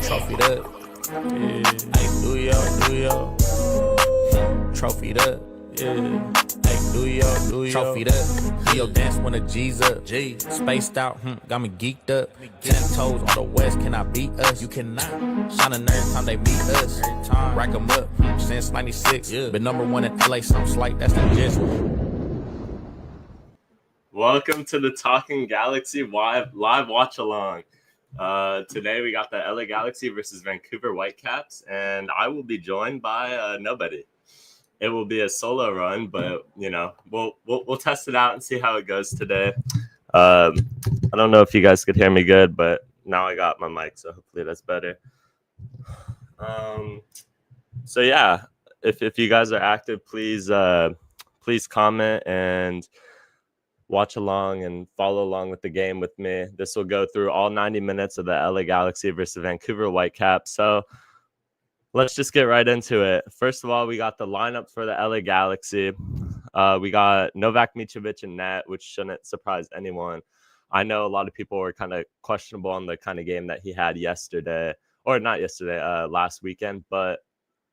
Trophied up. Yeah. Hey, do yo. Trophied up. Yeah. Hey, do yo. Trophied up. Do your dance when the G's up. G. Spaced out. Got me geeked up. 10 toes on the west. Can I beat us? You cannot. Shining every time they meet us. Rack 'em up. Since 96. Been number one in LA. Something slight. That's the gist. Welcome to the Talking Galaxy live watch along. Today we got the LA Galaxy versus Vancouver Whitecaps, and I will be joined by nobody. It will be a solo run, but we'll test it out and see how it goes today. I don't know if you guys could hear me good, but now I got my mic, so hopefully that's better. So yeah, if you guys are active, please comment and watch along and follow along with the game with me. This will go through all 90 minutes of the LA Galaxy versus Vancouver Whitecaps. So let's just get right into it. First of all, we got the lineup for the LA Galaxy. We got Novak Mitrovic in net, which shouldn't surprise anyone. I know a lot of people were kind of questionable on the kind of game that he had yesterday, or not yesterday, last weekend. But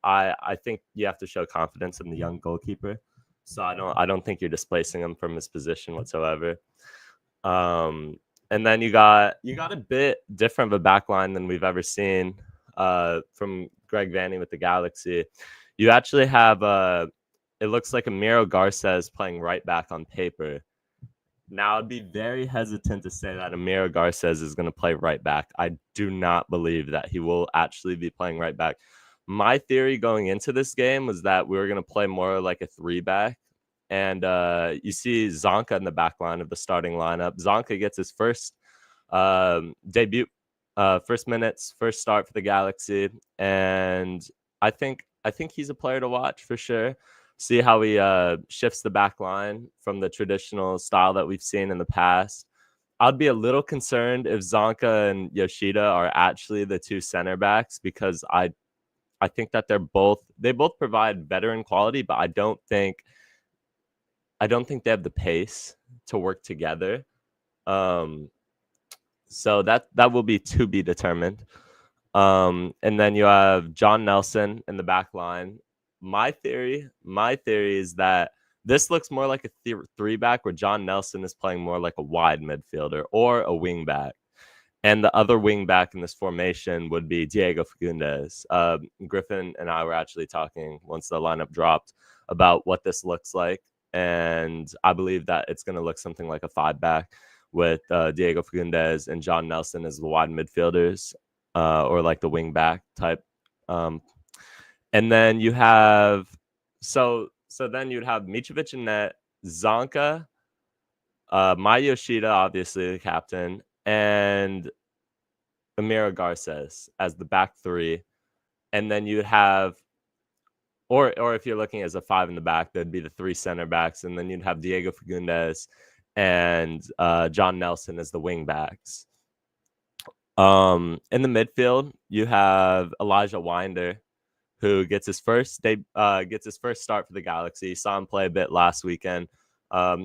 I think you have to show confidence in the young goalkeeper. So I don't think you're displacing him from his position whatsoever. And then you got a bit different of a back line than we've ever seen from Greg Vanney with the Galaxy. You actually have it looks like Amiro Garces playing right back on paper. Now I'd be very hesitant to say that Amiro Garces is going to play right back. I do not believe that he will actually be playing right back. My theory going into this game was that we were going to play more like a 3-back. And you see Zonka in the back line of the starting lineup. Zonka gets his first debut, first minutes, first start for the Galaxy. And I think he's a player to watch for sure. See how he shifts the back line from the traditional style that we've seen in the past. I'd be a little concerned if Zonka and Yoshida are actually the two center backs, because I think that they both provide veteran quality, but I don't think they have the pace to work together. So that will be to be determined. And then you have John Nelson in the back line. My theory is that this looks more like a 3-back, where John Nelson is playing more like a wide midfielder or a wing back. And the other wing back in this formation would be Diego Fagundes. Griffin and I were actually talking once the lineup dropped about what this looks like. And I believe that it's going to look something like a 5-back with Diego Fagundes and John Nelson as the wide midfielders, or like the wing back type. And then you have then you'd have Mitrovic in net, Zonka, Mai Yoshida, obviously the captain, and Amiro Garces as the back three. And then you have, or if you're looking as a 5 in the back, that'd be the 3 center backs. And then you'd have Diego Fagundes and John Nelson as the wing backs. In the midfield, you have Elijah Winder, who gets his first start for the Galaxy. Saw him play a bit last weekend.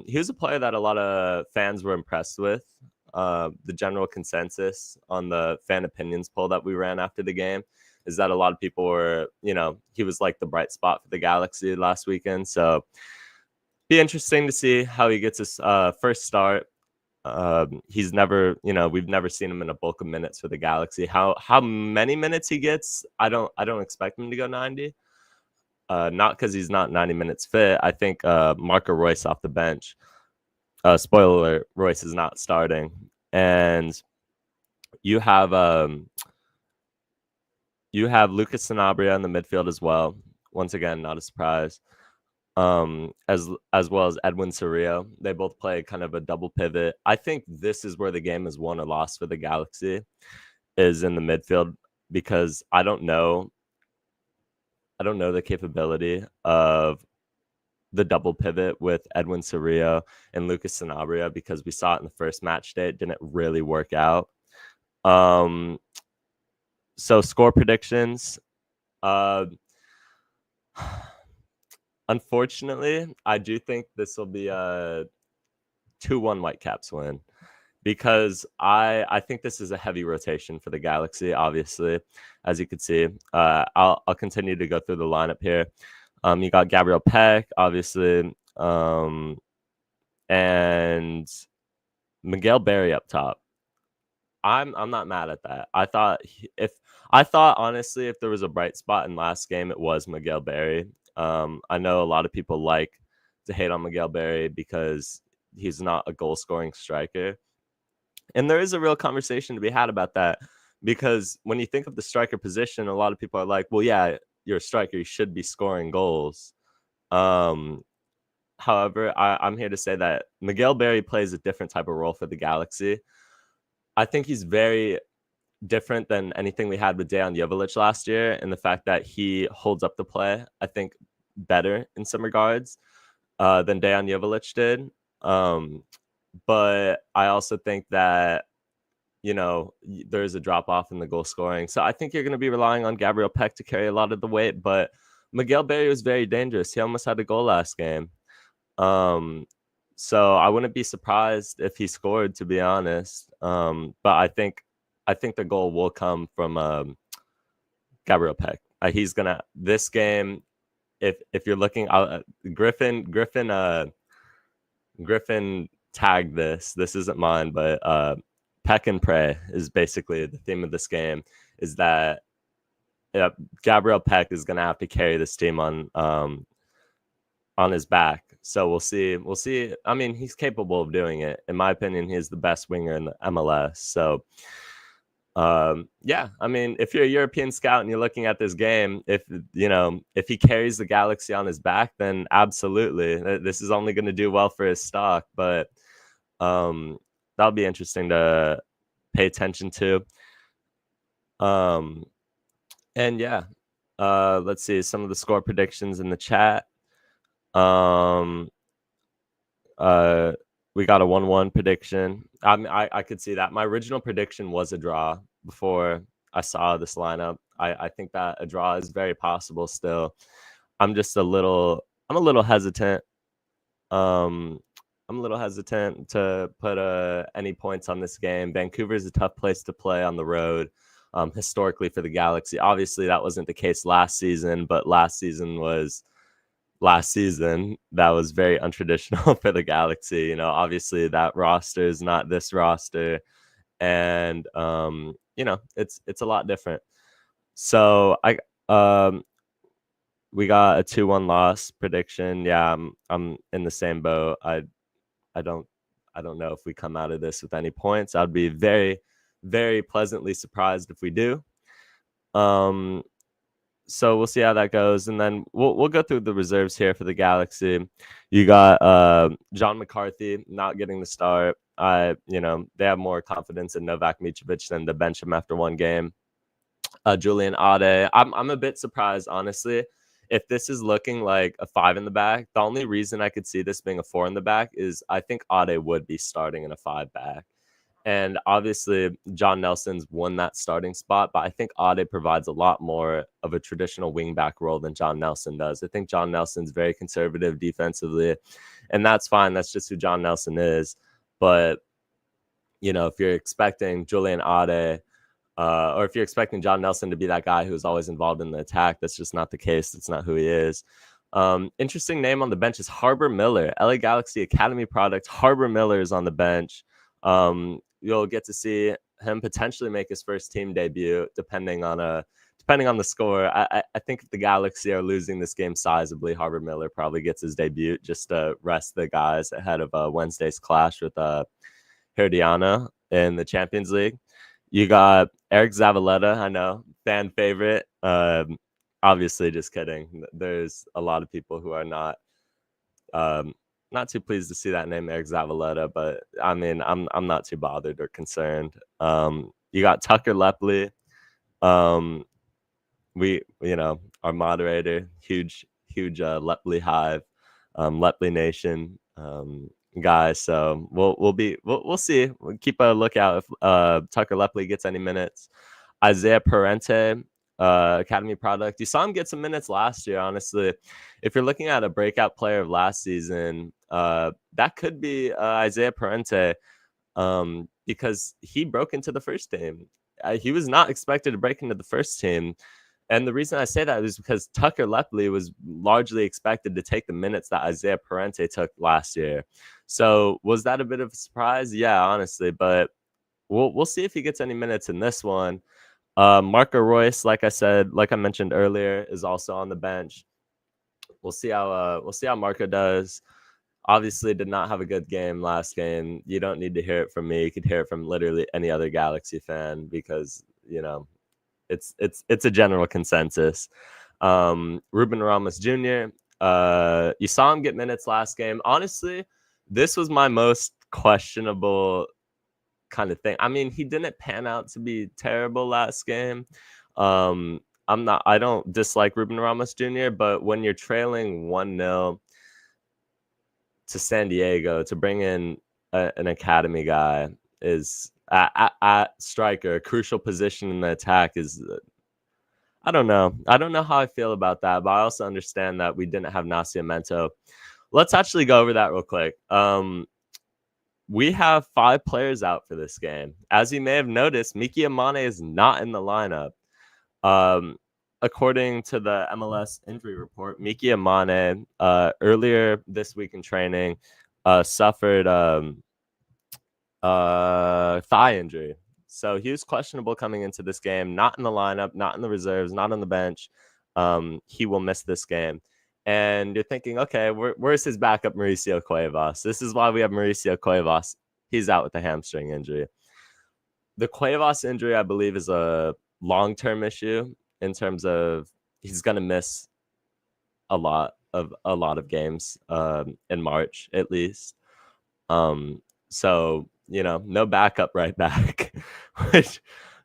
He was a player that a lot of fans were impressed with. The general consensus on the fan opinions poll that we ran after the game is that a lot of people were, he was like the bright spot for the Galaxy last weekend. So be interesting to see how he gets his first start. He's never, we've never seen him in a bulk of minutes for the Galaxy. How many minutes he gets, I don't expect him to go 90. Not because he's not 90 minutes fit. I think Marco Royce off the bench. Spoiler alert, Royce is not starting. And you have Lucas Sanabria in the midfield as well. Once again, not a surprise. As well as Edwin Cerrillo. They both play kind of a double pivot. I think this is where the game is won or lost for the Galaxy, is in the midfield, because I don't know the capability of the double pivot with Edwin Cerrillo and Lucas Sanabria, because we saw it in the first match day. It didn't really work out. So score predictions. Unfortunately, I do think this will be a 2-1 Whitecaps win, because I think this is a heavy rotation for the Galaxy. Obviously, as you can see, I'll continue to go through the lineup here. You got Gabriel Peck, obviously, and Miguel Berry up top. I'm not mad at that. I thought honestly, if there was a bright spot in last game, it was Miguel Berry. I know a lot of people like to hate on Miguel Berry because he's not a goal scoring striker. And there is a real conversation to be had about that, because when you think of the striker position, a lot of people are like, well, yeah, you're a striker, you should be scoring goals. However, I'm here to say that Miguel Berry plays a different type of role for the Galaxy. I think he's very different than anything we had with Dejan Joveljic last year, in the fact that he holds up the play, I think, better in some regards than Dejan Joveljic did. But I also think that, there's a drop off in the goal scoring. So I think you're going to be relying on Gabriel Peck to carry a lot of the weight. But Miguel Berry was very dangerous. He almost had a goal last game. So I wouldn't be surprised if he scored, to be honest. But I think the goal will come from Gabriel Peck. He's gonna this game. If you're looking, Griffin tagged this. This isn't mine, but Peck and Pray is basically the theme of this game. Is that Gabriel Peck is gonna have to carry this team on his back. So we'll see. I mean, he's capable of doing it. In my opinion, he's the best winger in the MLS. So, yeah, I mean, if you're a European scout and you're looking at this game, if he carries the Galaxy on his back, then absolutely, this is only going to do well for his stock. But that'll be interesting to pay attention to. And yeah, let's see some of the score predictions in the chat. We got a 1-1 prediction. I could see that. My original prediction was a draw before I saw this lineup. I think that a draw is very possible still. I'm a little hesitant. I'm a little hesitant to put any points on this game. Vancouver is a tough place to play on the road. Historically for the Galaxy. Obviously that wasn't the case last season, but last season that was very untraditional for the Galaxy. Obviously that roster is not this roster, and it's a lot different. So we got a 2-1 loss prediction. Yeah, I'm in the same boat. I don't know if we come out of this with any points. I'd be very, very pleasantly surprised if we do. So we'll see how that goes, and then we'll go through the reserves here for the Galaxy. You got John McCarthy not getting the start. They have more confidence in Novak Mitrovic than to bench him after one game. Julian Ade, I'm a bit surprised, honestly. If this is looking like a 5 in the back, the only reason I could see this being a 4 in the back is I think Ade would be starting in a 5 back. And obviously, John Nelson's won that starting spot, but I think Ade provides a lot more of a traditional wingback role than John Nelson does. I think John Nelson's very conservative defensively, and that's fine. That's just who John Nelson is. But, if you're expecting Julian Ade, or if you're expecting John Nelson to be that guy who's always involved in the attack, that's just not the case. That's not who he is. Interesting name on the bench is Harbor Miller, LA Galaxy Academy product. Harbor Miller is on the bench. You'll get to see him potentially make his first team debut, depending on the score. I think if the Galaxy are losing this game sizably, Harbor Miller probably gets his debut just to rest the guys ahead of Wednesday's clash with Herediana in the Champions League. You got Eric Zavaleta, I know, fan favorite. Obviously, just kidding. There's a lot of people who are not too pleased to see that name, Eric Zavaleta, but I mean, I'm not too bothered or concerned. You got Tucker Lepley. Our moderator, huge Lepley hive, Lepley Nation guy. So we'll see. We'll keep a lookout if Tucker Lepley gets any minutes. Isaiah Parente, Academy product. You saw him get some minutes last year. Honestly, if you're looking at a breakout player of last season, that could be Isaiah Parente. because he broke into the first team. He was not expected to break into the first team. And the reason I say that is because Tucker Lepley was largely expected to take the minutes that Isaiah Parente took last year. So was that a bit of a surprise? Yeah, honestly, but we'll see if he gets any minutes in this one. Marco Royce, like I mentioned earlier, is also on the bench. We'll see how Marco does. Obviously, did not have a good game last game. You don't need to hear it from me. You could hear it from literally any other Galaxy fan because it's a general consensus. Ruben Ramos Jr. You saw him get minutes last game. Honestly, this was my most questionable kind of thing. I mean, he didn't pan out to be terrible last game. I don't dislike Ruben Ramos Jr., but when you're trailing 1-0 to San Diego, to bring in an academy guy is at striker, a crucial position in the attack is. I don't know. I don't know how I feel about that, but I also understand that we didn't have Nascimento. Let's actually go over that real quick. We have 5 players out for this game. As you may have noticed, Miki Amane is not in the lineup. According to the MLS injury report, Miki Amane earlier this week in training suffered thigh injury. So he was questionable coming into this game, not in the lineup, not in the reserves, not on the bench. He will miss this game. And you're thinking, okay, where's his backup, Mauricio Cuevas? This is why we have Mauricio Cuevas. He's out with a hamstring injury. The Cuevas injury, I believe, is a long-term issue in terms of he's going to miss a lot of games in March, at least. So, no backup right back,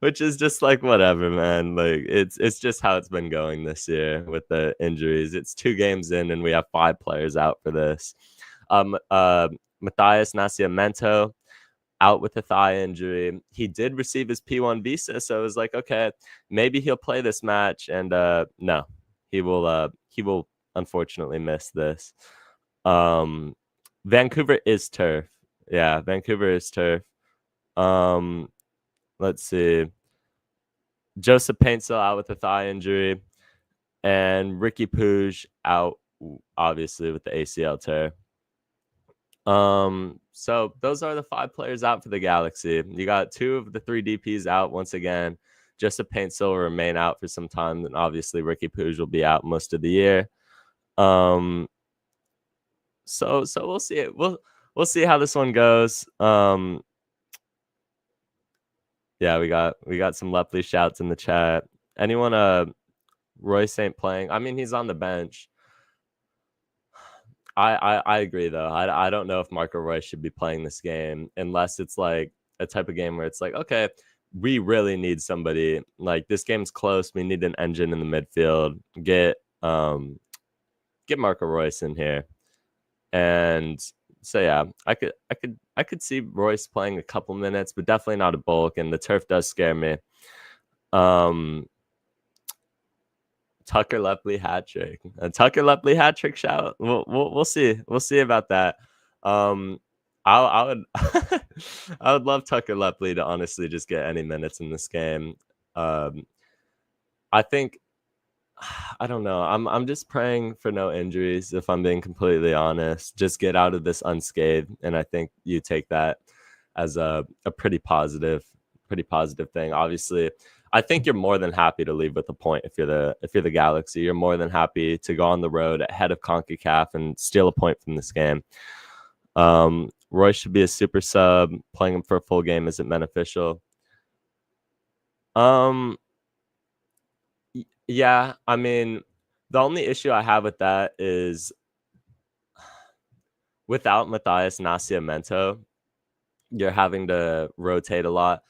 which is just like whatever, man. Like it's just how it's been going this year with the injuries. It's 2 games in and we have 5 players out for this. Matthias Nascimento out with a thigh injury. He did receive his P1 visa, so it was like, okay, maybe he'll play this match. And no, he will unfortunately miss this. Vancouver is turf. Yeah, Vancouver is turf. Let's see. Joseph Paintsell out with a thigh injury, and Ricky Puig out, obviously, with the ACL tear. So those are the 5 players out for the Galaxy. You got 2 of the 3 DPs out once again. Joseph Paintsell will remain out for some time, and obviously Ricky Puig will be out most of the year. So we'll see it. We'll see how this one goes. Yeah, we got some Lepley shouts in the chat. Anyone Royce ain't playing? I mean, he's on the bench. I agree though. I don't know if Marco Royce should be playing this game unless it's like a type of game where it's like, okay, we really need somebody. Like this game's close. We need an engine in the midfield. Get Marco Royce in here. And so yeah, I could see Royce playing a couple minutes, but definitely not a bulk. And the turf does scare me. Tucker Lepley hat trick. A Tucker Lepley hat trick shout. We'll see. We'll see about that. I would I would love Tucker Lepley to honestly just get any minutes in this game. I think I don't know. I'm just praying for no injuries, if I'm being completely honest. Just get out of this unscathed, and I think you take that as a pretty positive thing. Obviously, I think you're more than happy to leave with a point if you're the Galaxy. You're more than happy to go on the road ahead of CONCACAF and steal a point from this game. Roy should be a super sub. Playing him for a full game isn't beneficial. Yeah, I mean, the only issue I have with that is without Matthias Nascimento, you're having to rotate a lot.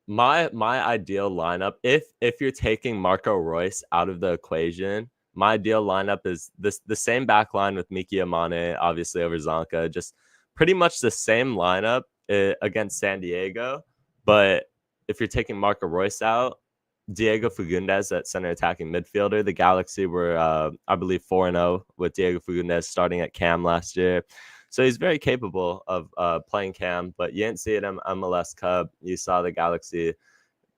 My ideal lineup, if you're taking Marco Royce out of the equation, my ideal lineup is the same back line with Miki Amane, obviously over Zonka, just pretty much the same lineup against San Diego. But if you're taking Marco Royce out, Diego Fagundes at center attacking midfielder. The Galaxy were, I believe, 4-0 with Diego Fagundes starting at cam last year. So he's very capable of playing Cam, but you didn't see it in MLS Cup. You saw the Galaxy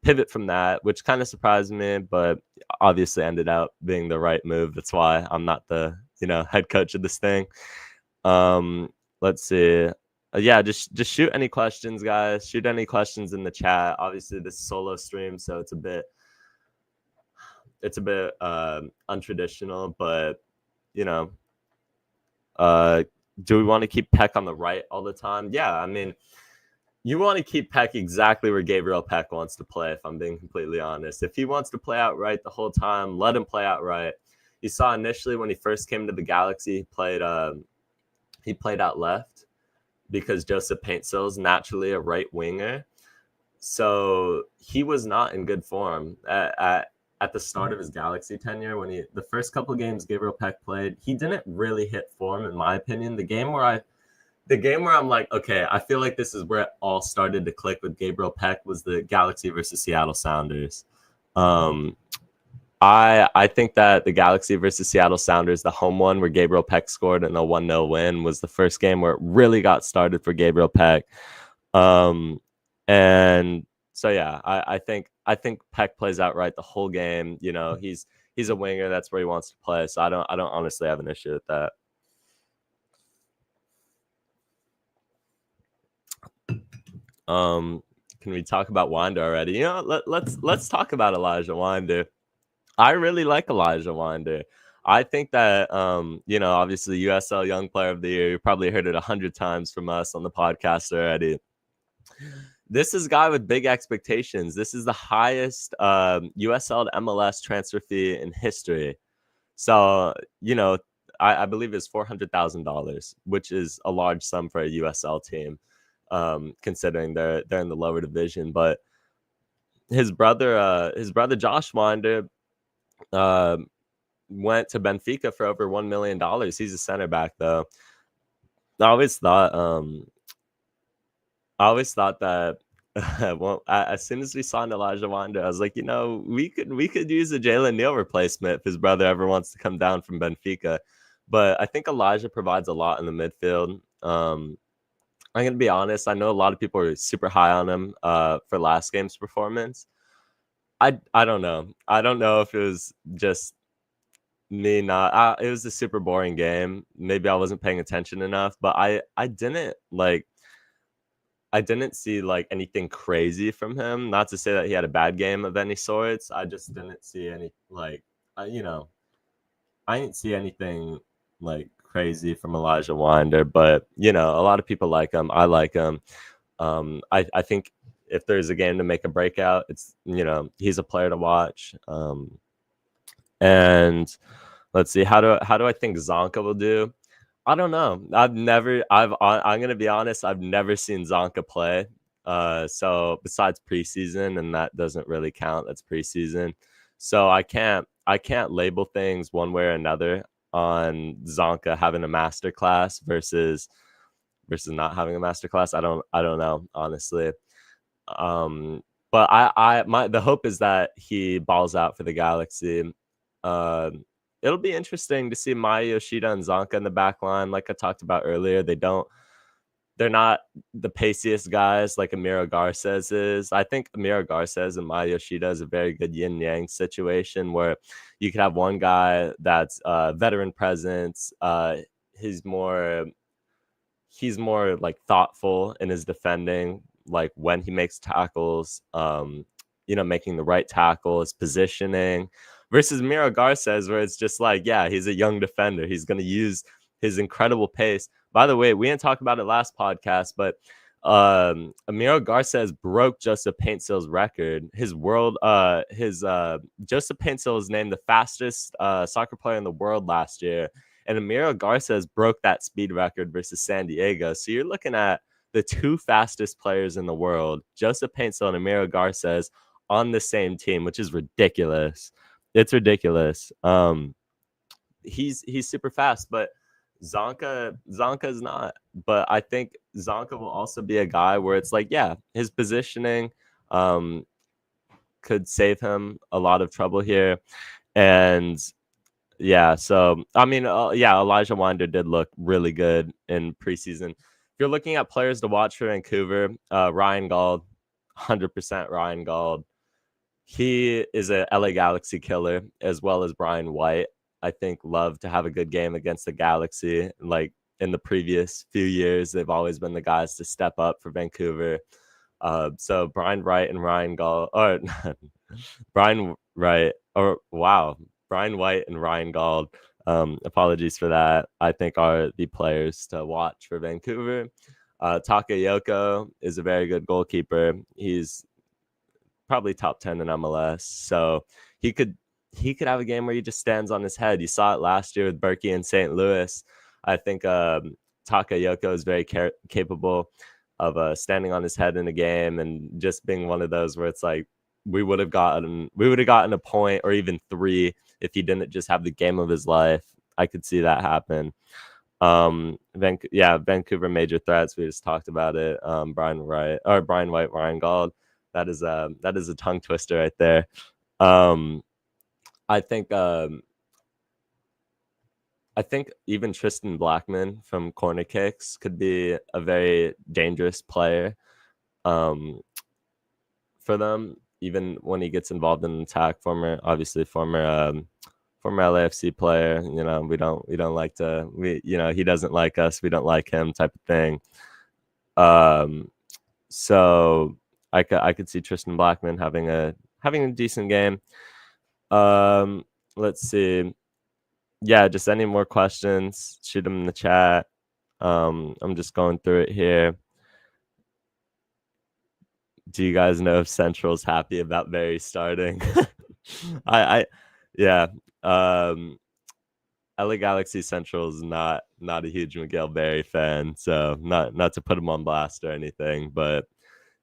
pivot from that, which kind of surprised me, but obviously ended up being the right move. That's why I'm not the head coach of this thing. Let's see. Yeah, just shoot any questions, guys. Shoot any questions in the chat. Obviously, this is solo stream, so it's a bit untraditional, but you know, do we want to keep Peck on the right all the time? Yeah, I mean, you want to keep Peck exactly where Gabriel Peck wants to play, if I'm being completely honest. If he wants to play out right the whole time, let him play out right. You saw initially when he first came to the Galaxy, he played out left because Joseph Paintsil is naturally a right winger. So he was not in good form at the start of his Galaxy tenure. When the first couple of games Gabriel Peck played, he didn't really hit form, in my opinion. The game where I'm like, okay, I feel like this is where it all started to click with Gabriel Peck was the Galaxy versus Seattle Sounders. I think that the Galaxy versus Seattle Sounders, the home one where Gabriel Peck scored in a 1-0 win, was the first game where it really got started for Gabriel Peck. And so yeah, I think Peck plays out right the whole game. He's a winger. That's where he wants to play. So I don't honestly have an issue with that. Can we talk about Winder already? Let's talk about Elijah Winder. I really like Elijah Winder. I think that obviously USL Young Player of the Year. You probably heard it 100 times from us on the podcast already. This is a guy with big expectations. This is the highest USL to MLS transfer fee in history. So, I believe it's $400,000, which is a large sum for a USL team, considering they're in the lower division. But his brother Josh Winder went to Benfica for over $1 million. He's a center back, though. I always thought that well, as soon as we signed Elijah Winder, I was like, we could use a Jalen Neal replacement if his brother ever wants to come down from Benfica. But I think Elijah provides a lot in the midfield. I'm gonna be honest. I know a lot of people are super high on him for last game's performance. I don't know. I don't know if it was just me not. It was a super boring game. Maybe I wasn't paying attention enough, but I didn't see anything crazy from him. Not to say that he had a bad game of any sorts. I just didn't see any I didn't see anything crazy from Elijah Winder. But a lot of people like him. I like him. I think if there's a game to make a breakout, it's he's a player to watch. And let's see, how do I think Zonka will do? I don't know. I'm gonna be honest. I've never seen Zonka play. So besides preseason, and that doesn't really count. That's preseason. So I can't label things one way or another on Zonka having a master class versus not having a master class. I don't know, honestly. But the hope is that he balls out for the Galaxy. It'll be interesting to see Maya Yoshida and Zonka in the back line. Like I talked about earlier, they're not the paciest guys like Amiro Garces is. I think Amiro Garces and Maya Yoshida is a very good yin-yang situation where you could have one guy that's veteran presence. He's more thoughtful in his defending, when he makes tackles, making the right tackle, his positioning, versus Miro Garces, where it's just he's a young defender. He's going to use his incredible pace. By the way, we didn't talk about it last podcast, but Miro Garces broke Joseph Paintsil's record. Joseph Paintsil was named the fastest soccer player in the world last year. And Amiro Garces broke that speed record versus San Diego. So you're looking at the two fastest players in the world, Joseph Paintsil and Amiro Garces, on the same team, which is ridiculous. It's ridiculous. He's super fast, but Zonka is not. But I think Zonka will also be a guy where it's his positioning could save him a lot of trouble here. And Yeah, so I mean, yeah, Elijah Winder did look really good in preseason. If you're looking at players to watch for Vancouver, Ryan Gauld, 100% Ryan Gauld. He is a LA Galaxy killer, as well as Brian White. I think love to have a good game against the Galaxy. Like in the previous few years, they've always been the guys to step up for Vancouver. So Brian Wright and Ryan Gauld, or Brian Wright, or wow, Brian White and Ryan Gauld. Apologies for that. I think are the players to watch for Vancouver. Takayoko is a very good goalkeeper. He's probably top 10 in MLS. So he could have a game where he just stands on his head. You saw it last year with Berkey in St. Louis. I think Takayoko is very capable of standing on his head in a game and just being one of those where it's like we would have gotten a point or even 3 if he didn't just have the game of his life. I could see that happen. Vancouver major threats. We just talked about it. Brian White, Ryan Gauld. That is a tongue twister right there. I think even Tristan Blackman from corner kicks could be a very dangerous player for them, even when he gets involved in an attack. Former LAFC player. You know, we don't like to he doesn't like us, we don't like him type of thing. So I could see Tristan Blackman having a decent game. Let's see. Yeah, just any more questions, shoot them in the chat. I'm just going through it here. Do you guys know if Central's happy about Barry starting? Yeah. LA Galaxy Central is not a huge Miguel Berry fan, so not to put him on blast or anything, but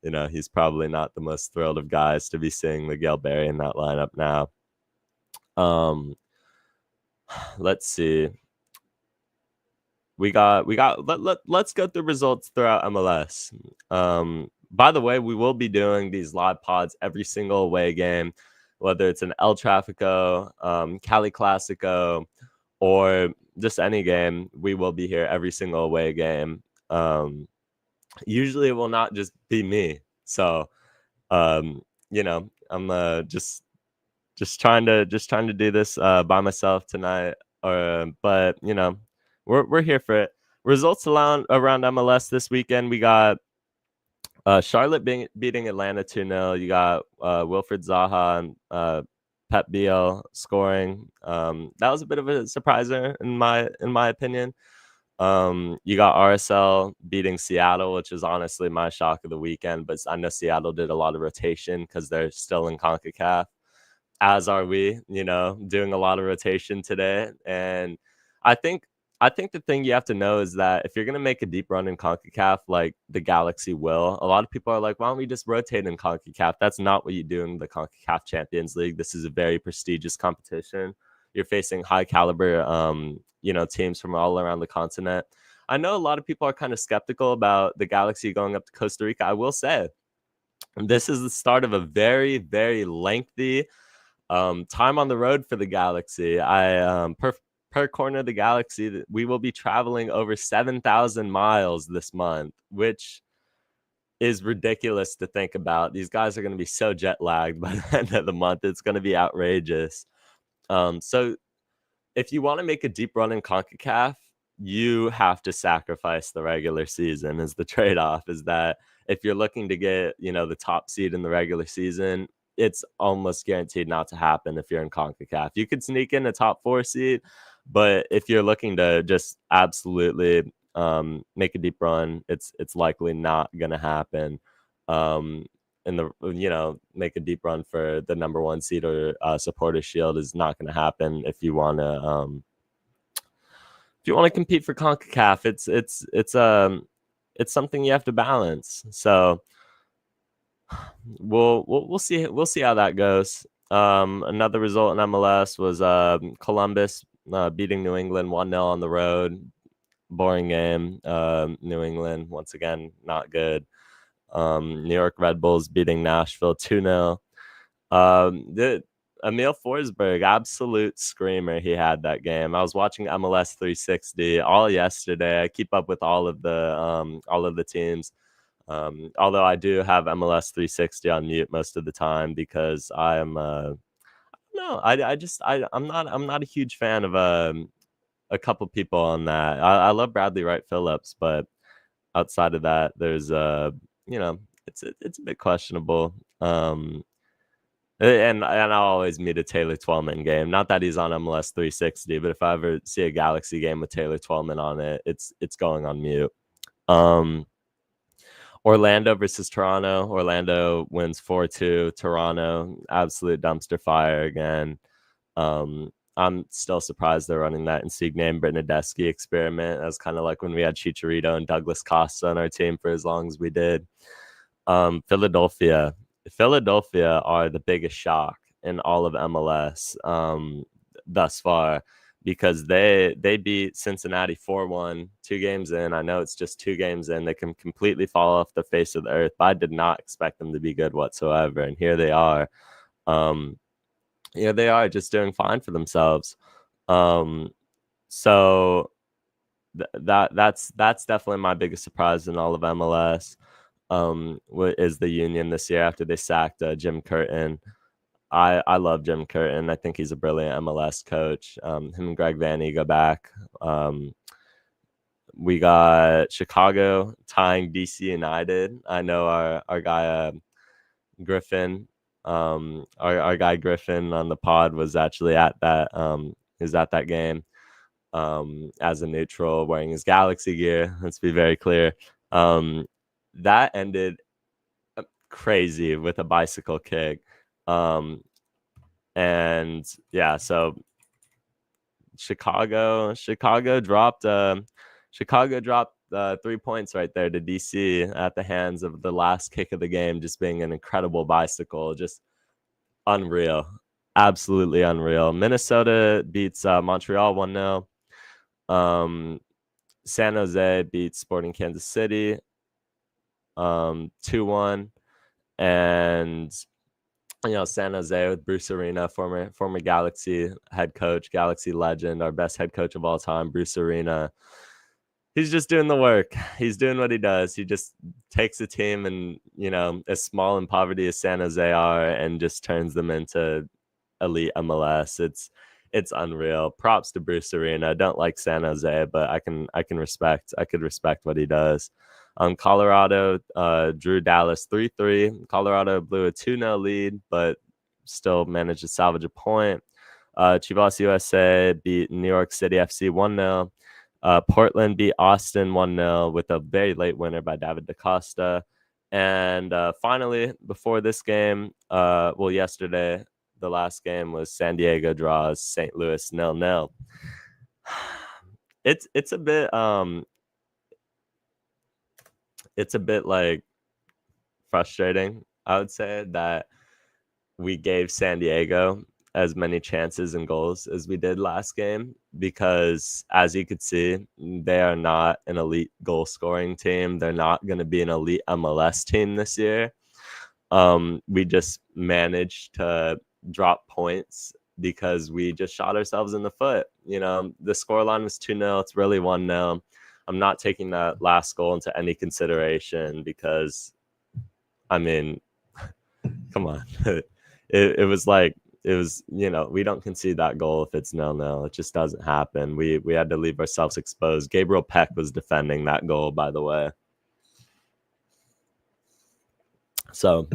you know, he's probably not the most thrilled of guys to be seeing Miguel Berry in that lineup now. Let's see. Let's go through results throughout MLS. By the way, we will be doing these live pods every single away game, whether it's an El Tráfico, Cali Clasico, or just any game. We will be here every single away game. Usually it will not just be me. So, you know, I'm just trying to do this by myself tonight. But you know, we're here for it. Results around MLS this weekend. We got Charlotte beating Atlanta 2-0. You got Wilfred Zaha and Pep Biel scoring. That was a bit of a surpriser in my opinion. You got RSL beating Seattle, which is honestly my shock of the weekend. But I know Seattle did a lot of rotation because they're still in CONCACAF, as are we, you know, doing a lot of rotation today. And I think the thing you have to know is that if you're going to make a deep run in CONCACAF, like the Galaxy will, a lot of people are like, why don't we just rotate in CONCACAF? That's not what you do in the CONCACAF Champions League. This is a very prestigious competition. You're facing high caliber, teams from all around the continent. I know a lot of people are kind of skeptical about the Galaxy going up to Costa Rica. I will say this is the start of a very, very lengthy time on the road for the Galaxy. Per Corner of the Galaxy, we will be traveling over 7,000 miles this month, which is ridiculous to think about. These guys are going to be so jet lagged by the end of the month. It's going to be outrageous. So if you want to make a deep run in CONCACAF, you have to sacrifice the regular season. Is the trade-off is that if you're looking to get, the top seed in the regular season, it's almost guaranteed not to happen if you're in CONCACAF. You could sneak in a top 4 seed, but if you're looking to just absolutely make a deep run, it's likely not going to happen. Make a deep run for the number 1 seed or Supporter Shield is not going to happen if you want to compete for CONCACAF. It's something you have to balance. So we'll see how that goes. Another result in MLS was Columbus beating New England 1-0 on the road. Boring game. New England once again not good. New York Red Bulls beating Nashville 2-0. Emil Forsberg, absolute screamer. He had that game. I was watching MLS 360 all yesterday. I keep up with all of the teams. Although I do have MLS 360 on mute most of the time because I am no, I'm not a huge fan of a couple people on that. I love Bradley Wright Phillips, but outside of that, there's you know, it's a bit questionable. And I'll always meet a Taylor Twellman game. Not that he's on MLS 360, but if I ever see a Galaxy game with Taylor Twellman on it, it's going on mute. Orlando versus Toronto. Orlando wins 4-2. Toronto, absolute dumpster fire again. I'm still surprised they're running that Insigne Bernadeschi experiment. That's kind of like when we had Chicharito and Douglas Costa on our team for as long as we did. Philadelphia are the biggest shock in all of MLS thus far, because they beat Cincinnati 4-1 2 games in. I know it's just 2 games in. They can completely fall off the face of the earth, but I did not expect them to be good whatsoever. And here they are. They are just doing fine for themselves. So that's definitely my biggest surprise in all of MLS. What is the Union this year after they sacked Jim Curtin. I love Jim Curtin. I think he's a brilliant MLS coach. Him and Greg Vanney go back. We got Chicago tying DC United. I know our guy Griffin, our guy Griffin on the pod was actually at that game as a neutral wearing his Galaxy gear. Let's be very clear. That ended crazy with a bicycle kick. And yeah, so Chicago dropped 3 points right there to DC at the hands of the last kick of the game, just being an incredible bicycle, just unreal, absolutely unreal. Minnesota beats Montreal 1-0. San Jose beats Sporting Kansas City 2-1, and San Jose with Bruce Arena, former Galaxy head coach, Galaxy legend, our best head coach of all time, Bruce Arena. He's just doing the work. He's doing what he does. He just takes a team and, as small in poverty as San Jose are, and just turns them into elite MLS. It's unreal. Props to Bruce Arena. I don't like San Jose, but I could respect what he does. Colorado drew Dallas 3-3. Colorado blew a 2-0 lead, but still managed to salvage a point. Chivas USA beat New York City FC 1-0. Portland beat Austin 1-0 with a very late winner by David DaCosta. And finally, before this game, yesterday, the last game was San Diego draws St. Louis 0-0. It's a bit like frustrating, I would say, that we gave San Diego as many chances and goals as we did last game, because as you could see, they are not an elite goal scoring team. They're not going to be an elite MLS team this year. We just managed to drop points because we just shot ourselves in the foot. The scoreline was 2-0. It's really 1-0. I'm not taking that last goal into any consideration because, come on. It was we don't concede that goal if it's 0-0. It just doesn't happen. We had to leave ourselves exposed. Gabriel Peck was defending that goal, by the way. So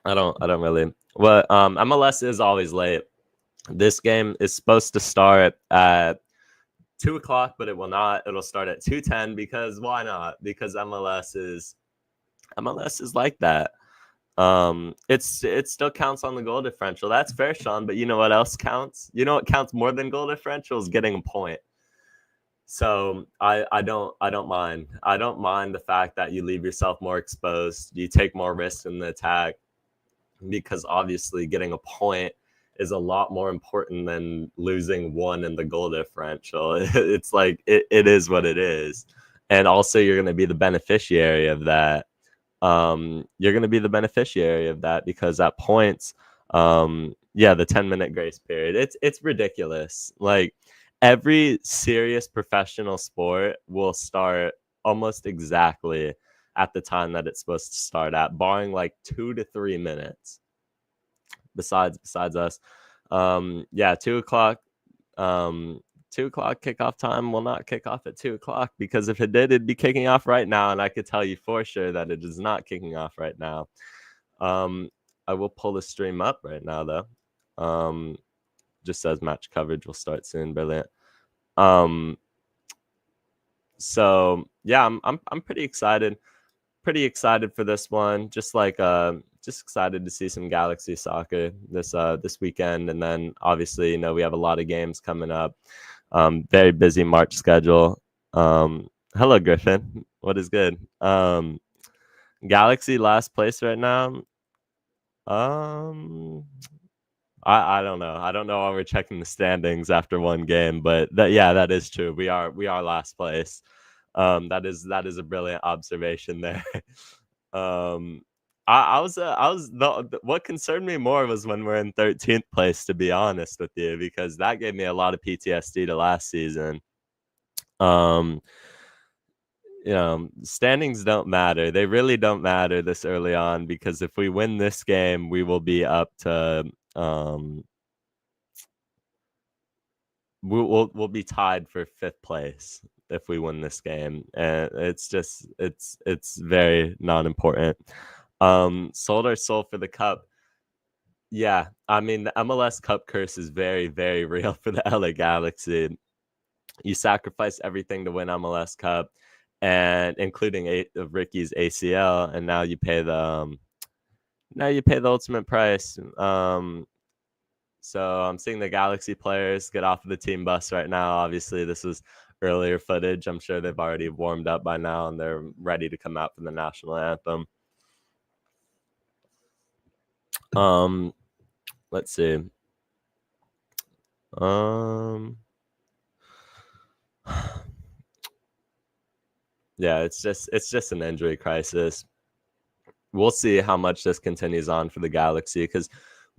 I don't really. Well, MLS is always late. This game is supposed to start at 2:00, but it will not. It'll start at 2:10 because why not? Because MLS is like that. It still counts on the goal differential. That's fair, Sean. But you know what else counts? You know what counts more than goal differential is getting a point. So I don't mind. I don't mind the fact that you leave yourself more exposed. You take more risks in the attack, because obviously getting a point is a lot more important than losing one in the goal differential. It's like it is what it is. And also you're going to be the beneficiary of that. Because at points, Yeah, the 10-minute grace period. It's ridiculous. Like every serious professional sport will start almost exactly at the time that it's supposed to start at, barring like 2 to 3 minutes. Besides us. Yeah, 2 o'clock. 2 o'clock kickoff time will not kick off at 2 o'clock, because if it did, it'd be kicking off right now, and I could tell you for sure that it is not kicking off right now. I will pull the stream up right now though. Just says match coverage will start soon. Brilliant. So yeah, I'm pretty excited. Pretty excited for this one. Just excited to see some Galaxy soccer this weekend, and then obviously we have a lot of games coming up. Very busy March schedule. Hello Griffin, what is good? Galaxy last place right now. I don't know. I don't know why we're checking the standings after one game, but that is true. We are last place. That is a brilliant observation there. I was what concerned me more was when we're in 13th place, to be honest with you, because that gave me a lot of PTSD to last season. Standings don't matter. They really don't matter this early on, because if we win this game, we will be up to we'll be tied for 5th place if we win this game, and it's very not important. Sold our soul for the cup. Yeah, I mean the MLS Cup curse is very, very real for the LA Galaxy. You sacrifice everything to win MLS Cup, and including 8 of Ricky's ACL, and now you pay the ultimate price. So I'm seeing the Galaxy players get off of the team bus right now. Obviously, this is earlier footage. I'm sure they've already warmed up by now, and they're ready to come out for the national anthem. Let's see. Yeah, it's just an injury crisis. We'll see how much this continues on for the Galaxy, because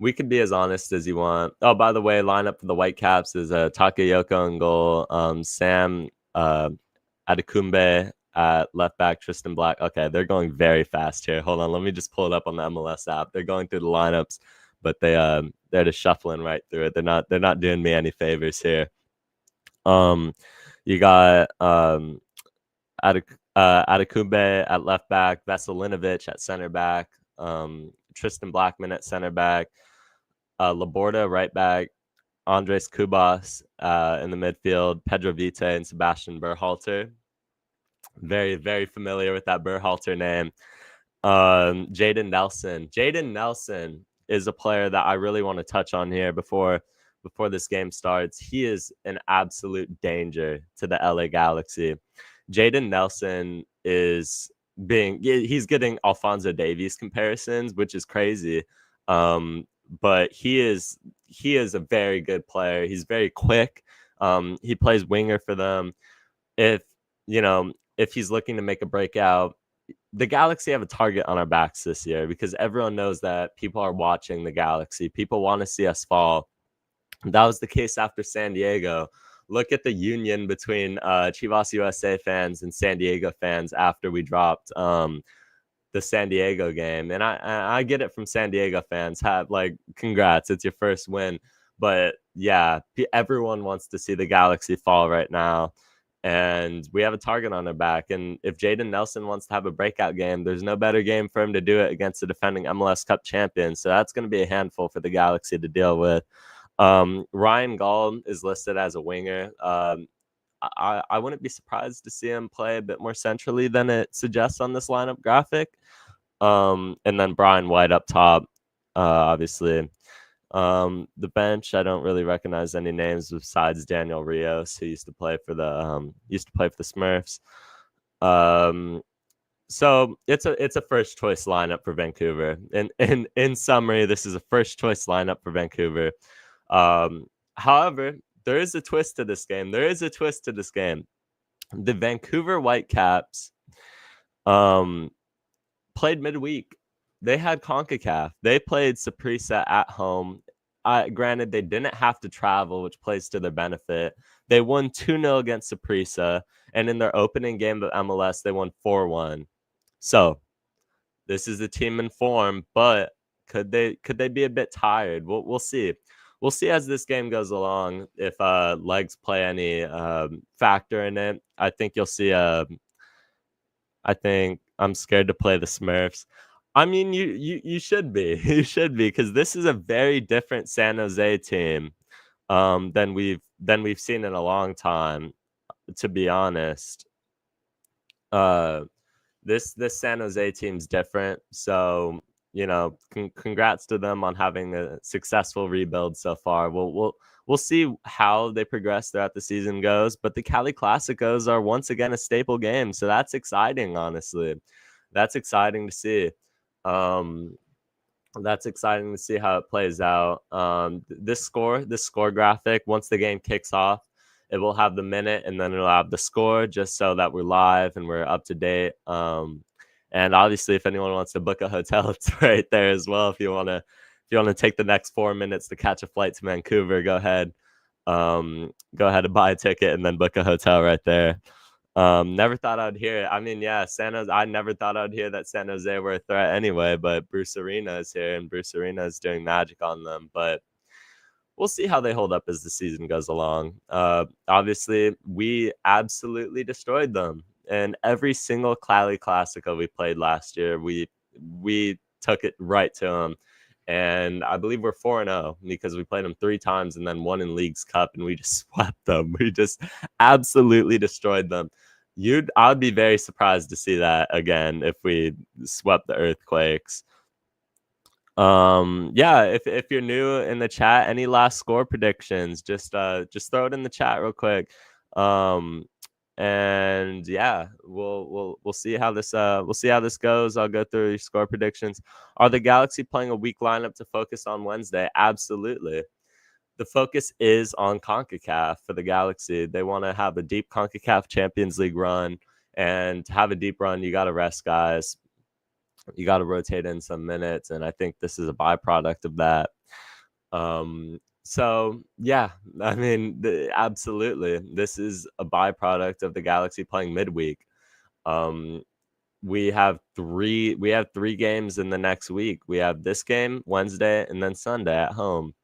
we can be as honest as you want. Oh, by the way, lineup for the Whitecaps is Takayoko in goal, Sam Adekumbe at left back, Tristan Black. Okay, they're going very fast here. Hold on, let me just pull it up on the MLS app. They're going through the lineups, but they're just shuffling right through it. They're not doing me any favors here. You got Adekumbe at left back, Veselinovic at center back, Tristan Blackman at center back, Laborda right back, Andres Kubas in the midfield, Pedro Vite and Sebastian Berhalter. Very, very familiar with that Berhalter name. Jaden Nelson. Jaden Nelson is a player that I really want to touch on here before this game starts. He is an absolute danger to the LA Galaxy. Jaden Nelson he's getting Alphonso Davies comparisons, which is crazy. But he is a very good player. He's very quick. He plays winger for them. If he's looking to make a breakout, the Galaxy have a target on our backs this year, because everyone knows that people are watching the Galaxy. People want to see us fall. That was the case after San Diego. Look at the union between Chivas USA fans and San Diego fans after we dropped the San Diego game. And I get it from San Diego fans. Congrats, it's your first win. But yeah, everyone wants to see the Galaxy fall right now. And we have a target on our back. And if Jaden Nelson wants to have a breakout game, there's no better game for him to do it against the defending MLS Cup champion. So that's going to be a handful for the Galaxy to deal with. Ryan Gall is listed as a winger. I wouldn't be surprised to see him play a bit more centrally than it suggests on this lineup graphic. And then Brian White up top, obviously. The bench, I don't really recognize any names besides Daniel Rios, who used to play for the Smurfs. So it's a first choice lineup for Vancouver. And in summary, this is a first choice lineup for Vancouver. However, there is a twist to this game. The Vancouver Whitecaps played midweek. They had CONCACAF. They played Saprissa at home Granted, they didn't have to travel, which plays to their benefit. They won 2-0 against Saprissa, and in their opening game of MLS, they won 4-1. So this is a team in form, but could they be a bit tired? We'll see. We'll see as this game goes along if legs play any factor in it. I think you'll see I think I'm scared to play the Smurfs. I mean, you should be. You should be, because this is a very different San Jose team than we've seen in a long time, to be honest. Uh this San Jose team's different. So, congrats to them on having a successful rebuild so far. We'll see how they progress throughout the season goes, but the Cali Classicos are once again a staple game, so that's exciting, honestly. That's exciting to see. Um, that's exciting to see how it plays out. This score graphic, once the game kicks off, it will have the minute and then it'll have the score, just so that we're live and we're up to date. And obviously, if anyone wants to book a hotel, it's right there as well. If you want to take the next 4 minutes to catch a flight to Vancouver, go ahead. Go ahead and buy a ticket and then book a hotel right there. Never thought I'd hear it. I mean, yeah, San Jose. I never thought I'd hear that San Jose were a threat anyway. But Bruce Arena is here, and Bruce Arena is doing magic on them. But we'll see how they hold up as the season goes along. Obviously, we absolutely destroyed them, and every single Cali Classico we played last year, we took it right to them. And I believe we're 4-0 because we played them 3 times and then one in Leagues Cup, and we just swept them. We just absolutely destroyed them. I'd be very surprised to see that again if we swept the Earthquakes. Yeah, if you're new in the chat, any last score predictions, just throw it in the chat real quick. And yeah, we'll see how this goes. I'll go through your score predictions. Are the Galaxy playing a weak lineup to focus on Wednesday? Absolutely. The focus is on CONCACAF for the Galaxy. They want to have a deep CONCACAF Champions League run, and to have a deep run, you got to rest guys. You got to rotate in some minutes, and I think this is a byproduct of that. So yeah, I mean, absolutely, this is a byproduct of the Galaxy playing midweek. We have three games in the next week. We have this game Wednesday and then Sunday at home.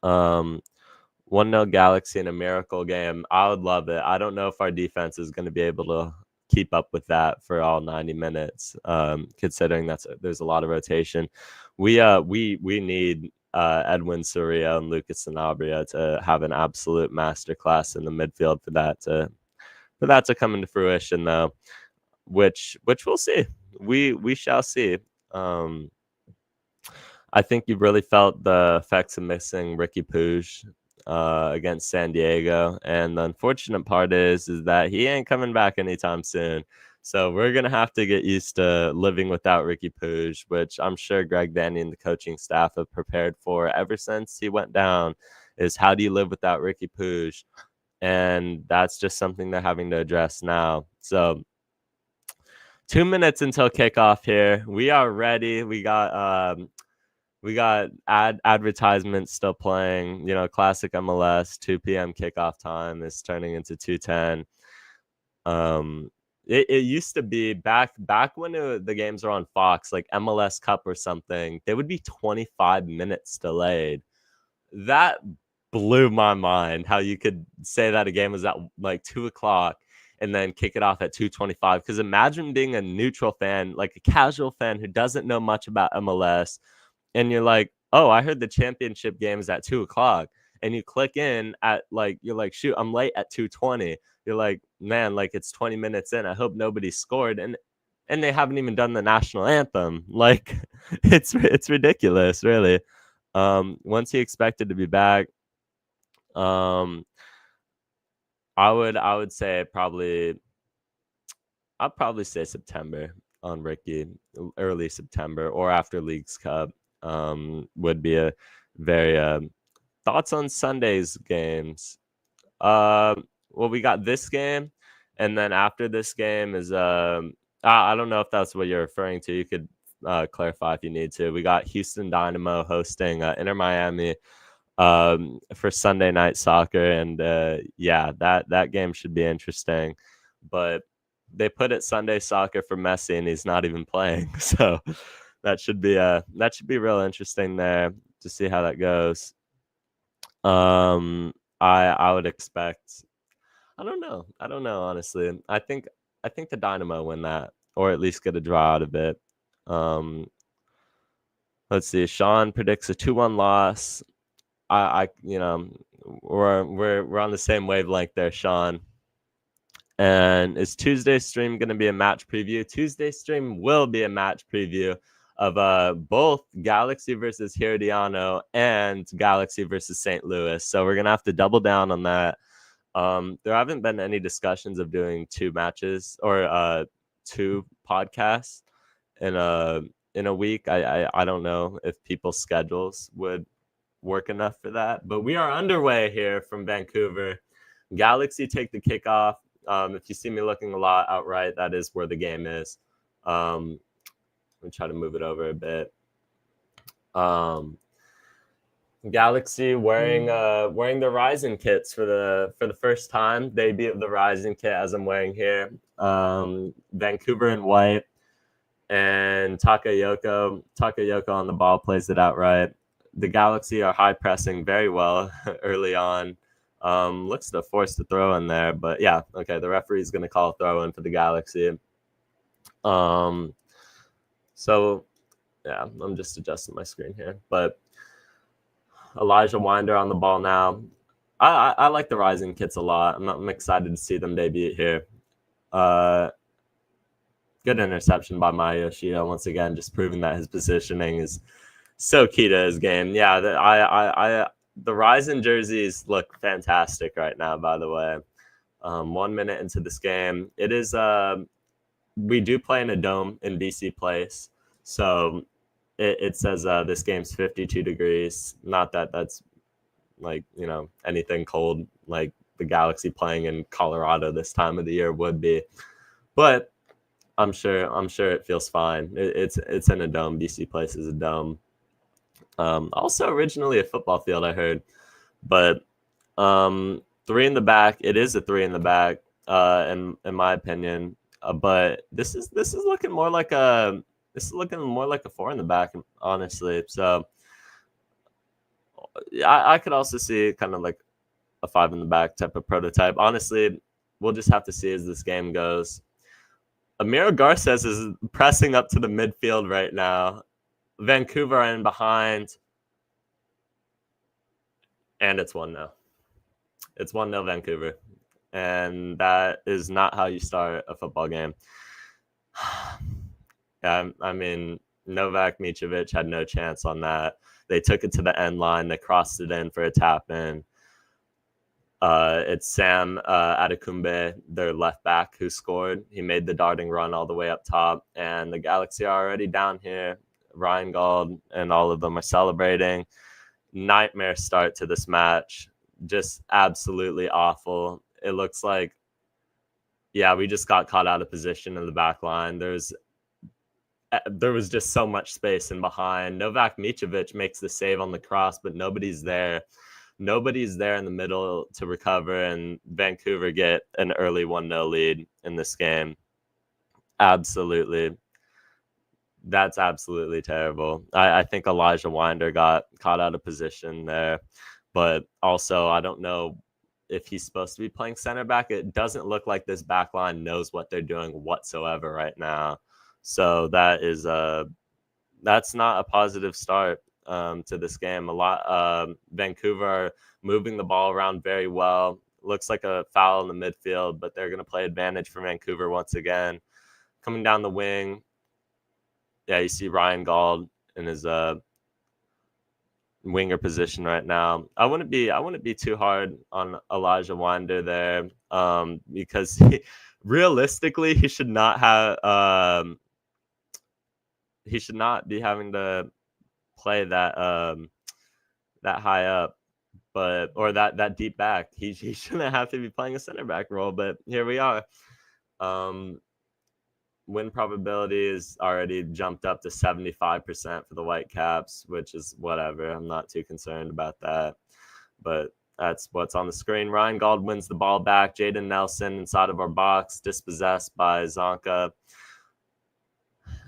1-0 Galaxy in a miracle game. I would love it. I don't know if our defense is going to be able to keep up with that for all 90 minutes, considering there's a lot of rotation. We need Edwin Soria and Lucas Sanabria to have an absolute masterclass in the midfield for that to come into fruition, though, which we'll see. We shall see. I think you really felt the effects of missing Ricky Puig against San Diego, and the unfortunate part is that he ain't coming back anytime soon. So we're gonna have to get used to living without Ricky Puig, which I'm sure Greg Danny and the coaching staff have prepared for ever since he went down. Is how do you live without Ricky Puig? And that's just something they're having to address now. So 2 minutes until kickoff here. We are ready. We got advertisements still playing. Classic MLS 2 p.m. kickoff time is turning into 2:10. It used to be back when the games were on Fox, like MLS Cup or something, they would be 25 minutes delayed. That blew my mind, how you could say that a game was at like 2:00 and then kick it off at 2:25. Because imagine being a neutral fan, like a casual fan who doesn't know much about MLS, and you're like, oh, I heard the championship game is at 2:00, and you click in at you're like, shoot, I'm late at 2:20. You're like, man, like it's 20 minutes in. I hope nobody scored, and they haven't even done the national anthem. Like, it's ridiculous, really. Once he expected to be back, I would say I'd probably say September on Ricky, early September or after Leagues Cup. Would be a very thoughts on Sunday's games. Well, we got this game, and then after this game is I don't know if that's what you're referring to. You could clarify if you need to. We got Houston Dynamo hosting Inter Miami for Sunday night soccer, and that game should be interesting. But they put it Sunday soccer for Messi, and he's not even playing, so that should be real interesting there to see how that goes. I would expect. I don't know. Honestly. I think the Dynamo win that, or at least get a draw out of it. Let's see. Sean predicts a 2-1 loss. We're on the same wavelength there, Sean. And is Tuesday's stream going to be a match preview? Tuesday's stream will be a match preview of both Galaxy versus Herediano and Galaxy versus St. Louis. So we're going to have to double down on that. There haven't been any discussions of doing 2 matches or 2 podcasts in a week. I don't know if people's schedules would work enough for that, but we are underway here from Vancouver. Galaxy take the kickoff. If you see me looking a lot outright, that is where the game is. Let me try to move it over a bit. Galaxy wearing the Rising kits for the first time. Debut of the Rising kit as I'm wearing here. Vancouver in white, and Takayoko on the ball plays it outright. The Galaxy are high pressing very well early on. Looks to force the throw in there, but yeah, okay. The referee is going to call a throw in for the Galaxy. So yeah, I'm just adjusting my screen here, but Elijah Winder on the ball now. I like the Rising kits a lot. I'm excited to see them debut here. Good interception by Maya Yoshida once again, just proving that his positioning is so key to his game. Yeah, the Rising jerseys look fantastic right now, by the way. 1 minute into this game. It is we do play in a dome in BC Place. So it says this game's 52 degrees. Not that that's like, anything cold like the Galaxy playing in Colorado this time of the year would be. But I'm sure it feels fine. It's in a dome. BC Place is a dome. Also originally a football field, I heard, but 3 in the back. It is a 3 in the back, in my opinion. But this is looking more like a 4 in the back, honestly. So I could also see kind of like a 5 in the back type of prototype. Honestly, we'll just have to see as this game goes. Amiro Garces is pressing up to the midfield right now. Vancouver are in behind. And it's 1-0. It's 1-0 Vancouver. And that is not how you start a football game. Yeah, I mean, Novak Mitrovic had no chance on that. They took it to the end line. They crossed it in for a tap in. It's Sam Adekumbe, their left back, who scored. He made the darting run all the way up top. And the Galaxy are already down here. Ryan Gauld and all of them are celebrating. Nightmare start to this match. Just absolutely awful. It looks like, we just got caught out of position in the back line. There was just so much space in behind. Novak Mitrovic makes the save on the cross, but nobody's there. Nobody's there in the middle to recover, and Vancouver get an early 1-0 lead in this game. Absolutely. That's absolutely terrible. I think Elijah Winder got caught out of position there, but also I don't know if he's supposed to be playing center back. It doesn't look like this back line knows what they're doing whatsoever right now. So that's not a positive start to this game. Vancouver are moving the ball around very well. Looks like a foul in the midfield, but they're going to play advantage for Vancouver once again. Coming down the wing, you see Ryan Gauld in his winger position right now. I wouldn't be too hard on Elijah Winder there, because realistically he should not be having to play that high up, or that deep back. He shouldn't have to be playing a center back role, but here we are. win probability is already jumped up to 75% for the Whitecaps, which is whatever. I'm not too concerned about that. But that's what's on the screen. Ryan Gauld wins the ball back. Jaden Nelson inside of our box, dispossessed by Zonka.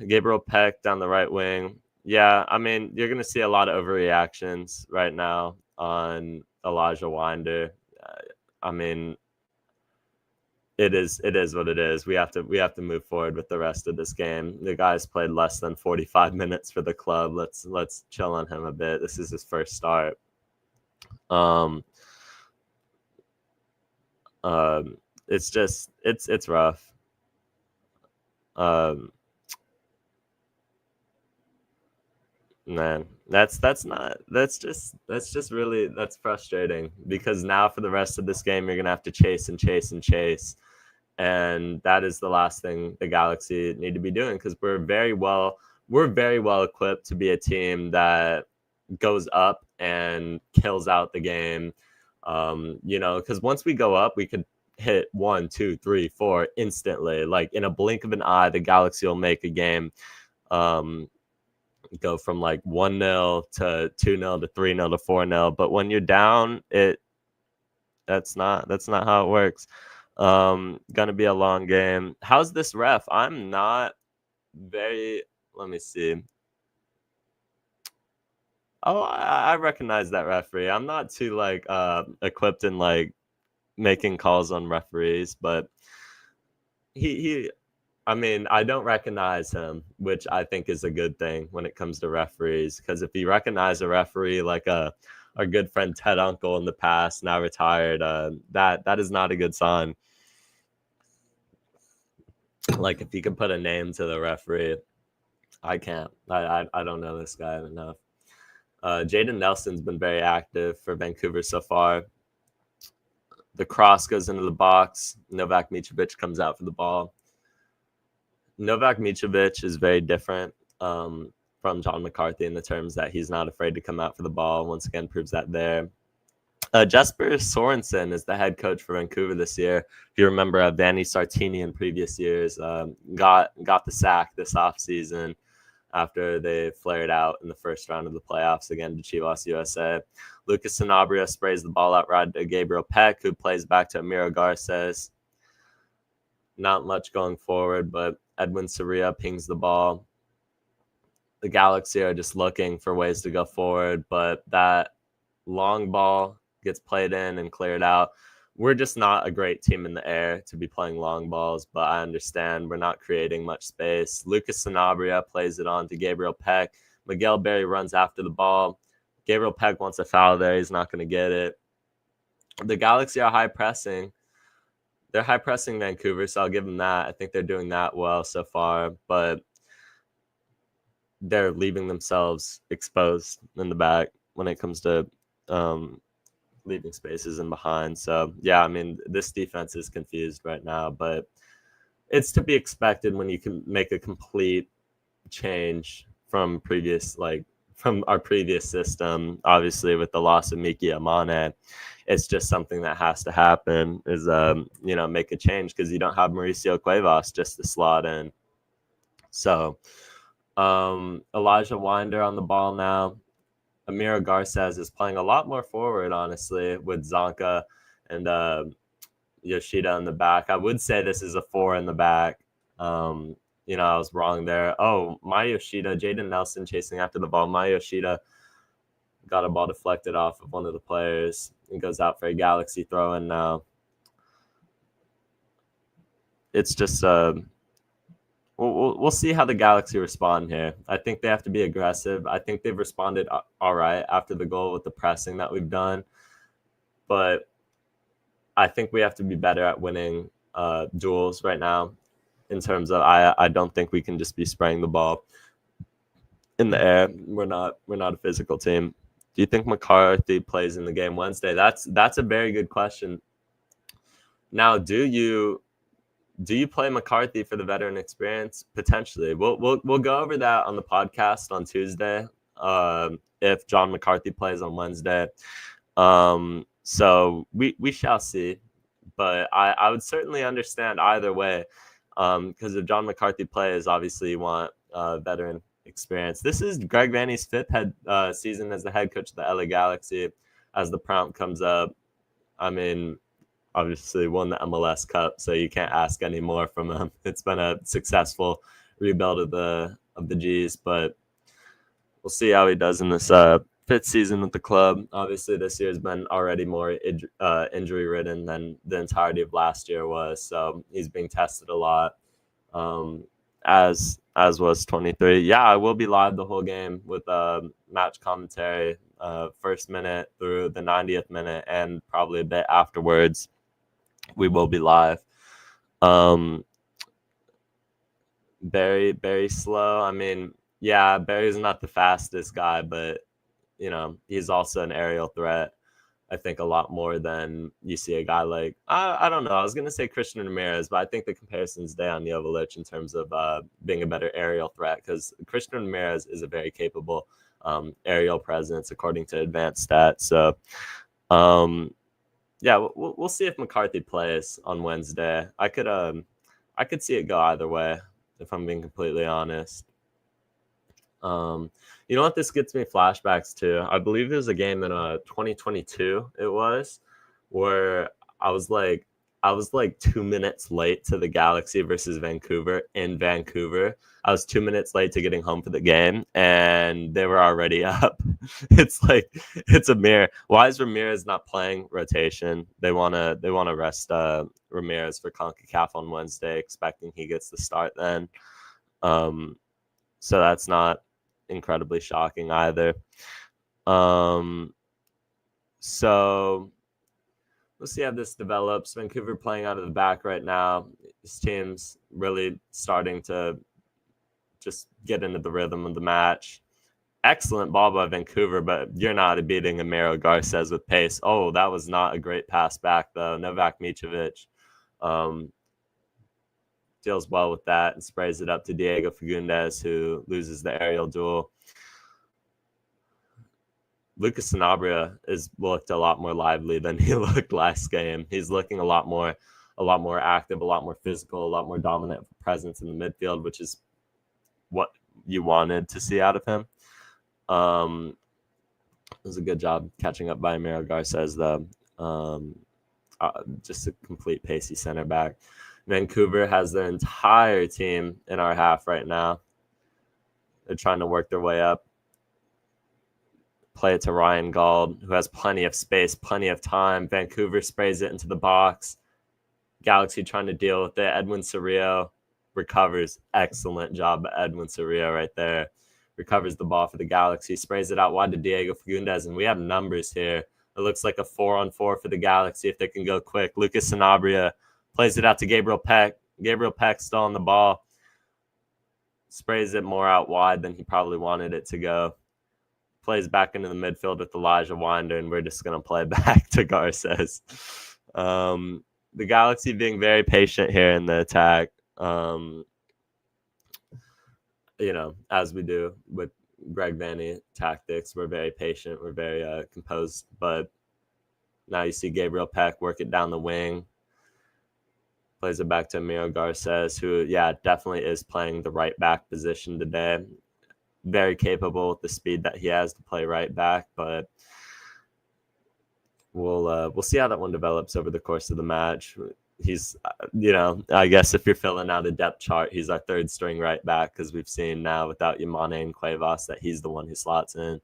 Gabriel Peck down the right wing. Yeah, I mean, you're going to see a lot of overreactions right now on Elijah Winder. I mean, it is what it is. We have to move forward with the rest of this game. The guy's played less than 45 minutes for the club. Let's chill on him a bit. This is his first start. It's just it's rough. Man, that's frustrating, because now for the rest of this game you're gonna have to chase and chase and chase, and that is the last thing the Galaxy need to be doing, because we're very well equipped to be a team that goes up and kills out the game. Because once we go up, we could hit 1, 2, 3, 4 instantly, like in a blink of an eye. The Galaxy will make a game go from like 1-0 to 2-0 to 3-0 to 4-0. But when you're down, that's not how it works. Gonna be a long game. How's this ref? I'm not very. Let me see. Oh, I recognize that referee. I'm not too like equipped in like making calls on referees, but he I mean, I don't recognize him, which I think is a good thing when it comes to referees, because if you recognize a referee like our good friend Ted Uncle in the past, now retired, that is not a good sign. Like, if you can put a name to the referee, I can't. I don't know this guy enough. Jaden Nelson's been very active for Vancouver so far. The cross goes into the box. Novak Mitrovic comes out for the ball. Novak Mitrovic is very different from John McCarthy in the terms that he's not afraid to come out for the ball. Once again, proves that there. Jesper Sorensen is the head coach for Vancouver this year. If you remember, Vanni Sartini in previous years got the sack this offseason after they flared out in the first round of the playoffs again to Chivas USA. Lucas Sanabria sprays the ball out right to Gabriel Peck, who plays back to Amiro Garces. Not much going forward, but Edwin Soria pings the ball. The Galaxy are just looking for ways to go forward, but that long ball gets played in and cleared out. We're just not a great team in the air to be playing long balls, but I understand we're not creating much space. Lucas Sanabria plays it on to Gabriel Peck. Miguel Berry runs after the ball. Gabriel Peck wants a foul there. He's not going to get it. The Galaxy are high pressing. They're high pressing Vancouver, so I'll give them that. I think they're doing that well so far, but they're leaving themselves exposed in the back when it comes to leaving spaces in behind. So, yeah, I mean, this defense is confused right now, but it's to be expected when you can make a complete change from our previous system. Obviously, with the loss of Miki Amane, it's just something that has to happen, is make a change, because you don't have Mauricio Cuevas just to slot in. So Elijah Winder on the ball now. Amiro Garces is playing a lot more forward, honestly, with Zonka and Yoshida in the back. I would say this is a 4 in the back. I was wrong there. Oh, Maya Yoshida, Jaden Nelson chasing after the ball. Maya Yoshida got a ball deflected off of one of the players and goes out for a Galaxy throw-in now. It's just we'll see how the Galaxy respond here. I think they have to be aggressive. I think they've responded all right after the goal with the pressing that we've done. But I think we have to be better at winning duels right now, in terms of I don't think we can just be spraying the ball in the air. We're not a physical team. Do you think McCarthy plays in the game Wednesday? That's a very good question. Now, do you play McCarthy for the veteran experience? Potentially. We'll go over that on the podcast on Tuesday, if John McCarthy plays on Wednesday. So we shall see. But I would certainly understand either way. Because if John McCarthy plays, obviously you want veteran experience. This is Greg Vanney's fifth season as the head coach of the LA Galaxy. As the prompt comes up, I mean, obviously won the MLS Cup, so you can't ask any more from him. It's been a successful rebuild of the G's, but we'll see how he does in this fifth season with the club. Obviously, this year has been already more injury ridden than the entirety of last year was, so he's being tested a lot. As was 23. Yeah, I will be live the whole game with match commentary, first minute through the 90th minute, and probably a bit afterwards. We will be live. Barry slow. I mean, yeah, Barry's not the fastest guy, but he's also an aerial threat. I think a lot more than you see a guy like I don't know. I was gonna say Christian Ramirez, but I think the comparison's Dejan Jovalic in terms of being a better aerial threat, because Christian Ramirez is a very capable aerial presence according to advanced stats. So yeah, we'll see if McCarthy plays on Wednesday. I could see it go either way if I'm being completely honest. You know what this gets me flashbacks to? I believe there's a game in 2022 it was, where I was like 2 minutes late to the Galaxy versus Vancouver in Vancouver. I was 2 minutes late to getting home for the game, and they were already up. It's like, it's a mirror. Why is Ramirez not playing rotation? They wanna rest Ramirez for CONCACAF on Wednesday, expecting he gets the start then. So that's not incredibly shocking either. So we'll see how this develops. Vancouver playing out of the back right now. This team's really starting to just get into the rhythm of the match. Excellent ball by Vancouver, but you're not beating Amiro Garces with pace. Oh, that was not a great pass back, though. Novak Mitrovic deals well with that and sprays it up to Diego Fagundes, who loses the aerial duel. Lucas Sanabria is looked a lot more lively than he looked last game. He's looking a lot more active, a lot more physical, a lot more dominant presence in the midfield, which is what you wanted to see out of him. It was a good job catching up by Amiro Garces, though. Just a complete pacey center back. Vancouver has their entire team in our half right now. They're trying to work their way up. Play it to Ryan Gauld, who has plenty of space, plenty of time. Vancouver sprays it into the box. Galaxy trying to deal with it. Edwin Cerrillo recovers. Excellent job by Edwin Cerrillo right there. Recovers the ball for the Galaxy. Sprays it out wide to Diego Fagundes, and we have numbers here. It looks like a 4-on-4 for the Galaxy if they can go quick. Lucas Sanabria plays it out to Gabriel Peck. Gabriel Peck still on the ball. Sprays it more out wide than he probably wanted it to go. Plays back into the midfield with Elijah Winder, and we're just going to play back to Garces. The Galaxy being very patient here in the attack, as we do with Greg Vanney tactics. We're very patient. We're very composed. But now you see Gabriel Peck work it down the wing. Plays it back to Amiro Garces, who, definitely is playing the right back position today. Very capable with the speed that he has to play right back, but we'll see how that one develops over the course of the match. He's, I guess if you're filling out a depth chart, he's our third string right back, because we've seen now without Yamane and Cuevas that he's the one who slots in.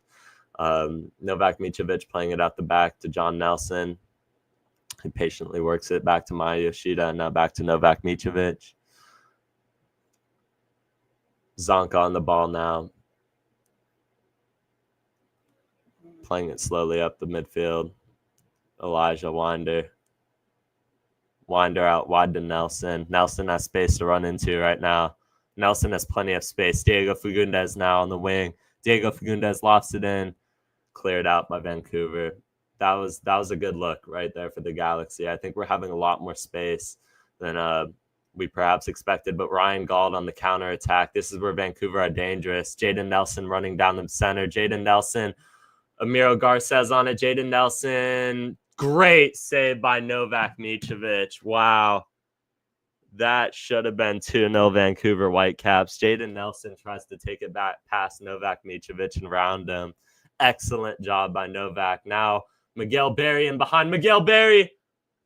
Novak Mitrovic playing it out the back to John Nelson. He patiently works it back to Maya Yoshida, and now back to Novak Mitrovic. Zonka on the ball now. Playing it slowly up the midfield. Elijah Winder. Winder out wide to Nelson. Nelson has space to run into right now. Nelson has plenty of space. Diego Fagundes now on the wing. Diego Fagundes lofts it in. Cleared out by Vancouver. That was a good look right there for the Galaxy. I think we're having a lot more space than we perhaps expected. But Ryan Gauld on the counter attack. This is where Vancouver are dangerous. Jaden Nelson running down the center. Jaden Nelson. Amiro Garces on it. Jaden Nelson. Great save by Novak Mitrovic. Wow. That should have been 2-0 Vancouver Whitecaps. Jaden Nelson tries to take it back past Novak Mitrovic and round him. Excellent job by Novak. Now Miguel Berry, and behind Miguel Berry,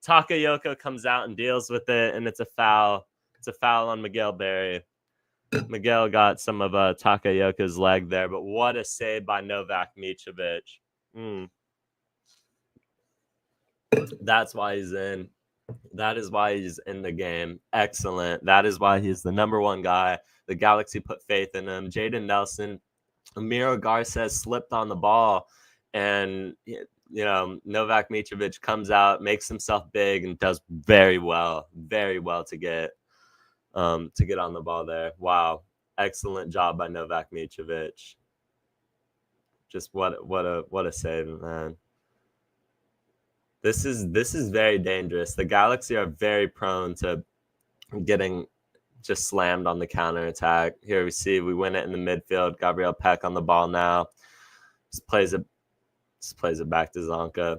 Takayoko comes out and deals with it, and it's a foul. It's a foul on Miguel Berry. Miguel got some of Takayoka's leg there, but what a save by Novak Mitrovic. That's why he's in. That is why he's in the game. Excellent. That is why he's the number one guy. The Galaxy put faith in him. Jaden Nelson, Amiro Garces slipped on the ball, and Novak Mitrovic comes out, makes himself big, and does very well to get on the ball there. Wow, excellent job by Novak Mitrovic. Just what a save, man. This is very dangerous. The Galaxy are very prone to getting just slammed on the counterattack. Here we see we win it in the midfield. Gabriel Peck on the ball now. Just plays it back to Zonka.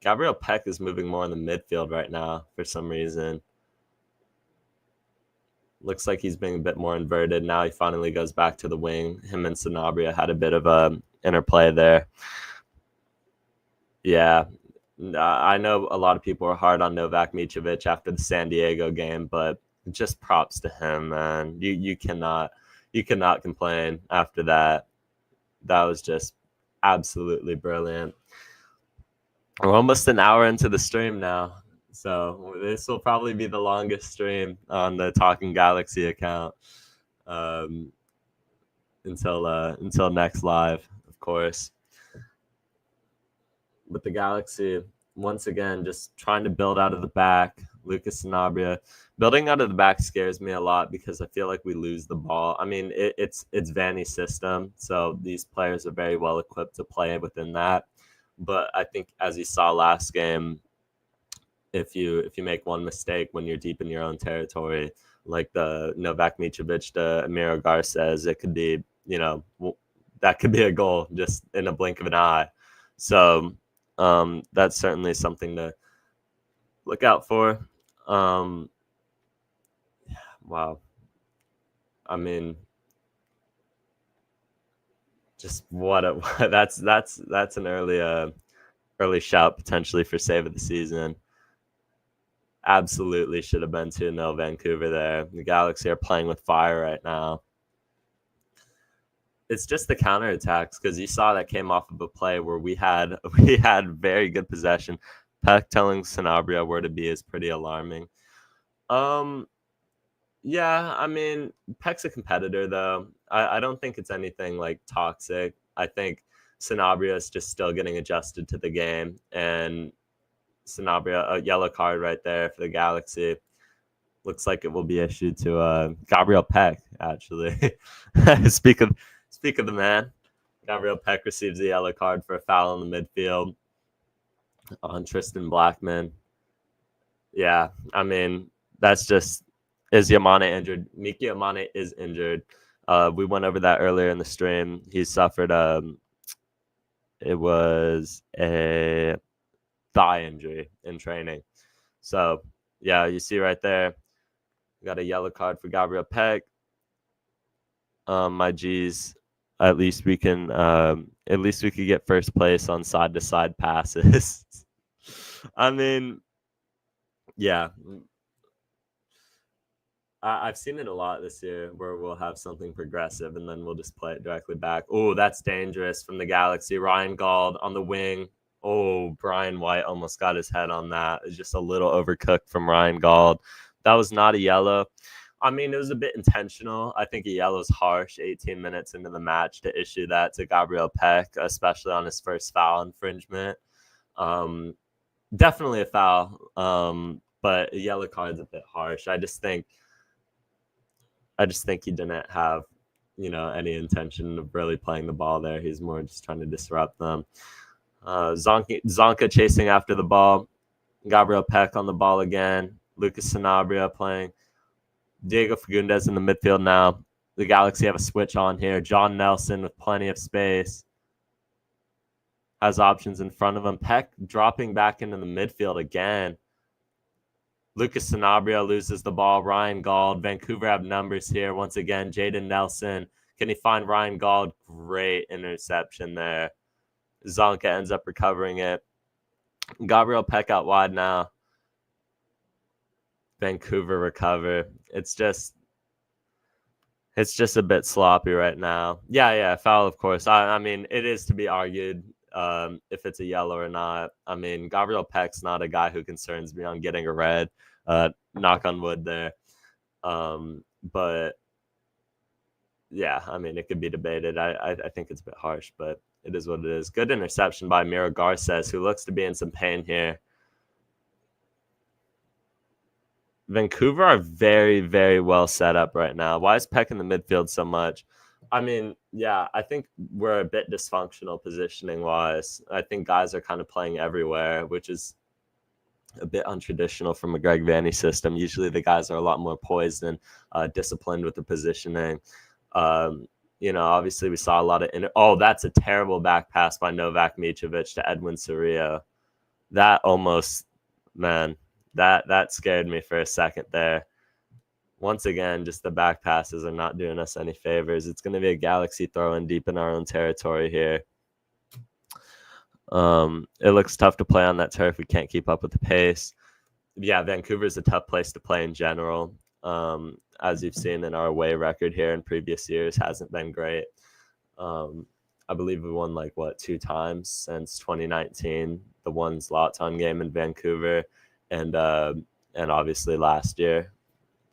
Gabriel Peck is moving more in the midfield right now for some reason. Looks like he's being a bit more inverted. Now he finally goes back to the wing. Him and Sanabria had a bit of a interplay there. Yeah. I know a lot of people are hard on Novak Mitrovic after the San Diego game, but just props to him, man. You cannot complain after that. That was just absolutely brilliant. We're almost an hour into the stream now, so this will probably be the longest stream on the Talking Galaxy account until next live, of course. But the Galaxy, once again, just trying to build out of the back. Lucas Sanabria. Building out of the back scares me a lot because I feel like we lose the ball. I mean, it's Vanny's system, so these players are very well equipped to play within that. But I think, as you saw last game, if you make one mistake when you're deep in your own territory, like the Novak Mitrovic to Amiro Garces, it could be, that could be a goal just in a blink of an eye. So that's certainly something to look out for. Wow. I mean, just that's an early shout potentially for save of the season. Absolutely should have been 2-0 Vancouver there. The Galaxy are playing with fire right now. It's just the counterattacks, because you saw that came off of a play where we had very good possession. Peck telling Sanabria where to be is pretty alarming. Yeah, I mean, Peck's a competitor, though. I don't think it's anything like toxic. I think Sanabria is just still getting adjusted to the game, and Sanabria, a yellow card right there for the Galaxy. Looks like it will be issued to Gabriel Peck, actually. Speak of the man. Gabriel Peck receives a yellow card for a foul in the midfield on Tristan Blackman. Yeah, I mean, that's just... Is Yamane injured? Miki Yamane is injured. We went over that earlier in the stream. He suffered it was a thigh injury in training. So, yeah, you see right there, got a yellow card for Gabriel Peck. My G's, at least we could get first place on side-to-side passes. I mean, yeah. I've seen it a lot this year where we'll have something progressive and then we'll just play it directly back. Oh, that's dangerous from the Galaxy. Ryan Gauld on the wing. Oh, Brian White almost got his head on that. It's just a little overcooked from Ryan Gauld. That was not a yellow. I mean, it was a bit intentional. I think a yellow is harsh 18 minutes into the match to issue that to Gabriel Peck, especially on his first foul infringement. Definitely a foul, but a yellow card is a bit harsh. I just think he didn't have, any intention of really playing the ball there. He's more just trying to disrupt them. Zonka chasing after the ball. Gabriel Peck on the ball again. Lucas Sanabria playing. Diego Fagundes in the midfield now. The Galaxy have a switch on here. John Nelson with plenty of space. Has options in front of him. Peck dropping back into the midfield again. Lucas Sanabria loses the ball. Ryan Gauld. Vancouver have numbers here. Once again, Jaden Nelson. Can he find Ryan Gauld? Great interception there. Zonka ends up recovering it. Gabriel Peck out wide now. Vancouver recover. It's just a bit sloppy right now. Yeah, foul, of course. I mean, it is to be argued if it's a yellow or not. I mean, Gabriel Peck's not a guy who concerns me on getting a red. Knock on wood there. But yeah, I mean, it could be debated. I think it's a bit harsh, but it is what it is. Good interception by Miro Garces, who looks to be in some pain here. Vancouver are very, very well set up right now. Why is Peck in the midfield so much? I mean, yeah, I think we're a bit dysfunctional positioning wise. I think guys are kind of playing everywhere, which is a bit untraditional from a Greg Vanney system. Usually the guys are a lot more poised and disciplined with the positioning. Obviously we saw a lot of that's a terrible back pass by Novak Mitrovic to Edwin Cerrillo. That almost, man, that scared me for a second there. Once again, just the back passes are not doing us any favors. It's going to be a Galaxy throw in deep in our own territory here. It looks tough to play on that turf. We can't keep up with the pace. Yeah, Vancouver's a tough place to play in general. As you've seen in our away record here in previous years, hasn't been great. I believe we won 2 times since 2019. The one Zlatan game in Vancouver, and obviously last year.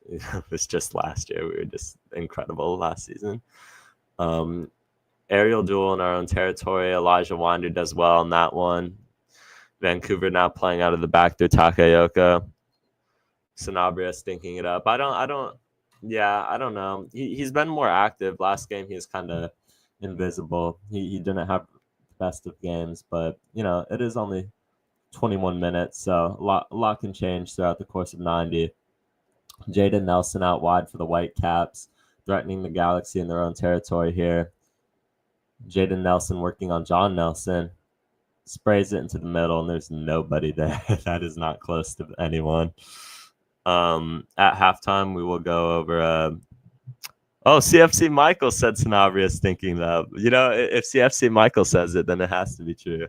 It was just last year. We were just incredible last season. Aerial duel in our own territory. Elijah Winder does well on that one. Vancouver now playing out of the back through Takayoko. Sanabria stinking it up. I don't know. He's been more active. Last game he was kind of invisible. He didn't have the best of games, but it is only 21 minutes, so a lot can change throughout the course of 90. Jaden Nelson out wide for the Whitecaps, threatening the Galaxy in their own territory here. Jaden Nelson working on John Nelson. Sprays it into the middle, and there's nobody there. That is not close to anyone. At halftime, we will go over... CFC Michael said Sanabria stinking up. If CFC Michael says it, then it has to be true.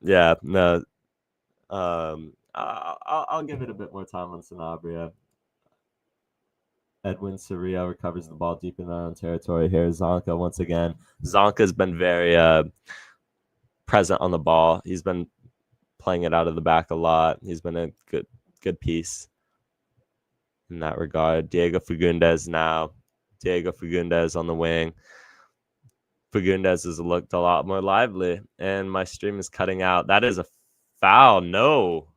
Yeah, no. I'll give it a bit more time on Sanabria. Edwin Cerrillo recovers the ball deep in our own territory here. Zonka once again. Zonka's been very present on the ball. He's been playing it out of the back a lot. He's been a good piece in that regard. Diego Fagundes now. Diego Fagundes on the wing. Fagundes has looked a lot more lively, and my stream is cutting out. That is a foul. No,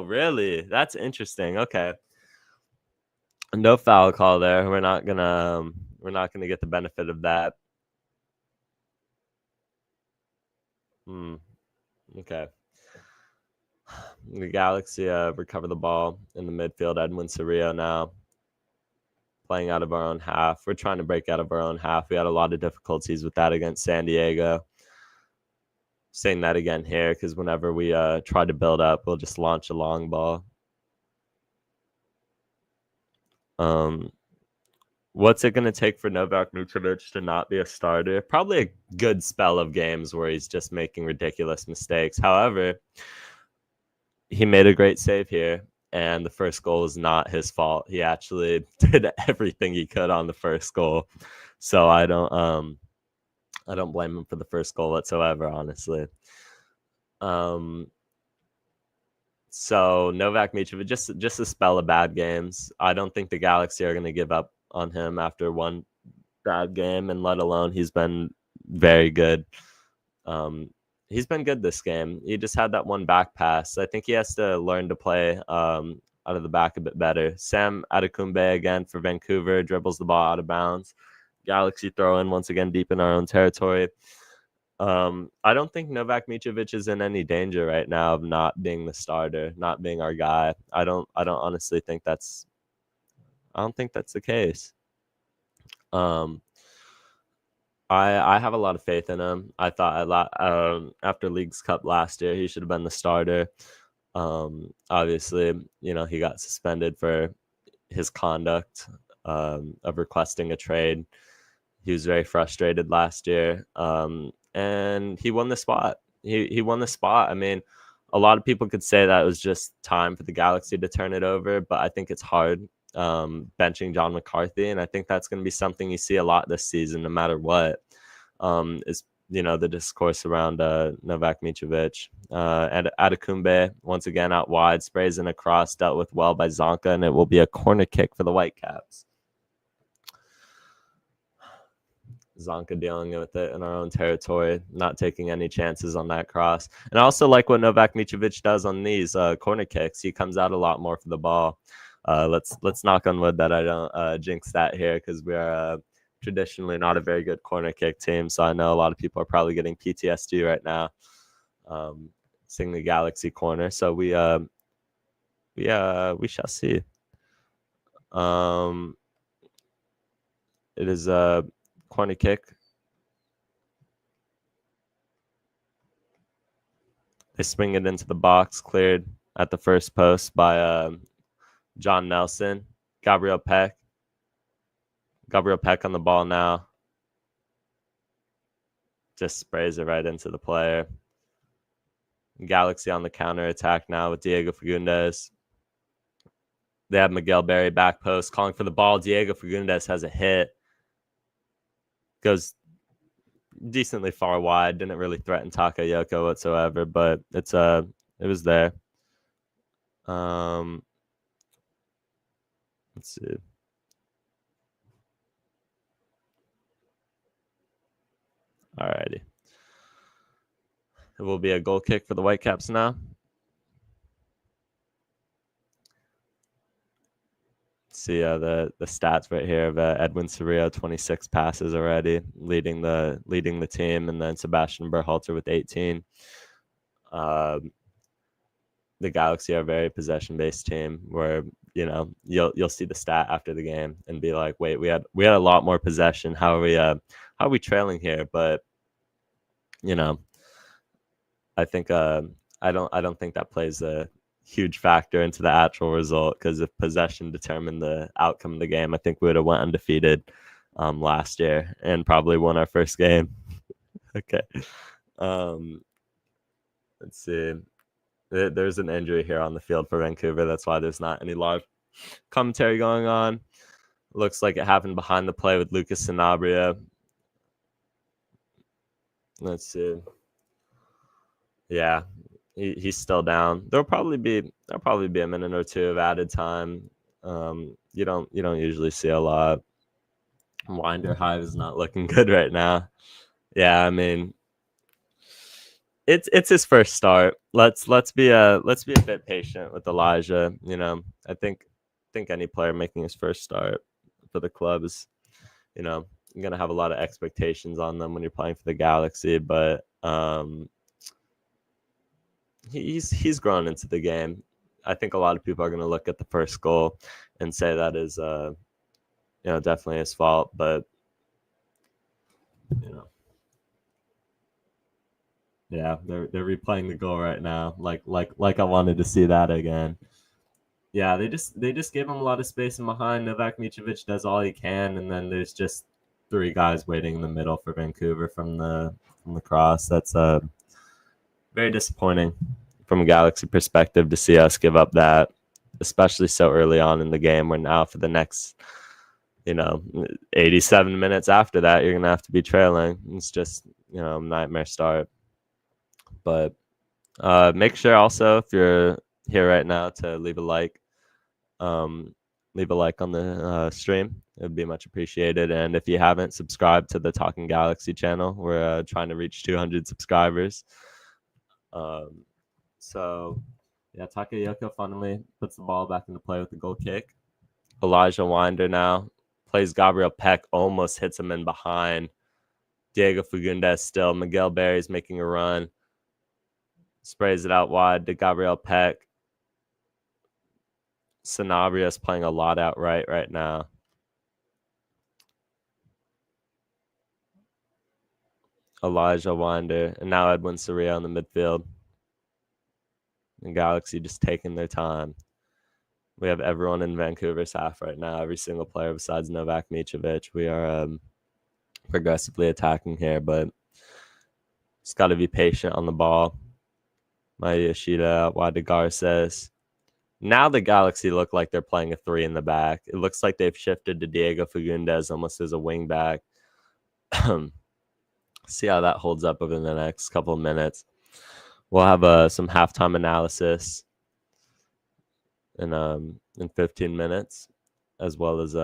really. That's interesting. Okay. No foul call there. We're not gonna get the benefit of that. Okay. The Galaxy recover the ball in the midfield. Edwin Cerrillo now playing out of our own half. We're trying to break out of our own half. We had a lot of difficulties with that against San Diego. Saying that again here because whenever we try to build up, we'll just launch a long ball. What's it going to take for Novak Mitrovic to not be a starter? Probably a good spell of games where he's just making ridiculous mistakes. However, he made a great save here, and the first goal is not his fault. He actually did everything he could on the first goal. So I don't blame him for the first goal whatsoever, honestly. So Novak Mitrovic, just a spell of bad games. I don't think the Galaxy are going to give up on him after one bad game, and let alone he's been very good. He's been good this game. He just had that one back pass. I think he has to learn to play out of the back a bit better. Sam Adekunbe again for Vancouver dribbles the ball out of bounds. Galaxy throw in once again deep in our own territory. I don't think Novak Mitrovic is in any danger right now of not being the starter, not being our guy. I don't honestly think that's the case. I have a lot of faith in him. I thought after Leagues Cup last year, he should have been the starter. Obviously, he got suspended for his conduct of requesting a trade. He was very frustrated last year, and he won the spot. He won the spot. I mean, a lot of people could say that it was just time for the Galaxy to turn it over, but I think it's hard benching John McCarthy, and I think that's going to be something you see a lot this season, no matter what. Is the discourse around Novak Mitrovic and Adekumbe once again out wide, sprays in a cross, dealt with well by Zonka, and it will be a corner kick for the Whitecaps. Zonka dealing with it in our own territory, not taking any chances on that cross. And I also like what Novak Mitrovic does on these corner kicks. He comes out a lot more for the ball. Let's knock on wood that I don't jinx that here, because we are traditionally not a very good corner kick team. So I know a lot of people are probably getting PTSD right now, seeing the Galaxy corner. So we shall see. It is a corner kick. They swing it into the box, cleared at the first post by John Nelson. Gabriel Peck on the ball now. Just sprays it right into the player. Galaxy on the counter attack now with Diego Fagundes. They have Miguel Berry back post calling for the ball. Diego Fagundes has a hit. Goes decently far wide. Didn't really threaten Takayoko whatsoever, but it was there. Let's see. Alrighty. It will be a goal kick for the Whitecaps now. See the stats right here of Edwin Cerrillo, 26 passes already, leading the team, and then Sebastian Berhalter with 18. The Galaxy are a very possession-based team where you'll see the stat after the game and be like, wait, we had a lot more possession. How are we trailing here? But I think I don't think that plays a huge factor into the actual result, because if possession determined the outcome of the game, I think we would have went undefeated last year and probably won our first game. Okay. Let's see. There's an injury here on the field for Vancouver. That's why there's not any live commentary going on. Looks like it happened behind the play with Lucas Sanabria. Let's see. Yeah, he's still down. There'll probably be a minute or two of added time. You don't usually see a lot. Winder Hive is not looking good right now. Yeah, I mean, it's his first start. Let's be a bit patient with Elijah. I think any player making his first start for the club is, you're gonna have a lot of expectations on them when you're playing for the Galaxy, but he's grown into the game. I think a lot of people are going to look at the first goal and say that is definitely his fault, but yeah, they're replaying the goal right now. Like I wanted to see that again. Yeah, they just gave him a lot of space in behind. Novak Mitrovic does all he can, and then there's just three guys waiting in the middle for Vancouver from the cross. That's very disappointing from a Galaxy perspective to see us give up that, especially so early on in the game. Where now for the next 87 minutes after that, you're gonna have to be trailing. It's just a nightmare start. But make sure also, if you're here right now, to leave a like. Leave a like on the stream. It would be much appreciated. And if you haven't subscribed to the Talking Galaxy channel, we're trying to reach 200 subscribers. So yeah, Takayoko finally puts the ball back into play with the goal kick. Elijah Winder now plays Gabriel Peck, almost hits him in behind. Diego Fagundes still. Miguel Berry's making a run. Sprays it out wide to Gabriel Peck. Sanabria is playing a lot outright right now. Elijah Winder, and now Edwin Soria in the midfield. And Galaxy just taking their time. We have everyone in Vancouver's half right now, every single player besides Novak Mitrovic. We are progressively attacking here, but just got to be patient on the ball. Maya Yoshida out wide to Garces. Now the Galaxy look like they're playing a 3 in the back. It looks like they've shifted to Diego Fagundes almost as a wing back. See how that holds up over the next couple of minutes. We'll have some halftime analysis in 15 minutes, as well as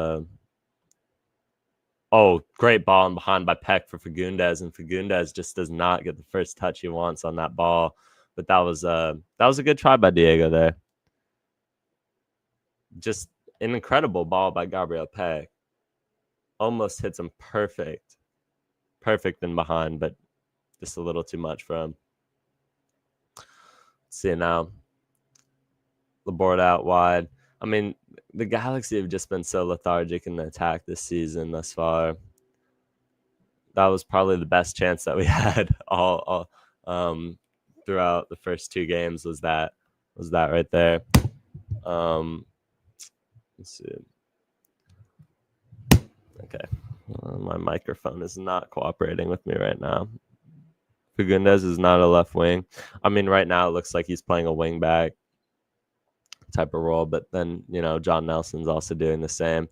great ball in behind by Peck for Fagundes, and Fagundes just does not get the first touch he wants on that ball. But that was a good try by Diego there. Just an incredible ball by Gabriel Peck. Almost hits him perfect in behind, but just a little too much for him. Let's see now. Laporte out wide. I mean, the Galaxy have just been so lethargic in the attack this season thus far. That was probably the best chance that we had all throughout the first 2 games was that right there. Let's see. Okay. My microphone is not cooperating with me right now. Fagundes is not a left wing. I mean, right now it looks like he's playing a wing back type of role, but then, John Nelson's also doing the same.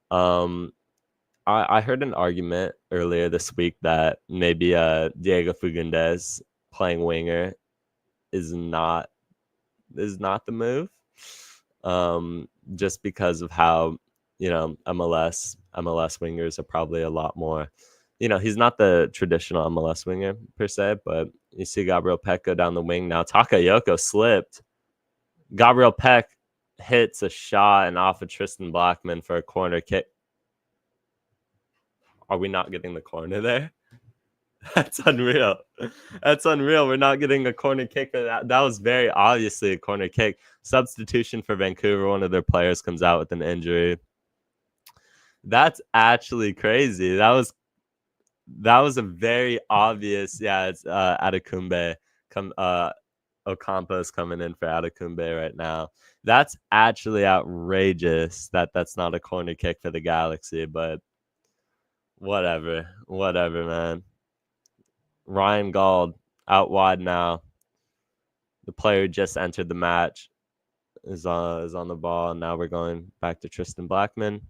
I heard an argument earlier this week that maybe Diego Fagundes playing winger is not the move, just because of how MLS wingers are probably a lot more. He's not the traditional MLS winger per se, but you see Gabriel Peck go down the wing now. Takayoko slipped. Gabriel Peck hits a shot and off of Tristan Blackman for a corner kick. Are we not getting the corner there? That's unreal. We're not getting a corner kick. That was very obviously a corner kick. Substitution for Vancouver. One of their players comes out with an injury. That's actually crazy. That was a very obvious. Yeah, it's Adekumbe. Ocampo's coming in for Adekumbe right now. That's actually outrageous that's not a corner kick for the Galaxy, but whatever, man. Ryan Gauld out wide now. The player just entered the match is on the ball, and now we're going back to Tristan Blackman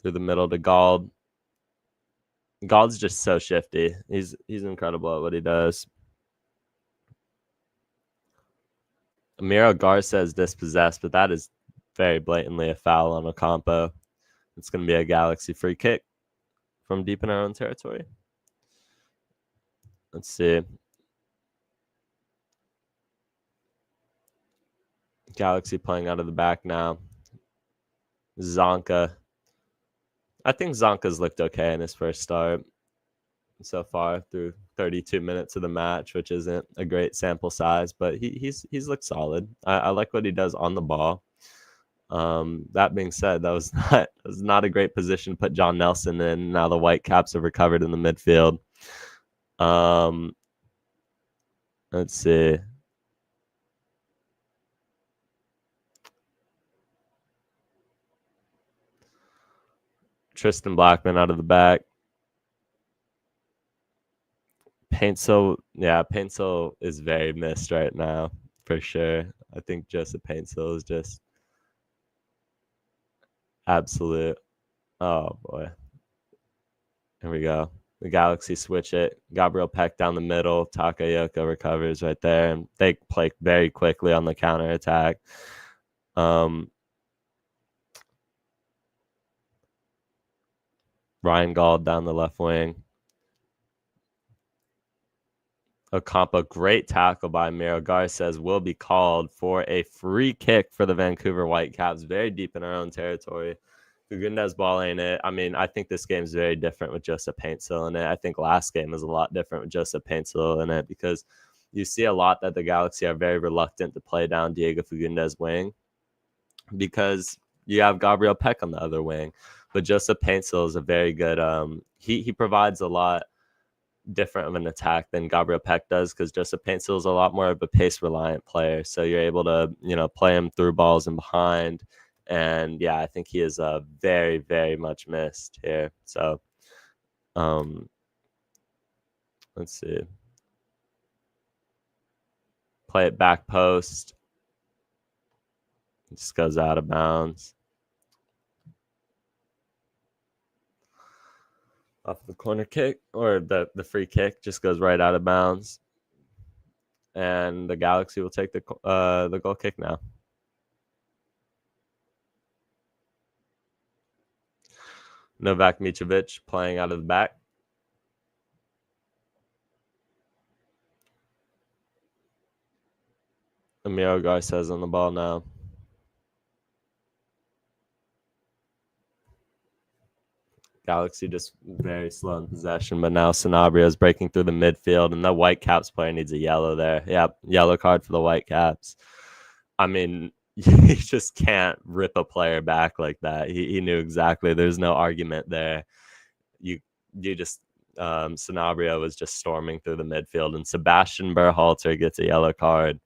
through the middle to Gauld. Gauld's just so shifty. He's incredible at what he does. Amiro Garces dispossessed, but that is very blatantly a foul on Ocampo. It's going to be a Galaxy free kick from deep in our own territory. Let's see. Galaxy playing out of the back now. Zonka. I think Zonka's looked okay in his first start so far through 32 minutes of the match, which isn't a great sample size, but he's looked solid. I like what he does on the ball. That being said, that was not a great position to put John Nelson in. Now the Whitecaps have recovered in the midfield. Let's see. Tristan Blackman out of the back. Paintsel is very missed right now, for sure. I think Joseph Paintsel is just absolute. Oh, boy. Here we go. The Galaxy switch it. Gabriel Peck down the middle. Takayoko recovers right there. And they play very quickly on the counterattack. Ryan Gauld down the left wing. Ocampo, great tackle by Miro Garces, will be called for a free kick for the Vancouver Whitecaps, very deep in our own territory. Fagundes ball ain't it. I mean, I think this game is very different with Joseph Paintsel in it. I think last game was a lot different with Joseph Paintsel in it because you see a lot that the Galaxy are very reluctant to play down Diego Fagundes' wing because you have Gabriel Peck on the other wing. But Joseph Paintsel is a very good he provides a lot different of an attack than Gabriel Peck does, because Joseph Paintsil is a lot more of a pace reliant player. So you're able to, play him through balls and behind. And yeah, I think he is very, very much missed here. So let's see. Play it back post. It just goes out of bounds. Off the corner kick, or the free kick just goes right out of bounds. And the Galaxy will take the goal kick now. Novak Mitrovic playing out of the back. Amiro Garces on the ball now. Galaxy just very slow in possession, but now Sanabria is breaking through the midfield, and the Whitecaps player needs a yellow there. Yeah, yellow card for the Whitecaps. I mean, you just can't rip a player back like that. He knew exactly. There's no argument there. You just Sanabria was just storming through the midfield, and Sebastian Berhalter gets a yellow card.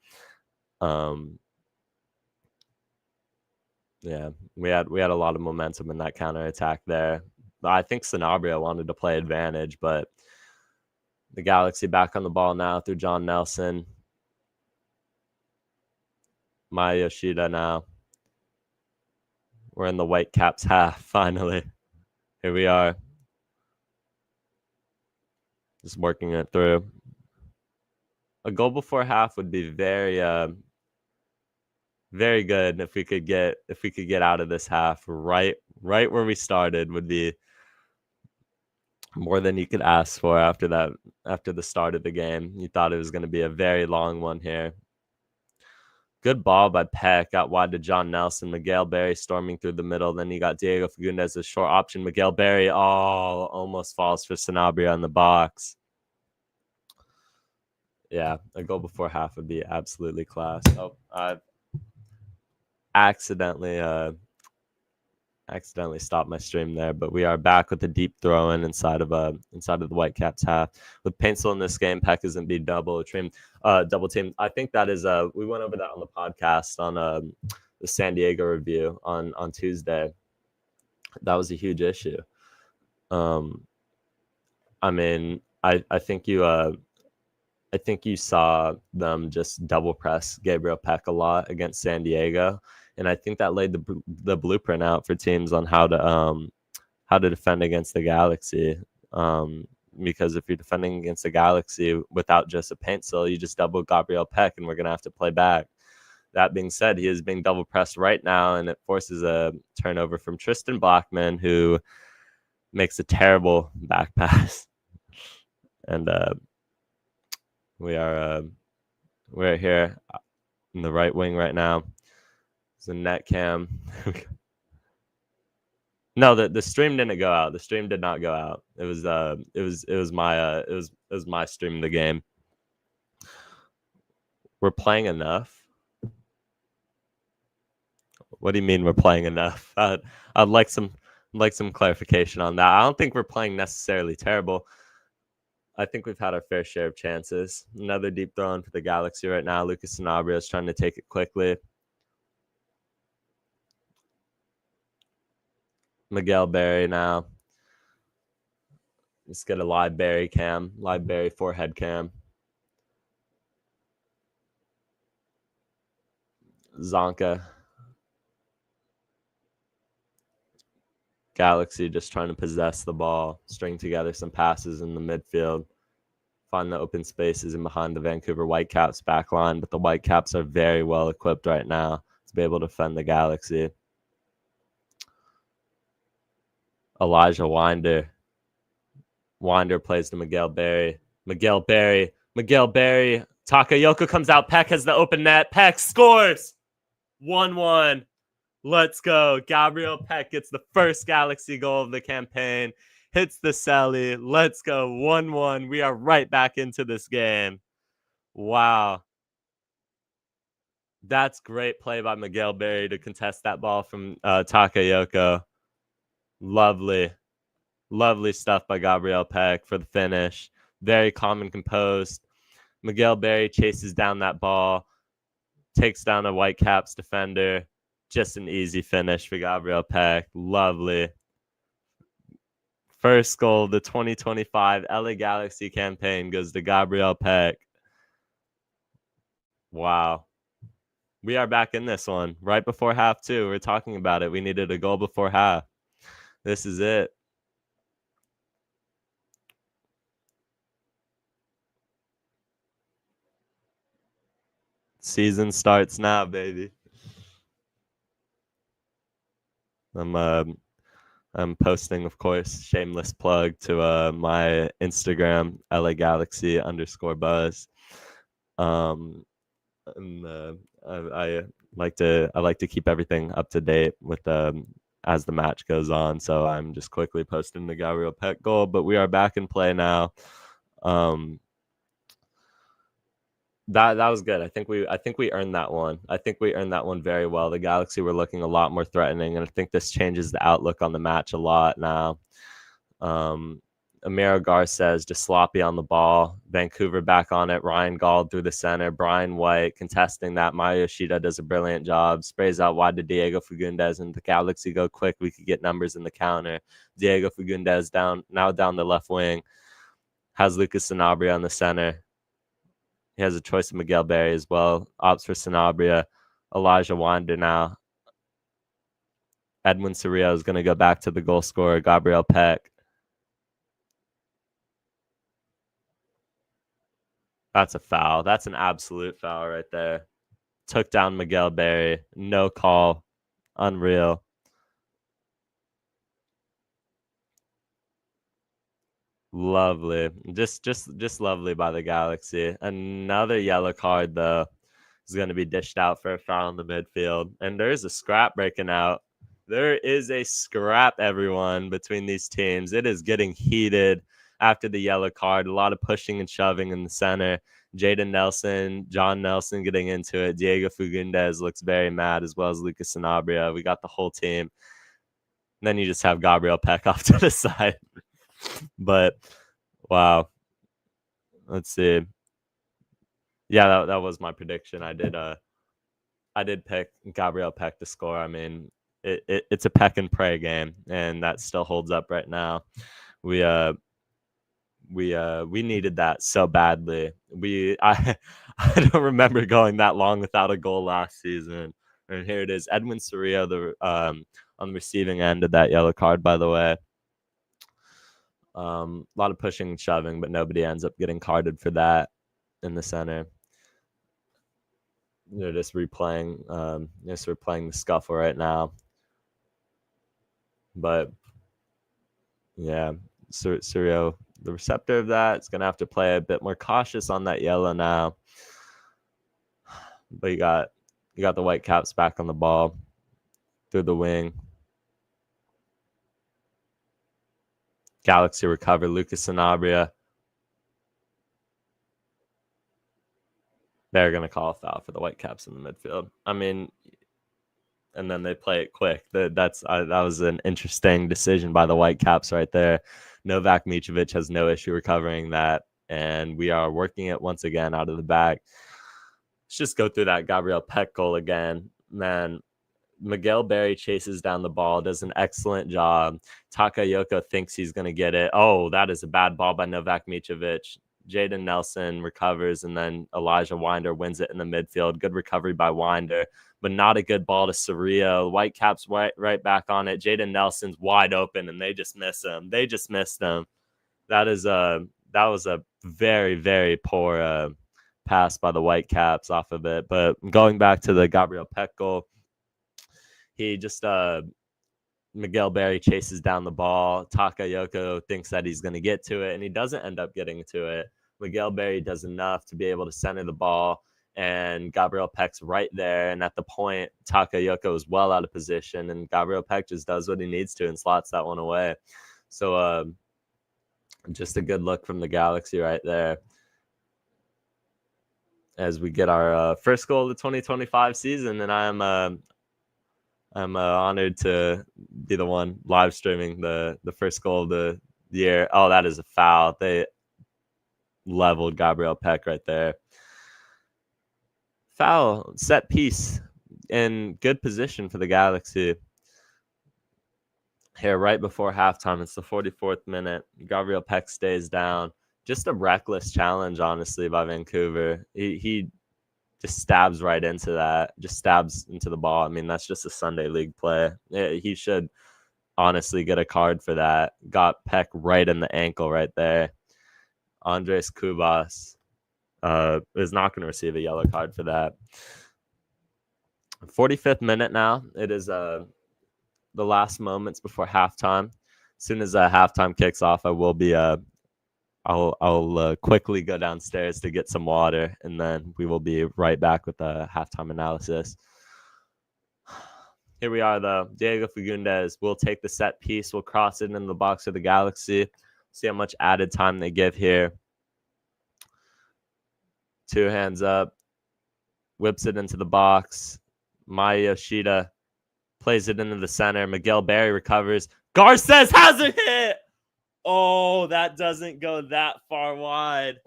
Yeah, we had a lot of momentum in that counter attack there. I think Sanabria wanted to play advantage, but the Galaxy back on the ball now through John Nelson. Maya Yoshida now. We're in the Whitecaps half, finally. Here we are. Just working it through. A goal before half would be very very good if we could get out of this half right where we started. Would be more than you could ask for after the start of the game. You thought it was going to be a very long one here. Good ball by Peck, out wide to John Nelson. Miguel Berry storming through the middle. Then you got Diego Fagundes, a short option. Miguel Berry, almost falls for Sanabria in the box. Yeah, a goal before half would be absolutely class. Oh, I accidentally stopped my stream there, but we are back with the deep throw in inside of the Whitecaps half. With Paintsil in this game, Peck isn't being double team. I think that is we went over that on the podcast on the San Diego review on Tuesday. That was a huge issue. I mean, I think you saw them just double press Gabriel Peck a lot against San Diego. And I think that laid the blueprint out for teams on how to defend against the Galaxy. Because if you're defending against the Galaxy without just a Paintsil, you just double Gabriel Peck, and we're going to have to play back. That being said, he is being double pressed right now, and it forces a turnover from Tristan Blackman, who makes a terrible back pass. And we're here in the right wing right now. It's a net cam. No, the stream didn't go out. The stream did not go out. It was my stream of the game. We're playing enough. What do you mean we're playing enough? I'd like some clarification on that. I don't think we're playing necessarily terrible. I think we've had our fair share of chances. Another deep throw in for the Galaxy right now. Lucas Sanabria is trying to take it quickly. Miguel Berry now. Let's get a live Berry forehead cam. Zonka. Galaxy just trying to possess the ball, string together some passes in the midfield, find the open spaces in behind the Vancouver Whitecaps back line. But the Whitecaps are very well equipped right now to be able to defend the Galaxy. Elijah Winder. Winder plays to Miguel Berry. Miguel Berry. Takayoko comes out. Peck has the open net. Peck scores. 1-1. Let's go. Gabriel Peck gets the first Galaxy goal of the campaign. Hits the celly. Let's go. 1-1. We are right back into this game. Wow. That's great play by Miguel Berry to contest that ball from Takayoko. Lovely stuff by Gabriel Peck for the finish. very calm and composed. Miguel Berry chases down that ball, takes down a Whitecaps defender. Just an easy finish for Gabriel Peck. Lovely. First goal of the 2025 LA Galaxy campaign goes to Gabriel Peck. Wow. We are back in this one. Right before half, too. We're talking about it. We needed a goal before half. This is it. Season starts now, baby. I'm posting, of course, shameless plug to my Instagram, LA Galaxy _buzz. And I like to keep everything up to date with as the match goes on. So I'm just quickly posting the Gabriel Peck goal, but we are back in play now. That was good. I think we earned that one. I think we earned that one very well. The Galaxy were looking a lot more threatening, and I think this changes the outlook on the match a lot now. Amiro Gar says just sloppy on the ball. Vancouver back on it. Ryan Gauld through the center. Brian White contesting that. Mario Yoshida does a brilliant job. Sprays out wide to Diego Fagundes, and the Galaxy go quick. We could get numbers in the counter. Diego Fagundes down the left wing. Has Lucas Sanabria on the center. He has a choice of Miguel Berry as well. Opts for Sanabria. Elijah Winder now. Edwin Cerrillo is going to go back to the goal scorer, Gabriel Peck. That's a foul. That's an absolute foul right there. Took down Miguel Berry. No call. Unreal. Lovely. Just lovely by the Galaxy. Another yellow card, though, is going to be dished out for a foul in the midfield. And there's a scrap breaking out. There is a scrap, everyone, between these teams. It is getting heated after the yellow card. A lot of pushing and shoving in the center. Jaden Nelson, John Nelson getting into it. Diego Fagundes looks very mad, as well as Lucas Sanabria. We got the whole team. And then you just have Gabriel Peck off to the side. But, wow. Let's see. Yeah, that was my prediction. I did pick Gabriel Peck to score. I mean, it's a peck and pray game, and that still holds up right now. We needed that so badly. I don't remember going that long without a goal last season. And here it is, Edwin Cerrillo, on the receiving end of that yellow card, by the way. A lot of pushing and shoving, but nobody ends up getting carded for that in the center. They're just replaying the scuffle right now. But yeah, Cerrillo, the receptor of that, is gonna have to play a bit more cautious on that yellow now. But you got the Whitecaps back on the ball through the wing. Galaxy recover. Lucas Sanabria. They're going to call a foul for the Whitecaps in the midfield. I mean, and then they play it quick. That was an interesting decision by the Whitecaps right there. Novak Mitrovic has no issue recovering that, and we are working it once again out of the back. Let's just go through that Gabriel Peck goal again. Man, Miguel Berry chases down the ball, does an excellent job. Takayoko thinks he's going to get it. Oh, that is a bad ball by Novak Mitrovic. Jaden Nelson recovers, and then Elijah Winder wins it in the midfield. Good recovery by Winder, but not a good ball to Cerrillo. Whitecaps right back on it. Jaden Nelson's wide open, and they just miss him. They just missed him. That was a very, very poor pass by the Whitecaps off of it. But going back to the Gabriel Peck goal, he just Miguel Berry chases down the ball. Takayoko thinks that he's going to get to it, and he doesn't end up getting to it. Miguel Berry does enough to be able to center the ball, and Gabriel Peck's right there. And at the point, Takayoko is well out of position, and Gabriel Peck just does what he needs to and slots that one away. So just a good look from the Galaxy right there as we get our first goal of the 2025 season. And I'm honored to be the one live streaming the first goal of the year. Oh, that is a foul. leveled Gabriel Peck right there. Foul, set piece, in good position for the Galaxy. Here, right before halftime, it's the 44th minute. Gabriel Peck stays down. Just a reckless challenge, honestly, by Vancouver. He just stabs right into that, just stabs into the ball. I mean, that's just a Sunday league play. He should honestly get a card for that. Got Peck right in the ankle right there. Andres Kubas is not going to receive a yellow card for that. 45th minute now. It is the last moments before halftime. As soon as halftime kicks off, I will be I'll quickly go downstairs to get some water, and then we will be right back with the halftime analysis. Here we are, though. Diego Fagundes will take the set piece. We'll cross it in the box of the Galaxy. See how much added time they give here. 2 hands up. Whips it into the box. Maya Yoshida plays it into the center. Miguel Berry recovers. Garces has a hit! Oh, that doesn't go that far wide.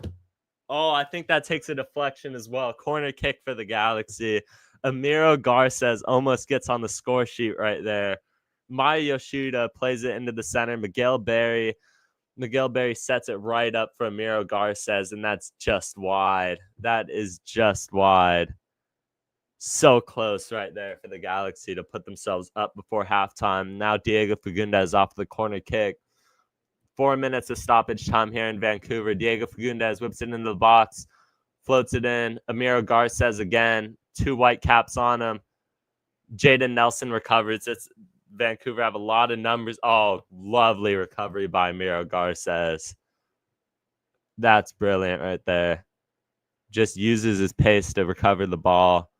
Oh, I think that takes a deflection as well. Corner kick for the Galaxy. Amiro Garces almost gets on the score sheet right there. Maya Yoshida plays it into the center. Miguel Berry sets it right up for Amiro Garces, and that's just wide. That is just wide. So close right there for the Galaxy to put themselves up before halftime. Now Diego Fagundes off the corner kick. 4 minutes of stoppage time here in Vancouver. Diego Fagundes whips it into the box, floats it in. Amiro Garces again. 2 Whitecaps on him. Jaden Nelson recovers. It's Vancouver have a lot of numbers. Oh, lovely recovery by Amiro Garces. That's brilliant right there. Just uses his pace to recover the ball.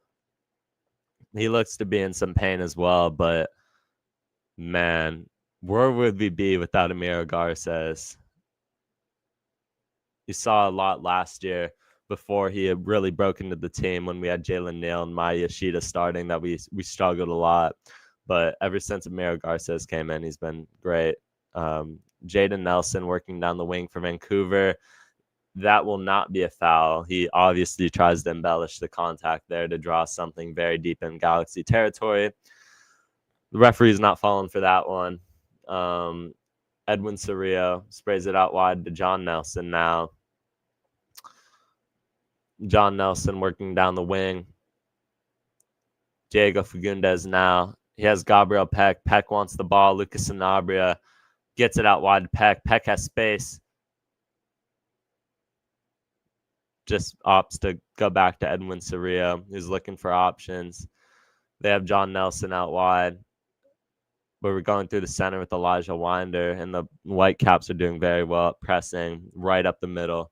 He looks to be in some pain as well, but man, where would we be without Amiro Garces? You saw a lot last year before he had really broke into the team when we had Jalen Neal and Maya Yoshida starting, that we struggled a lot. But ever since Amiro Garces came in, he's been great. Jaden Nelson working down the wing for Vancouver. That will not be a foul. He obviously tries to embellish the contact there to draw something very deep in Galaxy territory. The referee's not falling for that one. Edwin Cerrillo sprays it out wide to John Nelson now. John Nelson working down the wing. Diego Fagundes now. He has Gabriel Peck. Peck wants the ball. Lucas Sanabria gets it out wide to Peck. Peck has space. Just opts to go back to Edwin Cerrillo, who's looking for options. They have John Nelson out wide. But we're going through the center with Elijah Winder, and the Whitecaps are doing very well at pressing right up the middle,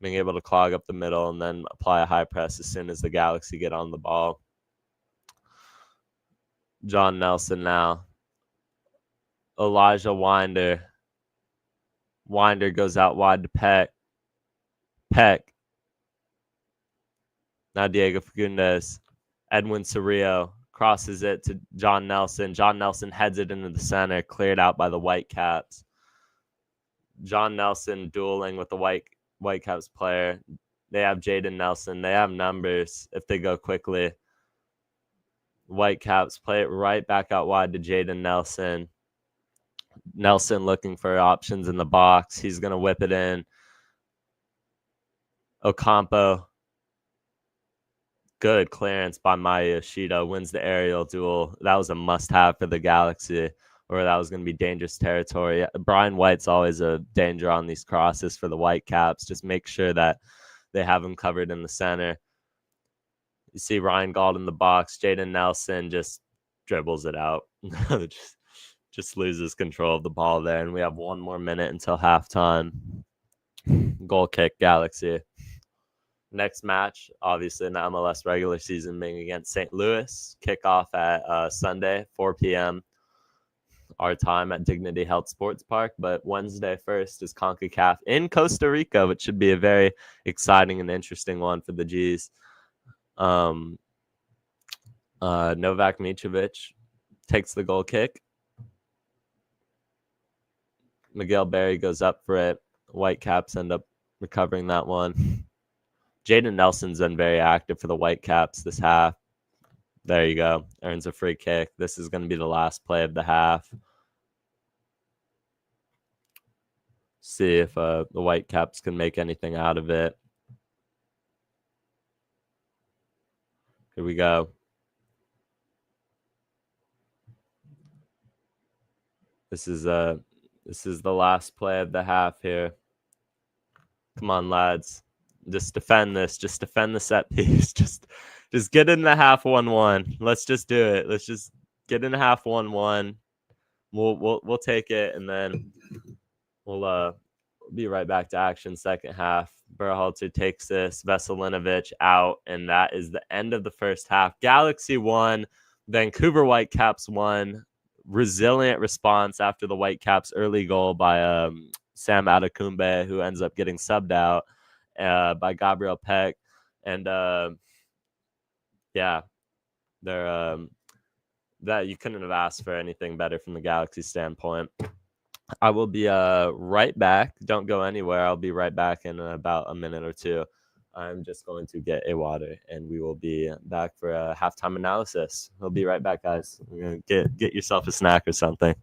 being able to clog up the middle and then apply a high press as soon as the Galaxy get on the ball. John Nelson now. Elijah Winder. Winder goes out wide to Peck. Peck. Now Diego Fagundes. Edwin Cerrillo crosses it to John Nelson. John Nelson heads it into the center, cleared out by the Whitecaps. John Nelson dueling with the Whitecaps player. They have Jaden Nelson. They have numbers if they go quickly. Whitecaps play it right back out wide to Jaden Nelson. Nelson looking for options in the box. He's going to whip it in. Ocampo. Good clearance by Maya Yoshida. Wins the aerial duel. That was a must-have for the Galaxy, or that was going to be dangerous territory. Brian White's always a danger on these crosses for the Whitecaps. Just make sure that they have him covered in the center. You see Ryan Gauld in the box. Jaden Nelson just dribbles it out. just loses control of the ball there. And we have 1 more minute until halftime. Goal kick, Galaxy. Next match, obviously in the MLS regular season, being against St. Louis. Kickoff at Sunday, 4 p.m. our time at Dignity Health Sports Park. But Wednesday first is CONCACAF in Costa Rica, which should be a very exciting and interesting one for the G's. Novak Mitrovic takes the goal kick. Miguel Berry goes up for it. Whitecaps end up recovering that one. Jaden Nelson's been very active for the Whitecaps this half. There you go. Earns a free kick. This is going to be the last play of the half. See if the Whitecaps can make anything out of it. Here we go. This is the last play of the half here. Come on, lads. Just defend this. Just defend the set piece. Just get in the half 1-1. Let's just do it. Let's just get in the half 1-1. We'll take it, and then we'll be right back to action. Second half. Berhalter takes this. Veselinovic out, and that is the end of the first half. Galaxy won. Vancouver Whitecaps won. Resilient response after the Whitecaps' early goal by Sam Adekumbe, who ends up getting subbed out by Gabriel Peck. And yeah, they're that you couldn't have asked for anything better from the Galaxy standpoint. I will be right back. Don't go anywhere. I'll be right back in about a minute or two. I'm just going to get a water, and we will be back for a halftime analysis. We'll be right back, guys. We're gonna get yourself a snack or something.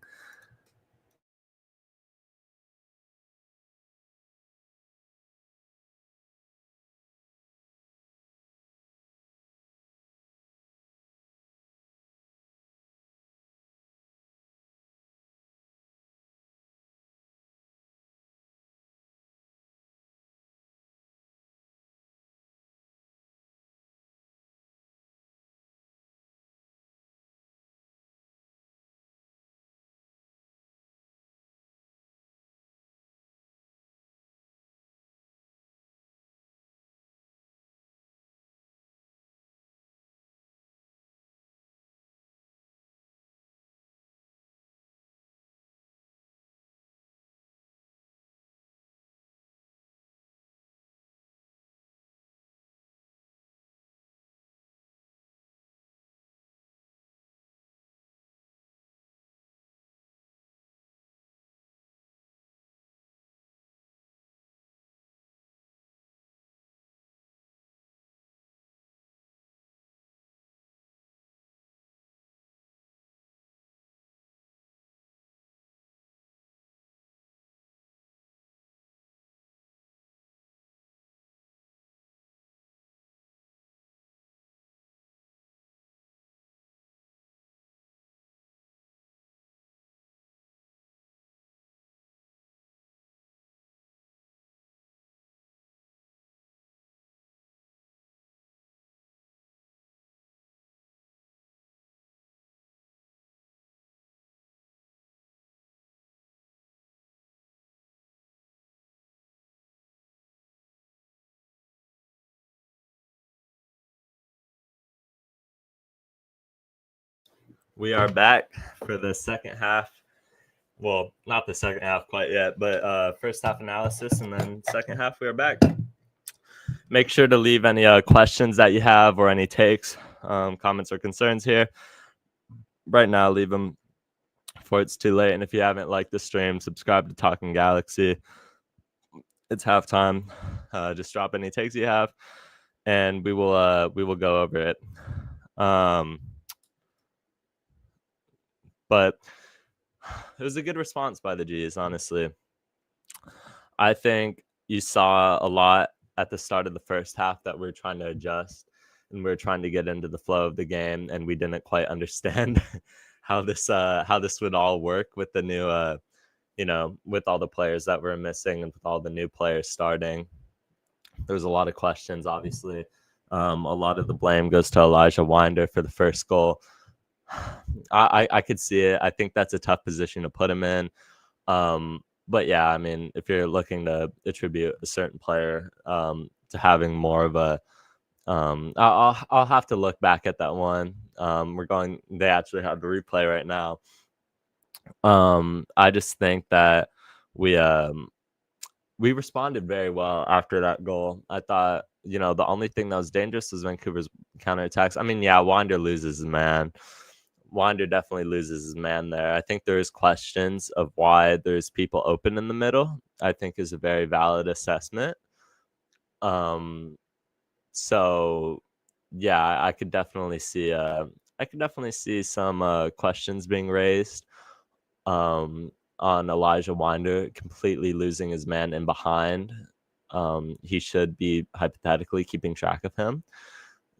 We are back for the second half. Well, not the second half quite yet, but first half analysis, and then second half we are back. Make sure to leave any questions that you have or any takes, comments, or concerns here. Right now, leave them before it's too late. And if you haven't liked the stream, subscribe to Talking Galaxy. It's halftime. Just drop any takes you have, and we will go over it. But it was a good response by the G's, honestly. I think you saw a lot at the start of the first half that we're trying to adjust, and we're trying to get into the flow of the game, and we didn't quite understand how this would all work with the new with all the players that were missing and with all the new players starting. There's a lot of questions, obviously. A lot of the blame goes to Elijah Winder for the first goal. I could see it. I think that's a tough position to put him in. But yeah, I mean, if you're looking to attribute a certain player to having more of a, I'll have to look back at that one. They actually have the replay right now. I just think that we responded very well after that goal. I thought, the only thing that was dangerous was Vancouver's counterattacks. I mean, yeah, Winder loses his man. Winder definitely loses his man there. I think there's questions of why there's people open in the middle. I think is a very valid assessment. So yeah, I could definitely see some questions being raised on Elijah Winder completely losing his man in behind. He should be hypothetically keeping track of him.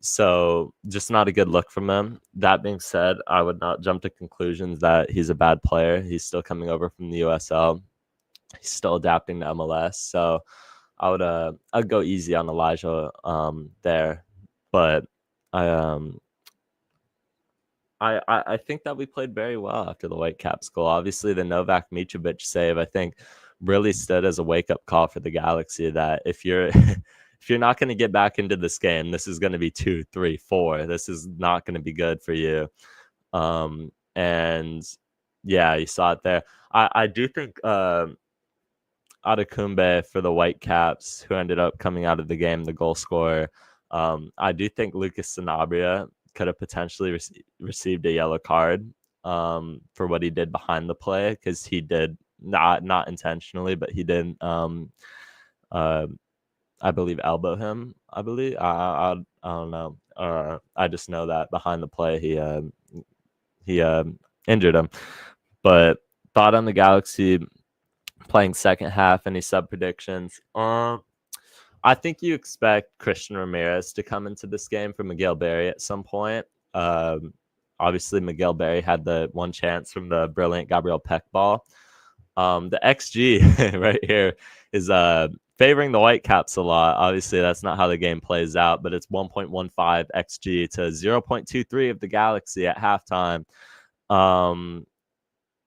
So just not a good look from him. That being said, I would not jump to conclusions that he's a bad player. He's still coming over from the USL. He's still adapting to MLS. So I'd go easy on Elijah there. But I I think that we played very well after the Whitecaps goal. Obviously, the Novak Mitrovic save, I think, really stood as a wake up call for the Galaxy that if you're if you're not going to get back into this game, this is going to be 2, 3, 4. This is not going to be good for you. And yeah, you saw it there. I do think Adekumbe for the Whitecaps, who ended up coming out of the game, the goal scorer. I do think Lucas Sanabria could have potentially received a yellow card for what he did behind the play, because he did not intentionally, but he did I believe elbow him. I believe I don't know. I just know that behind the play he injured him. But thought on the Galaxy playing second half, any sub predictions? I think you expect Christian Ramirez to come into this game for Miguel Berry at some point. Obviously, Miguel Berry had the one chance from the brilliant Gabriel Peck ball. The XG right here is favoring the Whitecaps a lot. Obviously, that's not how the game plays out, but it's 1.15 XG to 0.23 of the Galaxy at halftime.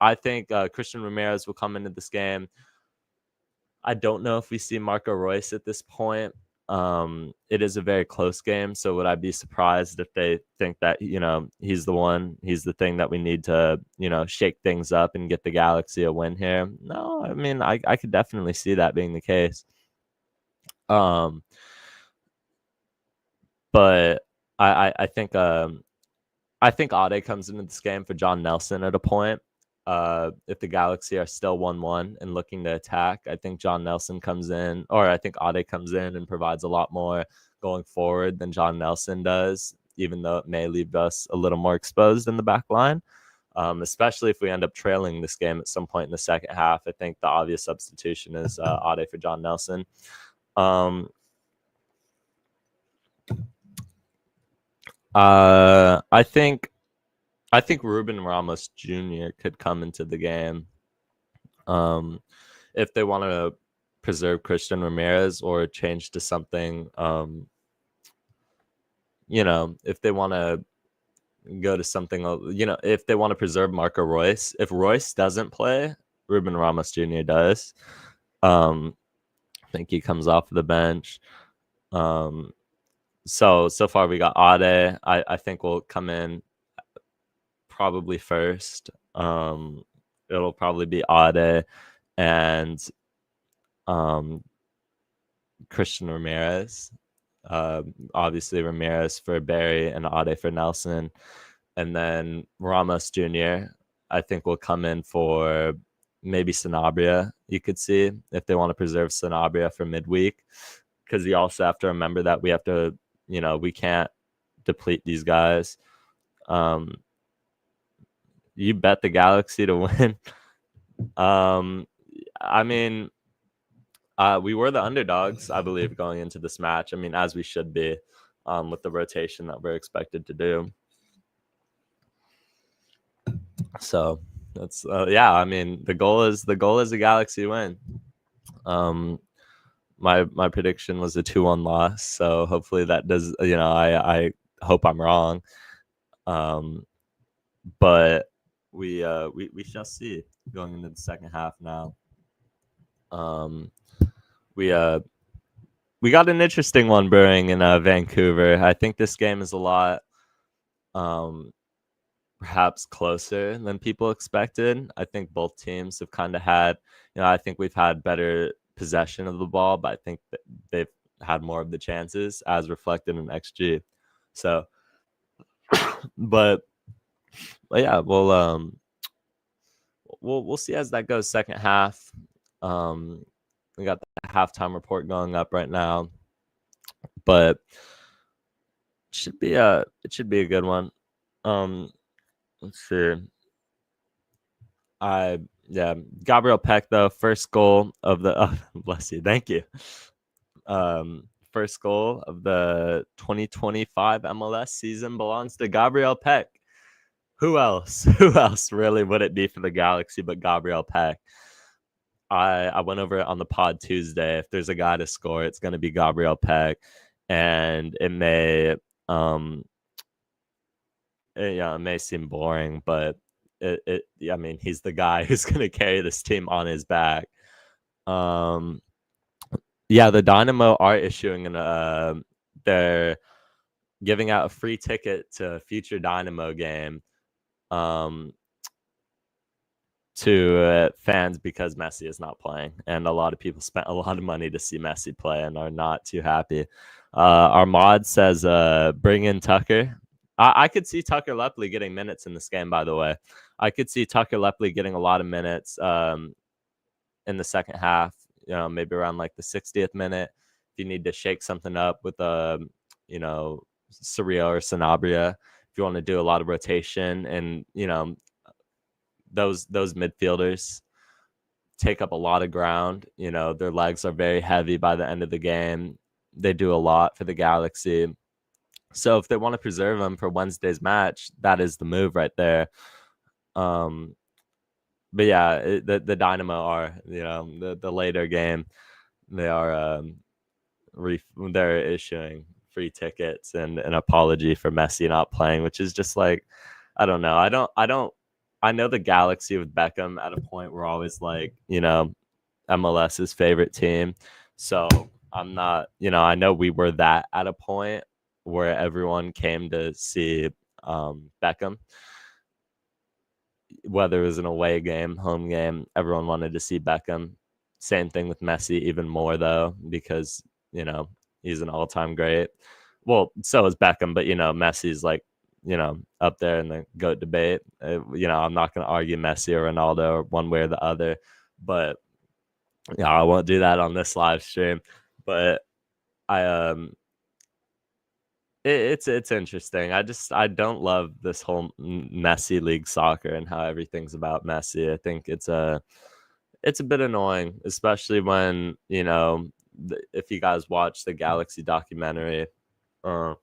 I think Christian Ramirez will come into this game. I don't know if we see Marco Royce at this point. It is a very close game, so would I be surprised if they think that, he's the thing that we need to, shake things up and get the Galaxy a win here? No, I mean, I could definitely see that being the case. But I think Ade comes into this game for John Nelson at a point. If the Galaxy are still 1-1 and looking to attack, I think John Nelson comes in, or I think Ade comes in and provides a lot more going forward than John Nelson does, even though it may leave us a little more exposed in the back line. Especially if we end up trailing this game at some point in the second half. I think the obvious substitution is Ade for John Nelson. I think Ruben Ramos Jr. could come into the game if they want to preserve Christian Ramirez or change to something. If they want to go to something, if they want to preserve Marco Royce. If Royce doesn't play, Ruben Ramos Jr. does. I think he comes off the bench. So far we got Ade. I think will come in probably first. It'll probably be Ade and Christian Ramirez. Obviously Ramirez for Barry and Ade for Nelson. And then Ramos Jr., I think will come in for maybe Sanabria, you could see, if they want to preserve Sanabria for midweek. Because you also have to remember that we have to, we can't deplete these guys. You bet the Galaxy to win. I mean, we were the underdogs, I believe, going into this match. I mean, as we should be, with the rotation that we're expected to do. So that's I mean, the goal is a Galaxy win. My prediction was a 2-1 loss, so hopefully that does. I hope I'm wrong. But we shall see going into the second half now. We got an interesting one brewing in Vancouver. I think this game is a lot perhaps closer than people expected. I think both teams have kind of had, I think we've had better possession of the ball, but I think that they've had more of the chances as reflected in XG. So, but yeah, we'll see as that goes. Second half, we got the halftime report going up right now. but it should be a good one. Let's see. Gabriel Peck though, first goal of the bless you, thank you. First goal of the 2025 MLS season belongs to Gabriel Peck. Who else? Who else really would it be for the Galaxy but Gabriel Peck? I went over it on the pod Tuesday. If there's a guy to score, it's going to be Gabriel Peck, and it may it may seem boring, but I mean, he's the guy who's going to carry this team on his back. The Dynamo are issuing they're giving out a free ticket to a future Dynamo game to fans because Messi is not playing, and a lot of people spent a lot of money to see Messi play and are not too happy. Our mod says bring in Tucker. I could see Tucker Lepley getting minutes in this game, by the way. I could see Tucker Lepley getting a lot of minutes in the second half, maybe around like the 60th minute. If you need to shake something up with Surreal or Sanabria, if you want to do a lot of rotation, and those midfielders take up a lot of ground. Their legs are very heavy by the end of the game. They do a lot for the Galaxy. So if they want to preserve them for Wednesday's match, that is the move right there. But yeah, the Dynamo are, the later game, they are they're issuing free tickets and an apology for Messi not playing, which is just like, I don't know. I know the Galaxy with Beckham at a point we're always like, MLS's favorite team. So I'm not, I know we were that at a point where everyone came to see Beckham. Whether it was an away game, home game, everyone wanted to see Beckham. Same thing with Messi, even more though, because, he's an all-time great. Well, so is Beckham, but, Messi's like, up there in the GOAT debate. I'm not going to argue Messi or Ronaldo or one way or the other, but I won't do that on this live stream. But it's interesting. I don't love this whole Messi league soccer and how everything's about Messi. I think it's a bit annoying, especially when, if you guys watch the Galaxy documentary, if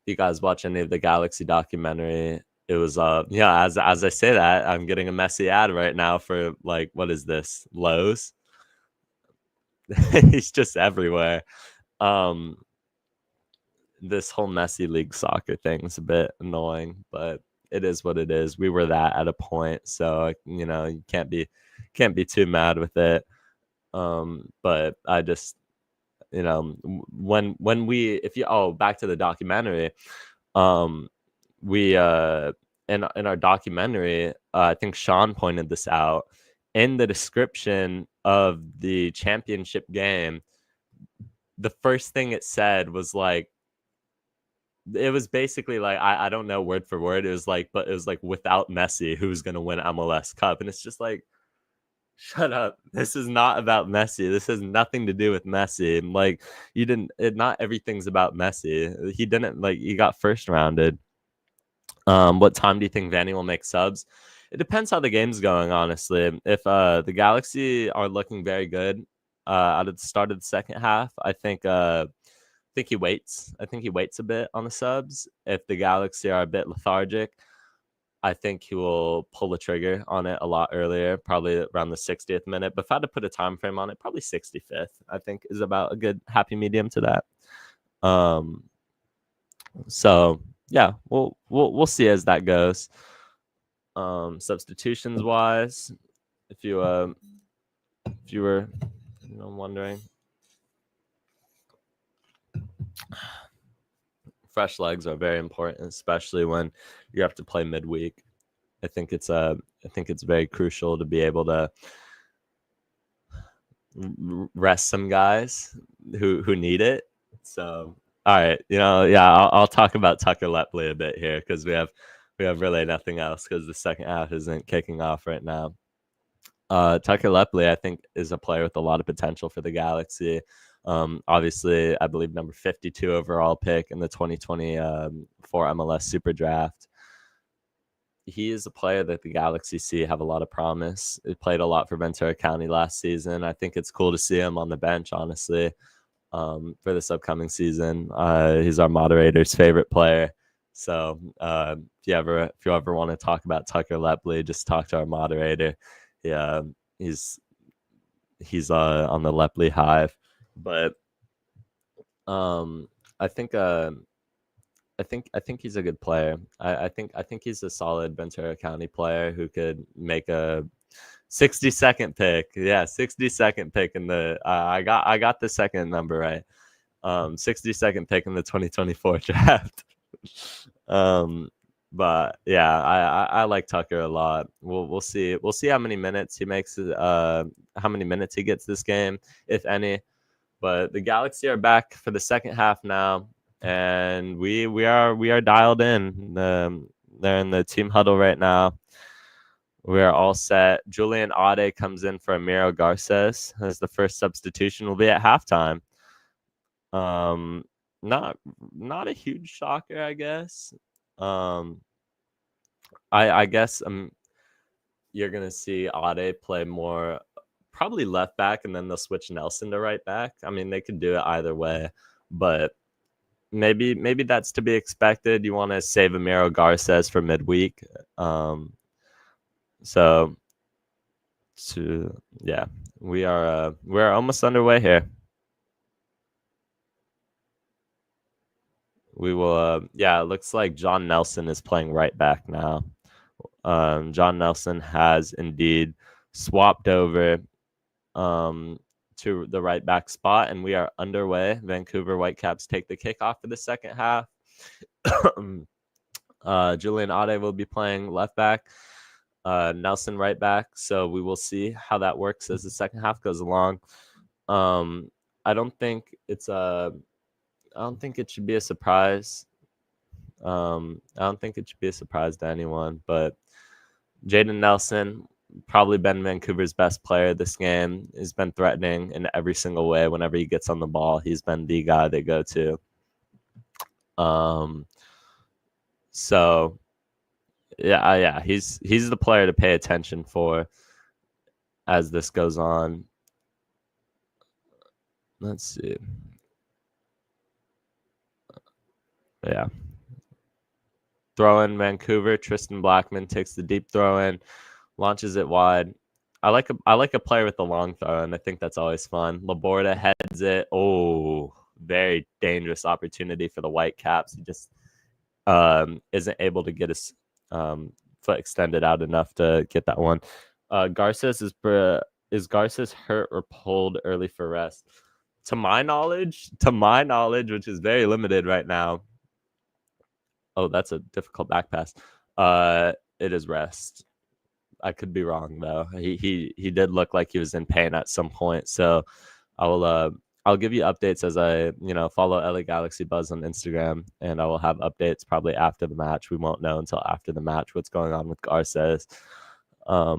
you guys watch any of the Galaxy documentary, it was as I say that, I'm getting a Messi ad right now for, like, what is this, Lowe's? He's just everywhere. This whole Messi league soccer thing is a bit annoying, but it is what it is. We were that at a point, so you can't be too mad with it. But I just, when we, back to the documentary, we in our documentary, I think Sean pointed this out in the description of the championship game. The first thing it said was like, it was basically like, I don't know word for word. It was like without Messi, who's gonna win MLS Cup? And it's just like, shut up. This is not about Messi. This has nothing to do with Messi. Like, not everything's about Messi. He got first rounded. What time do you think Vanny will make subs? It depends how the game's going, honestly. If the Galaxy are looking very good out of the start of the second half, I think he waits. I think he waits a bit on the subs. If the Galaxy are a bit lethargic, I think he will pull the trigger on it a lot earlier, probably around the 60th minute. But if I had to put a time frame on it, probably 65th, I think, is about a good happy medium to that. So yeah, we'll see as that goes. Substitutions wise, if you were wondering, fresh legs are very important, especially when you have to play midweek. I think it's very crucial to be able to rest some guys who need it. So, all right, I'll talk about Tucker Lepley a bit here because we have really nothing else because the second half isn't kicking off right now. Tucker Lepley, I think, is a player with a lot of potential for the Galaxy. Obviously, I believe number 52 overall pick in the 2024 MLS Super Draft. He is a player that the Galaxy see have a lot of promise. He played a lot for Ventura County last season. I think it's cool to see him on the bench, honestly, for this upcoming season. He's our moderator's favorite player. So if you ever want to talk about Tucker Lepley, just talk to our moderator. Yeah, he's on the Lepley hive. But I think I think he's a good player. I think he's a solid Ventura County player who could make a 60-second pick. Yeah, 60-second pick in the I got the second number right. 60-second pick in the 2024 draft. But yeah, I like Tucker a lot. We'll see how many minutes he makes. How many minutes he gets this game, if any. But the Galaxy are back for the second half now, and we are dialed in. They're in the team huddle right now. We are all set. Julian Ade comes in for Amiro Garces as the first substitution. Will be at halftime. Not a huge shocker, I guess. I guess you're gonna see Ade play more, probably left back, and then they'll switch Nelson to right back. I mean, they could do it either way, but maybe that's to be expected. You want to save Amiro Garces for midweek. So yeah, we're almost underway here. We will it looks like John Nelson is playing right back now. John Nelson has indeed swapped over to the right back spot, and we are underway. Vancouver Whitecaps take the kickoff for the second half. Julian Ade will be playing left back, Nelson right back. So we will see how that works as the second half goes along. I don't think it should be a surprise. I don't think it should be a surprise to anyone, but Jaden Nelson, probably been Vancouver's best player this game. He's been threatening in every single way. Whenever he gets on the ball, he's been the guy they go to. So yeah, he's the player to pay attention for as this goes on. Let's see. Yeah. Throw in Vancouver. Tristan Blackman takes the deep throw in, launches it wide. I like a player with the long throw, and I think that's always fun. Laborda heads it. Oh, very dangerous opportunity for the Whitecaps. He just isn't able to get his foot extended out enough to get that one. Garces is Garces hurt or pulled early for rest? To my knowledge, which is very limited right now. Oh, that's a difficult back pass. It is rest. I could be wrong though. He did look like he was in pain at some point. So I'll give you updates as I follow LA Galaxy Buzz on Instagram, and I will have updates probably after the match. We won't know until after the match what's going on with Garces. I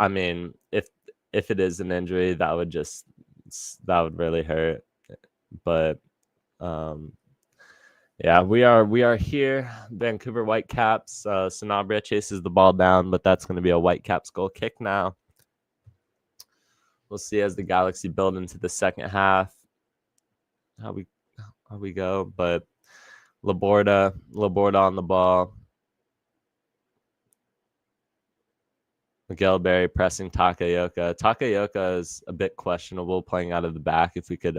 mean, if it is an injury, that would really hurt. But yeah, we are here. Vancouver Whitecaps. Sanabria chases the ball down, but that's going to be a Whitecaps goal kick now. We'll see as the Galaxy build into the second half how we go. But Laborda on the ball. Miguel Berry pressing Takayoka. Takayoka is a bit questionable playing out of the back. If we could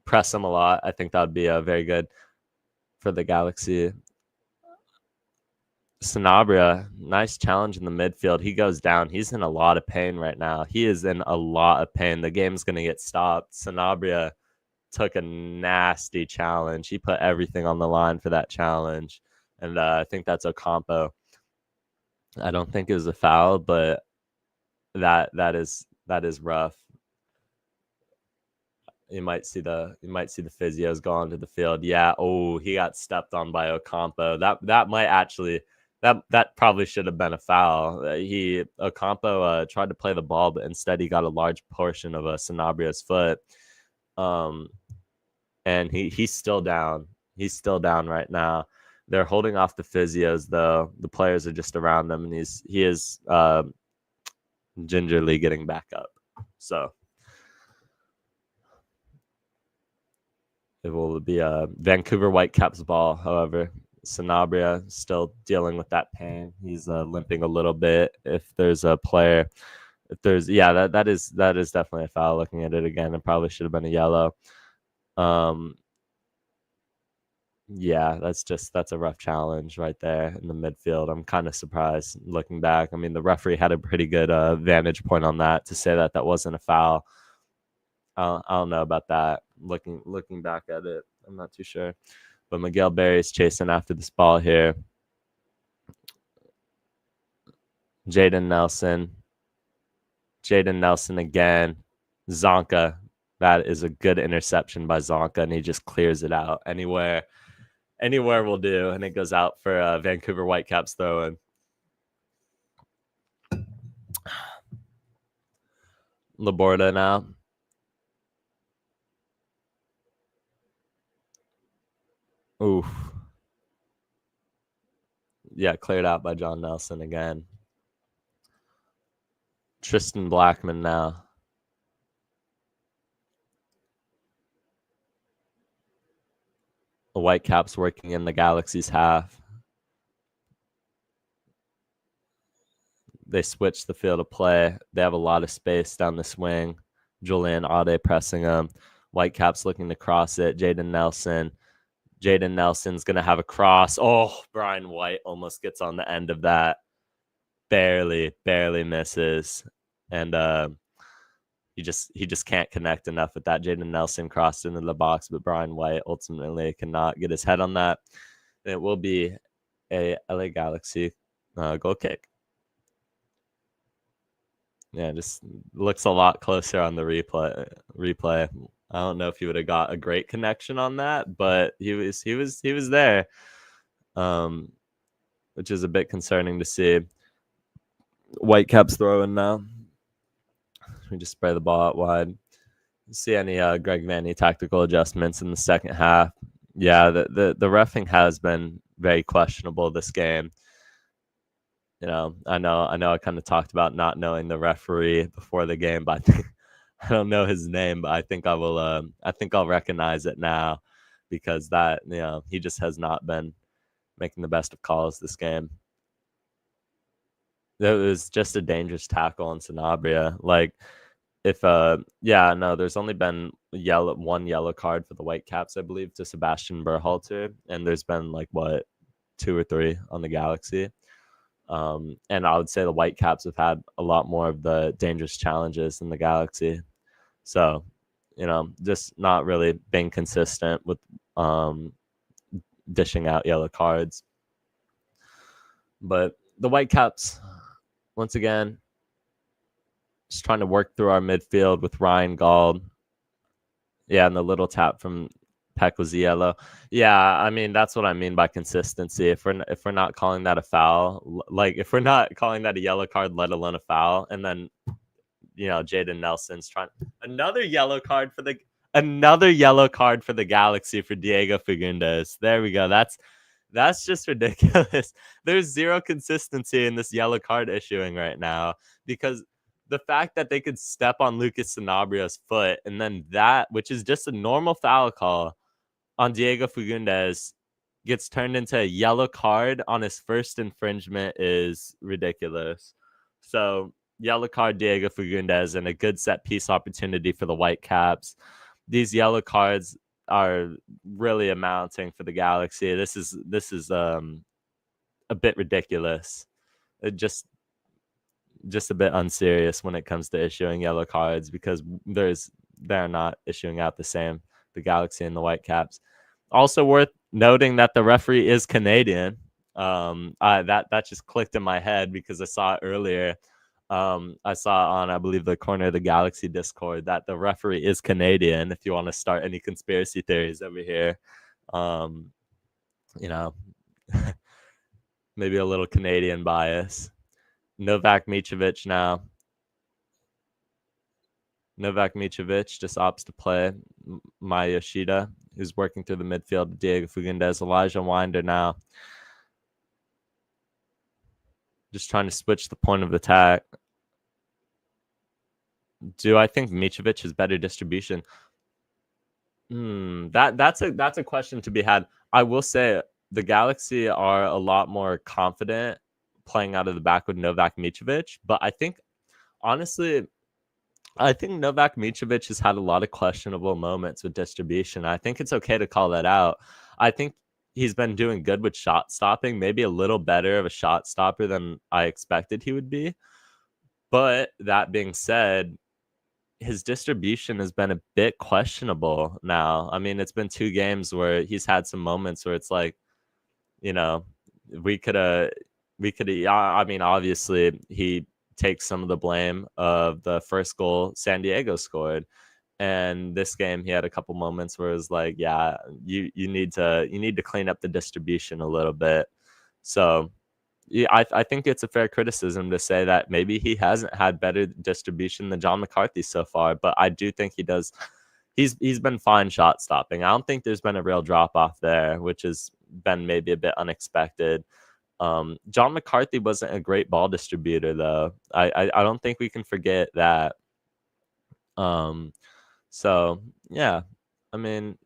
press him a lot, I think that would be very good for the Galaxy. Sanabria, nice challenge in the midfield. He goes down. He's in a lot of pain right now. He is in a lot of pain. The game's going to get stopped. Sanabria took a nasty challenge. He put everything on the line for that challenge. And I think that's Ocampo. I don't think it was a foul, but that is rough. You might see the physios go onto the field. Yeah. Oh, he got stepped on by Ocampo. That might actually That probably should have been a foul. Ocampo tried to play the ball, but instead he got a large portion of Sanabria's foot. And he's still down. He's still down right now. They're holding off the physios though. The players are just around them, and he is gingerly getting back up. So it will be a Vancouver Whitecaps ball. However, Sanabria still dealing with that pain. He's limping a little bit. If there's a player, that is definitely a foul. Looking at it again, it probably should have been a yellow. Yeah, that's a rough challenge right there in the midfield. I'm kind of surprised looking back. I mean, the referee had a pretty good vantage point on that to say that wasn't a foul. I don't know about that. Looking back at it, I'm not too sure. But Miguel Berry's chasing after this ball here. Jaden Nelson again. Zonka. That is a good interception by Zonka, and he just clears it out. Anywhere will do, and it goes out for Vancouver Whitecaps throw-in. Laborda now. Oof. Yeah, cleared out by John Nelson again. Tristan Blackman now. The Whitecaps working in the Galaxy's half. They switch the field of play. They have a lot of space down the swing. Julian Ade pressing them. Whitecaps looking to cross it. Jaden Nelson's going to have a cross. Oh, Brian White almost gets on the end of that. Barely misses. And he just can't connect enough with that. Jaden Nelson crossed into the box, but Brian White ultimately cannot get his head on that. And it will be a LA Galaxy goal kick. Yeah, just looks a lot closer on the replay. I don't know if he would have got a great connection on that, but he was there, which is a bit concerning to see. Whitecaps throwing now. We just spray the ball out wide. See any Greg Vanney tactical adjustments in the second half? Yeah, the reffing has been very questionable this game. You know, I know. I kind of talked about not knowing the referee before the game, but I don't know his name. But I think I will. I think I'll recognize it now because he just has not been making the best of calls this game. It was just a dangerous tackle on Sanabria. Like, there's only been one yellow card for the Whitecaps, I believe, to Sebastian Berhalter, and there's been 2 or 3 on the Galaxy. And I would say the Whitecaps have had a lot more of the dangerous challenges than the Galaxy. So, just not really being consistent with dishing out yellow cards. But the Whitecaps, once again, just trying to work through our midfield with Ryan Gauld. Yeah, and the little tap from Peck was yellow. Yeah, I mean, that's what I mean by consistency. If we're not calling that a foul, if we're not calling that a yellow card, let alone a foul, and then Jaden Nelson's trying another yellow card for the Galaxy for Diego Fagundes. There we go. That's just ridiculous. There's zero consistency in this yellow card issuing right now because the fact that they could step on Lucas Sanabria's foot and then that, which is just a normal foul call on Diego Fagundes, gets turned into a yellow card on his first infringement is ridiculous. So yellow card Diego Fagundes and a good set piece opportunity for the Whitecaps. These yellow cards are really amounting for the Galaxy. This is a bit ridiculous. It just a bit unserious when it comes to issuing yellow cards because they're not issuing out the same, the Galaxy and the Whitecaps. Also worth noting that the referee is Canadian. That just clicked in my head because I saw it earlier. I saw on, I believe, the Corner of the Galaxy Discord that the referee is Canadian. If you want to start any conspiracy theories over here, maybe a little Canadian bias. Novak Mitrovic now. Novak Mitrovic just opts to play Maya Yoshida, who's working through the midfield. Diego Fagundez, Elijah Winder now. Just trying to switch the point of attack. Do I think Mitrovic has better distribution? That's a question to be had. I will say the Galaxy are a lot more confident playing out of the back with Novak Mitrovic, but I think honestly, I think Novak Mitrovic has had a lot of questionable moments with distribution. I think it's okay to call that out. I think he's been doing good with shot stopping, maybe a little better of a shot stopper than I expected he would be. But that being said, his distribution has been a bit questionable now. I mean, it's been 2 games where he's had some moments where it's like, you know, we could have, I mean, obviously he takes some of the blame of the first goal San Diego scored. And this game, he had a couple moments where it was like, yeah, you need to clean up the distribution a little bit. So yeah, I think it's a fair criticism to say that maybe he hasn't had better distribution than John McCarthy so far, but I do think he does. He's been fine shot stopping. I don't think there's been a real drop off there, which has been maybe a bit unexpected. John McCarthy wasn't a great ball distributor, though. I don't think we can forget that. So yeah, I mean,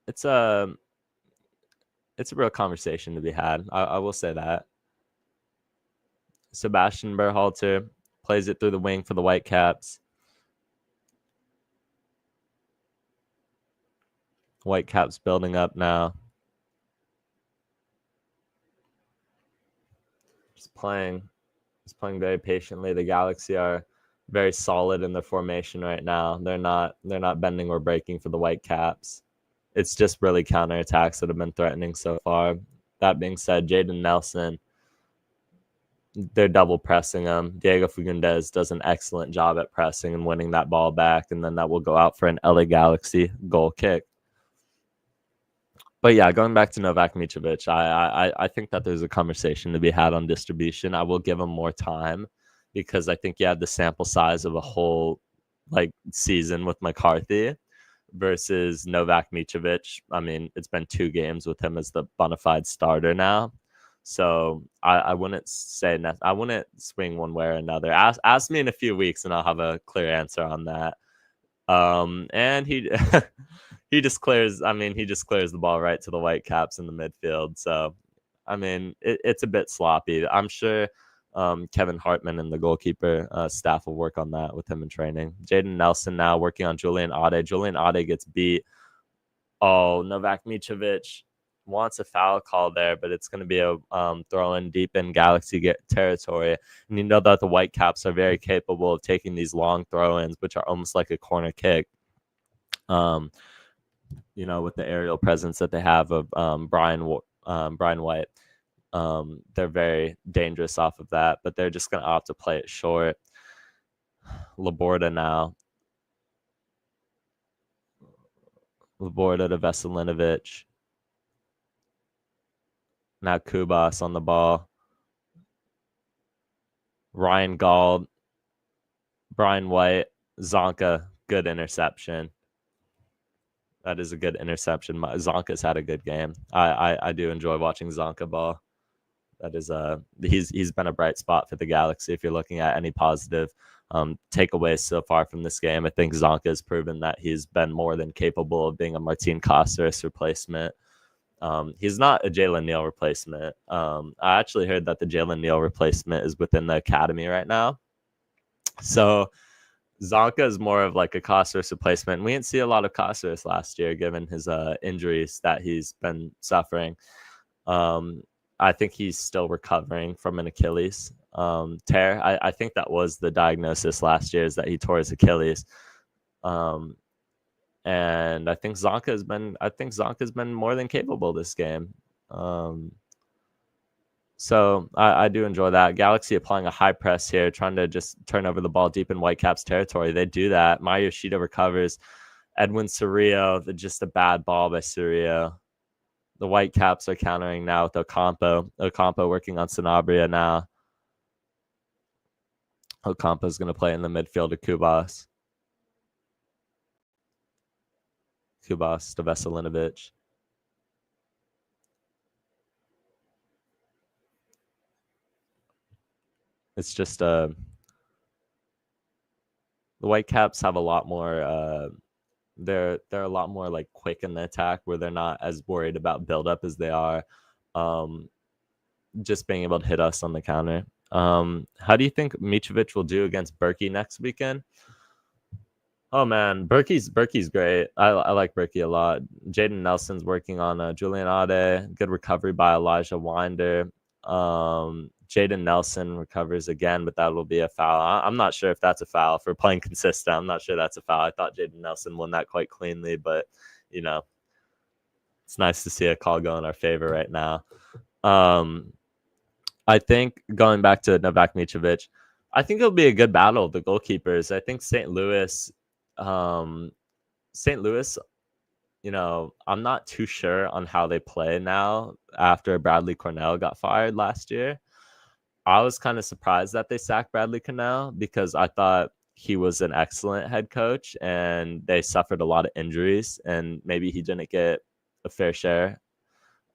it's a real conversation to be had. I will say that. Sebastian Berhalter plays it through the wing for the Whitecaps. Whitecaps building up now. Just playing very patiently. The Galaxy are very solid in their formation right now. They're not bending or breaking for the Whitecaps. It's just really counterattacks that have been threatening so far. That being said, Jaden Nelson, they're double pressing him. Diego Fagundez does an excellent job at pressing and winning that ball back, and then that will go out for an LA Galaxy goal kick. But yeah, going back to Novak Mitrovic, I think that there's a conversation to be had on distribution. I will give him more time because I think you had the sample size of a whole season with McCarthy versus Novak Mitrovic. I mean, it's been 2 games with him as the bona fide starter now. So I wouldn't say I wouldn't swing one way or another. Ask me in a few weeks and I'll have a clear answer on that. And he he just clears the ball right to the Whitecaps in the midfield. So I mean, it's a bit sloppy. I'm sure Kevin Hartman and the goalkeeper staff will work on that with him in training. Jaden Nelson now working on Julian Ade. Julian Ade gets beat. Oh, Novak Mitrovic wants a foul call there, but it's going to be a throw in deep in Galaxy territory. And you know that the Whitecaps are very capable of taking these long throw-ins, which are almost like a corner kick. You know, with the aerial presence that they have of Brian White. They're very dangerous off of that, but they're just going to opt to play it short. Laborda now. Laborda to Veselinovic. Now Kubas on the ball. Ryan Gauld. Brian White. Zonka. Good interception. That is a good interception. Zonka's had a good game. I do enjoy watching Zonka ball. That is he's been a bright spot for the Galaxy. If you're looking at any positive takeaways so far from this game, I think Zonka has proven that he's been more than capable of being a Martin Cáceres replacement. He's not a Jalen Neal replacement. I actually heard that the Jalen Neal replacement is within the academy right now. So Zonka is more of like a Cáceres replacement. We didn't see a lot of Cáceres last year, given his injuries that he's been suffering. I think he's still recovering from an Achilles tear. I think that was the diagnosis last year, is that he tore his Achilles. And I think Zonka's been more than capable this game. So I do enjoy that. Galaxy applying a high press here, trying to just turn over the ball deep in Whitecaps territory. They do that. Maya Yoshida recovers. Edwin Cerrillo, just a bad ball by Cerrillo. The Whitecaps are countering now with Ocampo. Ocampo working on Sanabria now. Ocampo is going to play in the midfield of Kubas. Kubas to Veselinovic. It's just the Whitecaps have a lot more. They're a lot more like quick in the attack, where they're not as worried about build up as they are just being able to hit us on the counter. How do you think Mitrovic will do against Berkey next weekend? Oh man, Berkey's great. I like Berkey a lot. Jaden Nelson's working on Julian Ade. Good recovery by Elijah Winder. Jaden Nelson recovers again, but that will be a foul. I'm not sure if that's a foul for playing consistent. I'm not sure that's a foul. I thought Jaden Nelson won that quite cleanly, but it's nice to see a call go in our favor right now. I think going back to Novak Mitrovic, I think it'll be a good battle of the goalkeepers. I think St. Louis, I'm not too sure on how they play now after Bradley Cornell got fired last year. I was kind of surprised that they sacked Bradley Cornell because I thought he was an excellent head coach and they suffered a lot of injuries and maybe he didn't get a fair share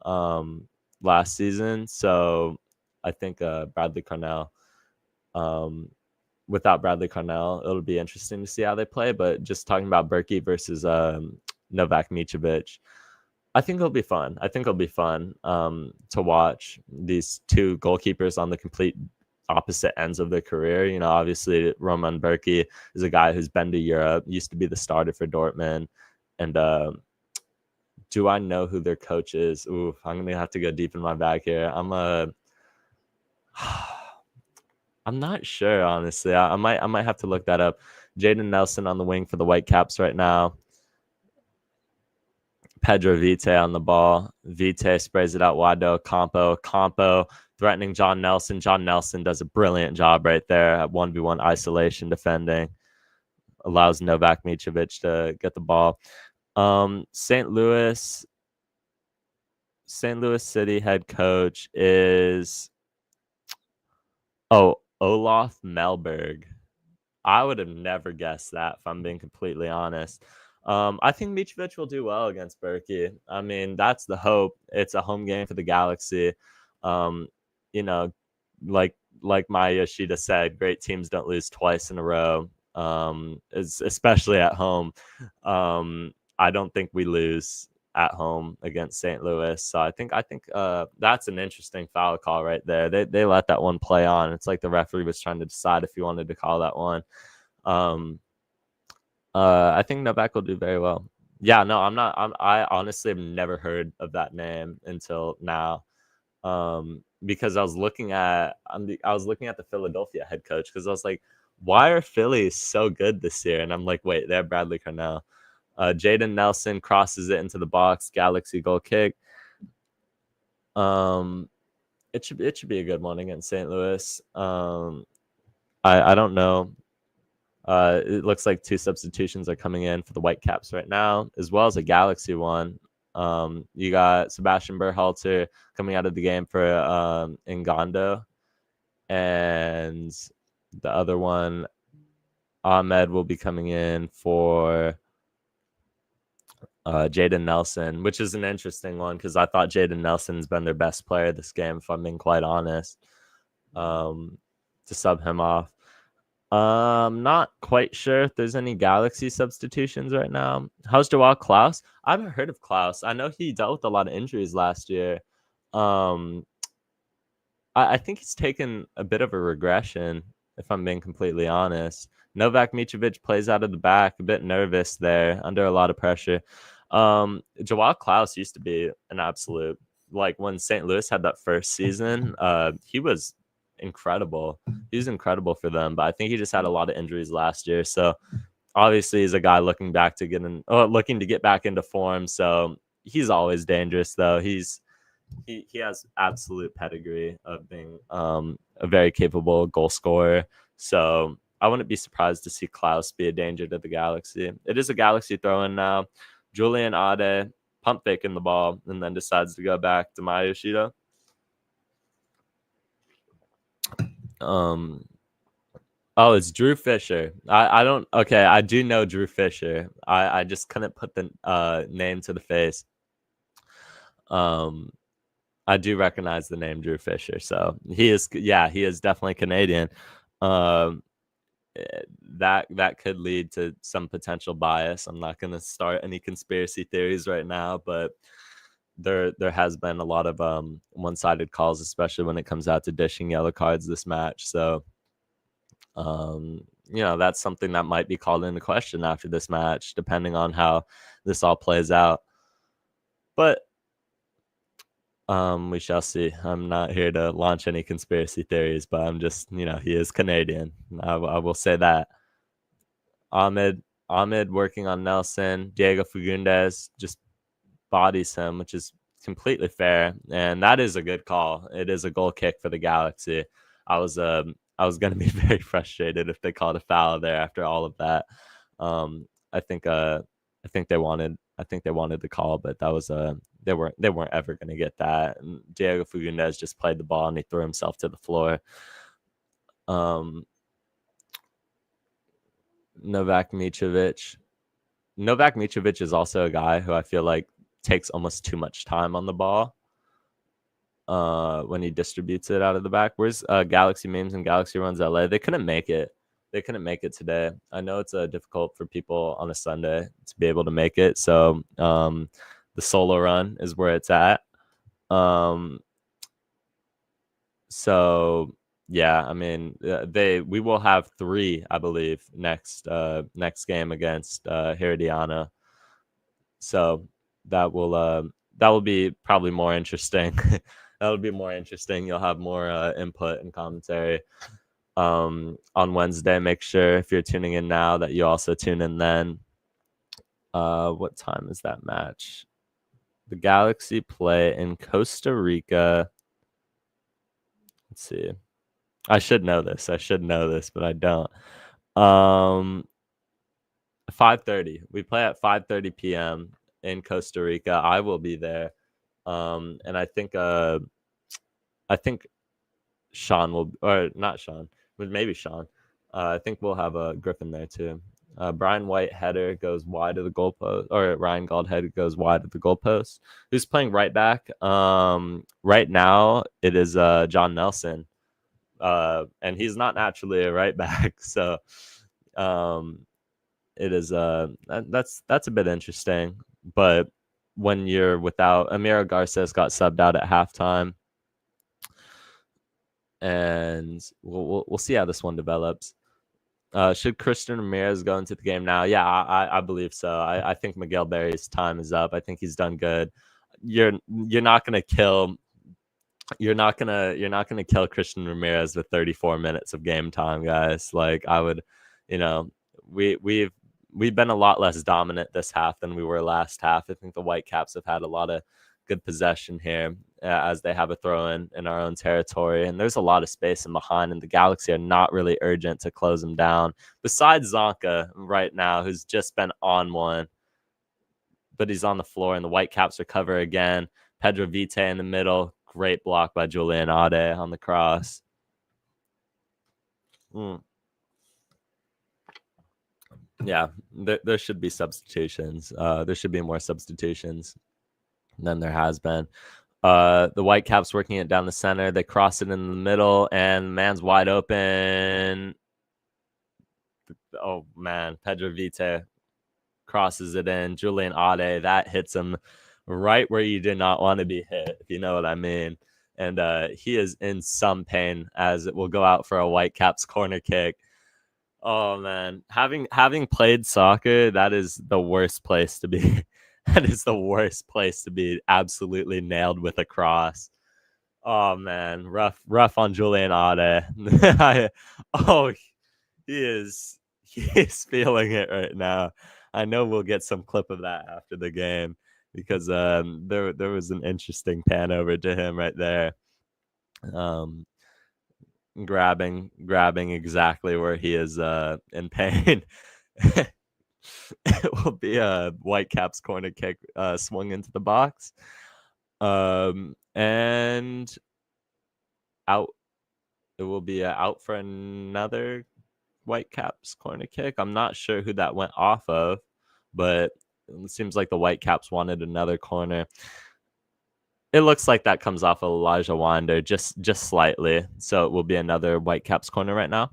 last season. So I think Bradley Cornell, without Bradley Cornell, it'll be interesting to see how they play. But just talking about Berkey versus Novak Mitrovic, I think it'll be fun. To watch these two goalkeepers on the complete opposite ends of their career. Obviously Roman Berkey is a guy who's been to Europe, used to be the starter for Dortmund. And do I know who their coach is? Ooh, I'm going to have to go deep in my bag here. I'm not sure, honestly. I might have to look that up. Jaden Nelson on the wing for the Whitecaps right now. Pedro Vite on the ball. Vite sprays it out wide to Campo threatening John Nelson. John Nelson does a brilliant job right there at 1v1 isolation defending. Allows Novak Mitrovic to get the ball. St. Louis City head coach is Olaf Melberg. I would have never guessed that, if I'm being completely honest. I think Mitrovic will do well against Berkey. I mean, that's the hope. It's a home game for the Galaxy. Like Maya Yoshida said, great teams don't lose twice in a row, especially at home. I don't think we lose at home against St. Louis. So I think that's an interesting foul call right there. They let that one play on. It's like the referee was trying to decide if he wanted to call that one. I think Novak will do very well. Yeah, no, I honestly have never heard of that name until now. Because I was looking at the Philadelphia head coach because I was like, why are Philly so good this year? And I'm like, wait, they're Bradley Cornell. Jaden Nelson crosses it into the box. Galaxy goal kick. It should be a good one against St. Louis. I don't know. It looks like 2 substitutions are coming in for the Whitecaps right now, as well as a Galaxy one. You got Sebastian Berhalter coming out of the game for Ngando, and the other one, Ahmed, will be coming in for Jaden Nelson, which is an interesting one because I thought Jaden Nelson's been their best player this game, if I'm being quite honest, to sub him off. Not quite sure if there's any Galaxy substitutions right now. How's Joao Klaus? I haven't heard of Klaus. I know he dealt with a lot of injuries last year. I think he's taken a bit of a regression, if I'm being completely honest. Novak Mitrovic plays out of the back, a bit nervous there, under a lot of pressure. Joao Klaus used to be an absolute, like when St. Louis had that first season, he was incredible. He was incredible for them, but I think he just had a lot of injuries last year. So obviously he's a guy looking to get back into form. So he's always dangerous, though. He has absolute pedigree of being a very capable goal scorer. So I wouldn't be surprised to see Klaus be a danger to the Galaxy. It is a Galaxy throw-in now. Julian Ade pump faking the ball and then decides to go back to Maya Yoshida. Oh, it's Drew Fisher. I don't. Okay, I do know Drew Fisher. I just couldn't put the name to the face. I do recognize the name Drew Fisher, so he is. Yeah, he is definitely Canadian. Um, that could lead to some potential bias. I'm not going to start any conspiracy theories right now, but there has been a lot of one-sided calls, especially when it comes out to dishing yellow cards this match. So that's something that might be called into question after this match, depending on how this all plays out. But we shall see. I'm not here to launch any conspiracy theories, but I'm just, he is Canadian. I will say that. Ahmed working on Nelson. Diego Fagundes just bodies him, which is completely fair, and that is a good call. It is a goal kick for the Galaxy. I was going to be very frustrated if they called a foul there after all of that. I think they wanted the call, but that was they weren't ever going to get that. And Diego Fagundes just played the ball and he threw himself to the floor. Novak Mitrovic is also a guy who I feel like takes almost too much time on the ball when he distributes it out of the back. Where's Galaxy Memes and Galaxy Runs LA? They couldn't make it. Today. I know it's difficult for people on a Sunday to be able to make it. So the solo run is where it's at. So yeah, I mean, we will have 3, I believe, next game against Herediana. So that will be probably more interesting. That'll be more interesting. You'll have more input and commentary on Wednesday. Make sure if you're tuning in now that you also tune in then. What time is that match? The Galaxy play in Costa Rica. Let's see. I should know this, but I don't. 5:30. We play at 5:30 p.m. in Costa Rica. I will be there. And I think Sean will, or not Sean, but maybe Sean. I think we'll have a Griffin there too. Brian White header goes wide of the goalpost, or Ryan Gauld header goes wide of the goalpost. Who's playing right back? Right now it is John Nelson. And he's not naturally a right back, so it is that's a bit interesting. But when you're without Amiro Garces, got subbed out at halftime, and we'll see how this one develops. Should Christian Ramirez go into the game now? Yeah, I believe so. I think Miguel Berry's time is up. I think he's done good. You're not gonna kill kill Christian Ramirez with 34 minutes of game time, guys. Like I would, we've been a lot less dominant this half than we were last half. I think the Whitecaps have had a lot of good possession here as they have a throw in our own territory, and there's a lot of space in behind, and the Galaxy are not really urgent to close them down. Besides Zonka right now, who's just been on one, but he's on the floor, and the Whitecaps recover again. Pedro Vite in the middle. Great block by Julian Ade on the cross. Yeah, there should be substitutions. There should be more substitutions than there has been. The Whitecaps working it down the center. They cross it in the middle, and man's wide open. Oh, man. Pedro Vite crosses it in. Julian Ade, that hits him right where you did not want to be hit, if you know what I mean. And he is in some pain as it will go out for a Whitecaps corner kick. Oh, man. Having played soccer, that is the worst place to be. That is the worst place to be absolutely nailed with a cross. Oh, man. Rough on Julian Ade. He is feeling it right now. I know we'll get some clip of that after the game because there was an interesting pan over to him right there. Grabbing exactly where he is in pain. It will be a Whitecaps corner kick swung into the box. And out. It will be out for another Whitecaps corner kick. I'm not sure who that went off of, but it seems like the Whitecaps wanted another corner. It looks like that comes off of Elijah Wander just slightly. So it will be another Whitecaps corner right now.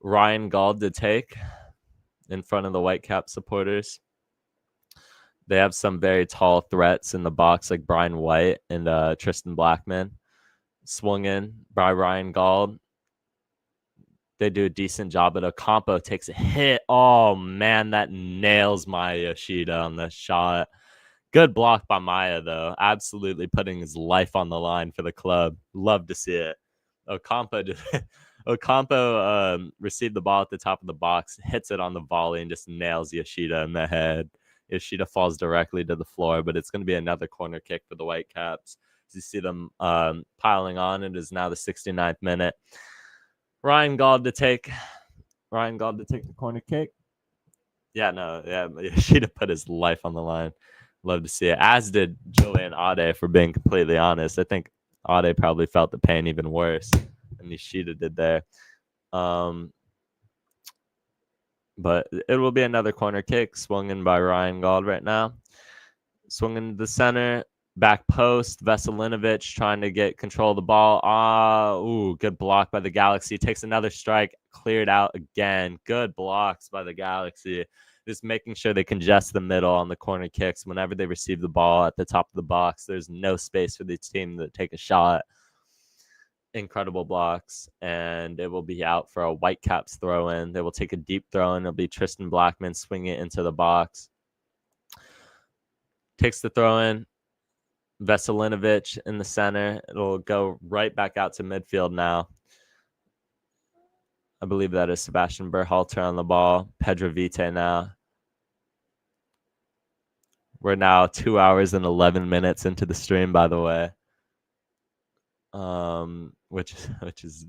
Ryan Gauld to take in front of the Whitecaps supporters. They have some very tall threats in the box like Brian White and Tristan Blackman. Swung in by Ryan Gauld. They do a decent job, but Ocampo takes a hit. Oh, man, that nails Maya Yoshida on the shot. Good block by Maya, though. Absolutely putting his life on the line for the club. Love to see it. Ocampo received the ball at the top of the box, hits it on the volley, and just nails Yoshida in the head. Yoshida falls directly to the floor, but it's going to be another corner kick for the Whitecaps. As you see them piling on, it is now the 69th minute. Ryan Gauld to take the corner kick. Yoshida put his life on the line. Love to see it, as did Julian Ade, for being completely honest. I think Ade probably felt the pain even worse than Yoshida did there. But it will be another corner kick swung in by Ryan Gauld right now. Swung into the center. Back post, Veselinovic trying to get control of the ball. Good block by the Galaxy. Takes another strike, cleared out again. Good blocks by the Galaxy. Just making sure they congest the middle on the corner kicks. Whenever they receive the ball at the top of the box, there's no space for the team to take a shot. Incredible blocks, and it will be out for a Whitecaps throw in. They will take a deep throw in. It'll be Tristan Blackman swinging it into the box. Takes the throw in. Veselinovic in the center. It'll go right back out to midfield now. I believe that is Sebastian Berhalter on the ball. Pedro Vite now. We're now 2 hours and 11 minutes into the stream, by the way. Which is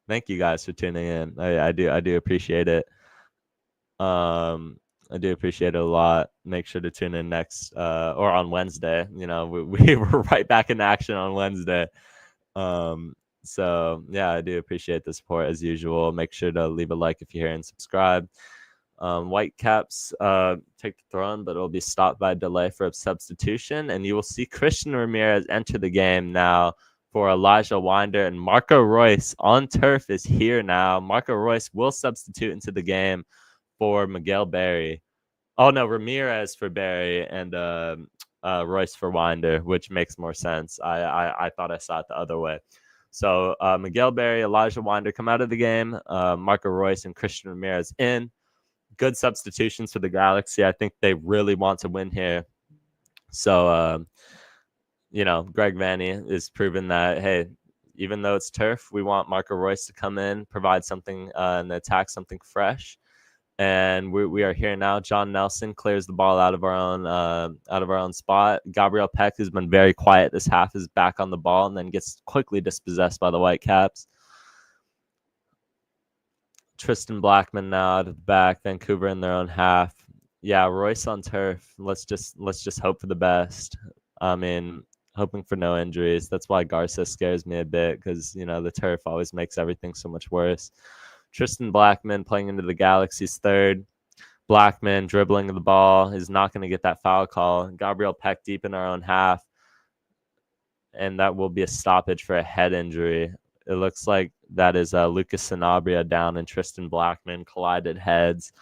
thank you guys for tuning in. I do appreciate it. I do appreciate it a lot. Make sure to tune in next or on Wednesday. We were right back in action on Wednesday. So yeah, I do appreciate the support as usual. Make sure to leave a like if you're here and subscribe. Whitecaps take the throw, but it'll be stopped by a delay for a substitution, and you will see Christian Ramirez enter the game now for Elijah Winder, and Marco Royce on turf is here now. Marco Royce will substitute into the game for Miguel Berry. Oh no, Ramirez for Berry and Royce for Winder, which makes more sense. I thought I saw it the other way. So Miguel Berry, Elijah Winder come out of the game. Marco Royce and Christian Ramirez in. Good substitutions for the Galaxy. I think they really want to win here. So, Greg Vanny is proving that, hey, even though it's turf, we want Marco Royce to come in, provide something and attack something fresh. And we are here now. John Nelson clears the ball out of our own spot. Gabriel Peck, who's been very quiet this half, is back on the ball and then gets quickly dispossessed by the Whitecaps. Tristan Blackman now out of the back. Vancouver in their own half. Yeah, Royce on turf. Let's just hope for the best. I mean, hoping for no injuries. That's why Garza scares me a bit, because the turf always makes everything so much worse. Tristan Blackman playing into the Galaxy's third. Blackman dribbling the ball is not going to get that foul call. Gabriel Peck deep in our own half. And that will be a stoppage for a head injury. It looks like that is Lucas Sanabria down and Tristan Blackman collided heads.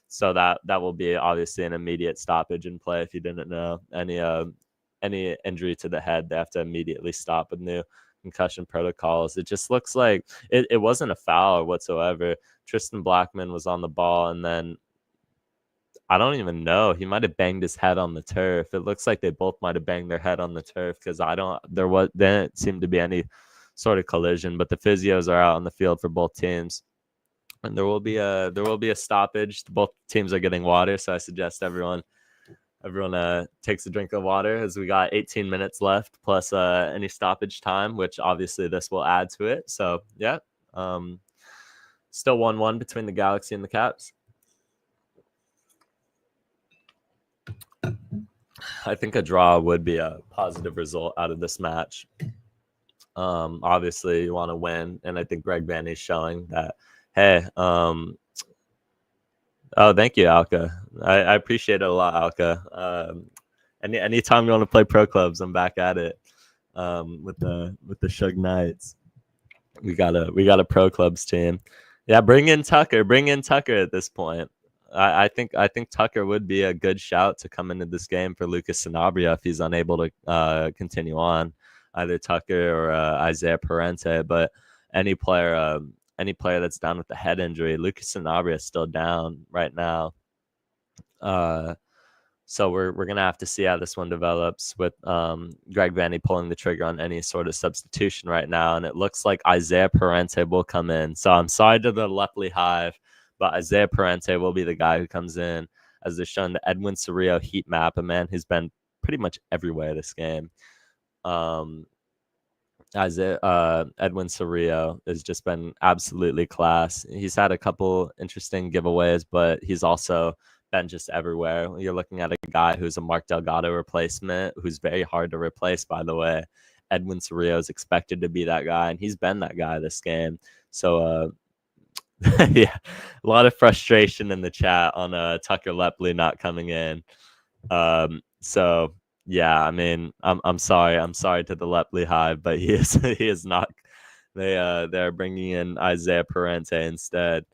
So that will be obviously an immediate stoppage in play. If you didn't know, any injury to the head, they have to immediately stop with new concussion protocols. It just looks like it wasn't a foul whatsoever. Tristan Blackman was on the ball, and then I don't even know. He might have banged his head on the turf. It looks like they both might have banged their head on the turf, because there didn't seem to be any sort of collision. But the physios are out on the field for both teams, and there will be a stoppage. Both teams are getting water, so I suggest everyone takes a drink of water, as we got 18 minutes left plus any stoppage time, which obviously this will add to it. So yeah, still 1-1 between the Galaxy and the Caps. I think a draw would be a positive result out of this match. Obviously, you want to win, and I think Greg Vanny's showing that. Hey, oh, thank you, Alka. I appreciate it a lot, Alka. Anytime you want to play pro clubs, I'm back at it. With the Shug Knights, we got a pro clubs team. Yeah, bring in Tucker. Bring in Tucker at this point. I think Tucker would be a good shout to come into this game for Lucas Sanabria if he's unable to continue on, either Tucker or Isaiah Parente. But any player that's down with the head injury, Lucas Sanabria is still down right now. So we're gonna have to see how this one develops with Greg Vanny pulling the trigger on any sort of substitution right now, and it looks like Isaiah Parente will come in. So I'm sorry to the Lepley Hive, but Isaiah Parente will be the guy who comes in, as they're showing the Edwin Cerrillo heat map, a man who's been pretty much everywhere this game. Edwin Cerrillo has just been absolutely class. He's had a couple interesting giveaways, but he's also been just everywhere. You're looking at a guy who's a Mark Delgado replacement, who's very hard to replace, by the way. Edwin Cerrillo is expected to be that guy, and he's been that guy this game. So, yeah, a lot of frustration in the chat on Tucker Lepley not coming in. So yeah, I mean, I'm sorry to the Lepley Hive, but he is not. They're bringing in Isaiah Parente instead,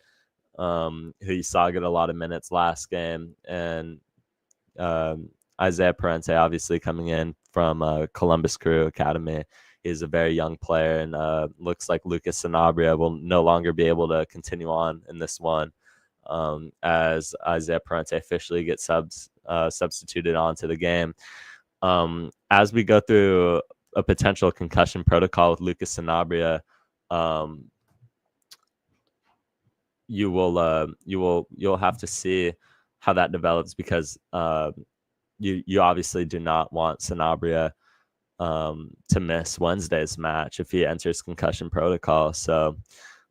who you saw get a lot of minutes last game, and Isaiah Parente obviously coming in from Columbus Crew Academy. He's a very young player, and looks like Lucas Sanabria will no longer be able to continue on in this one, as Isaiah Parente officially gets substituted onto the game. As we go through a potential concussion protocol with Lucas Sanabria, you'll have to see how that develops, because you obviously do not want Sanabria to miss Wednesday's match if he enters concussion protocol. So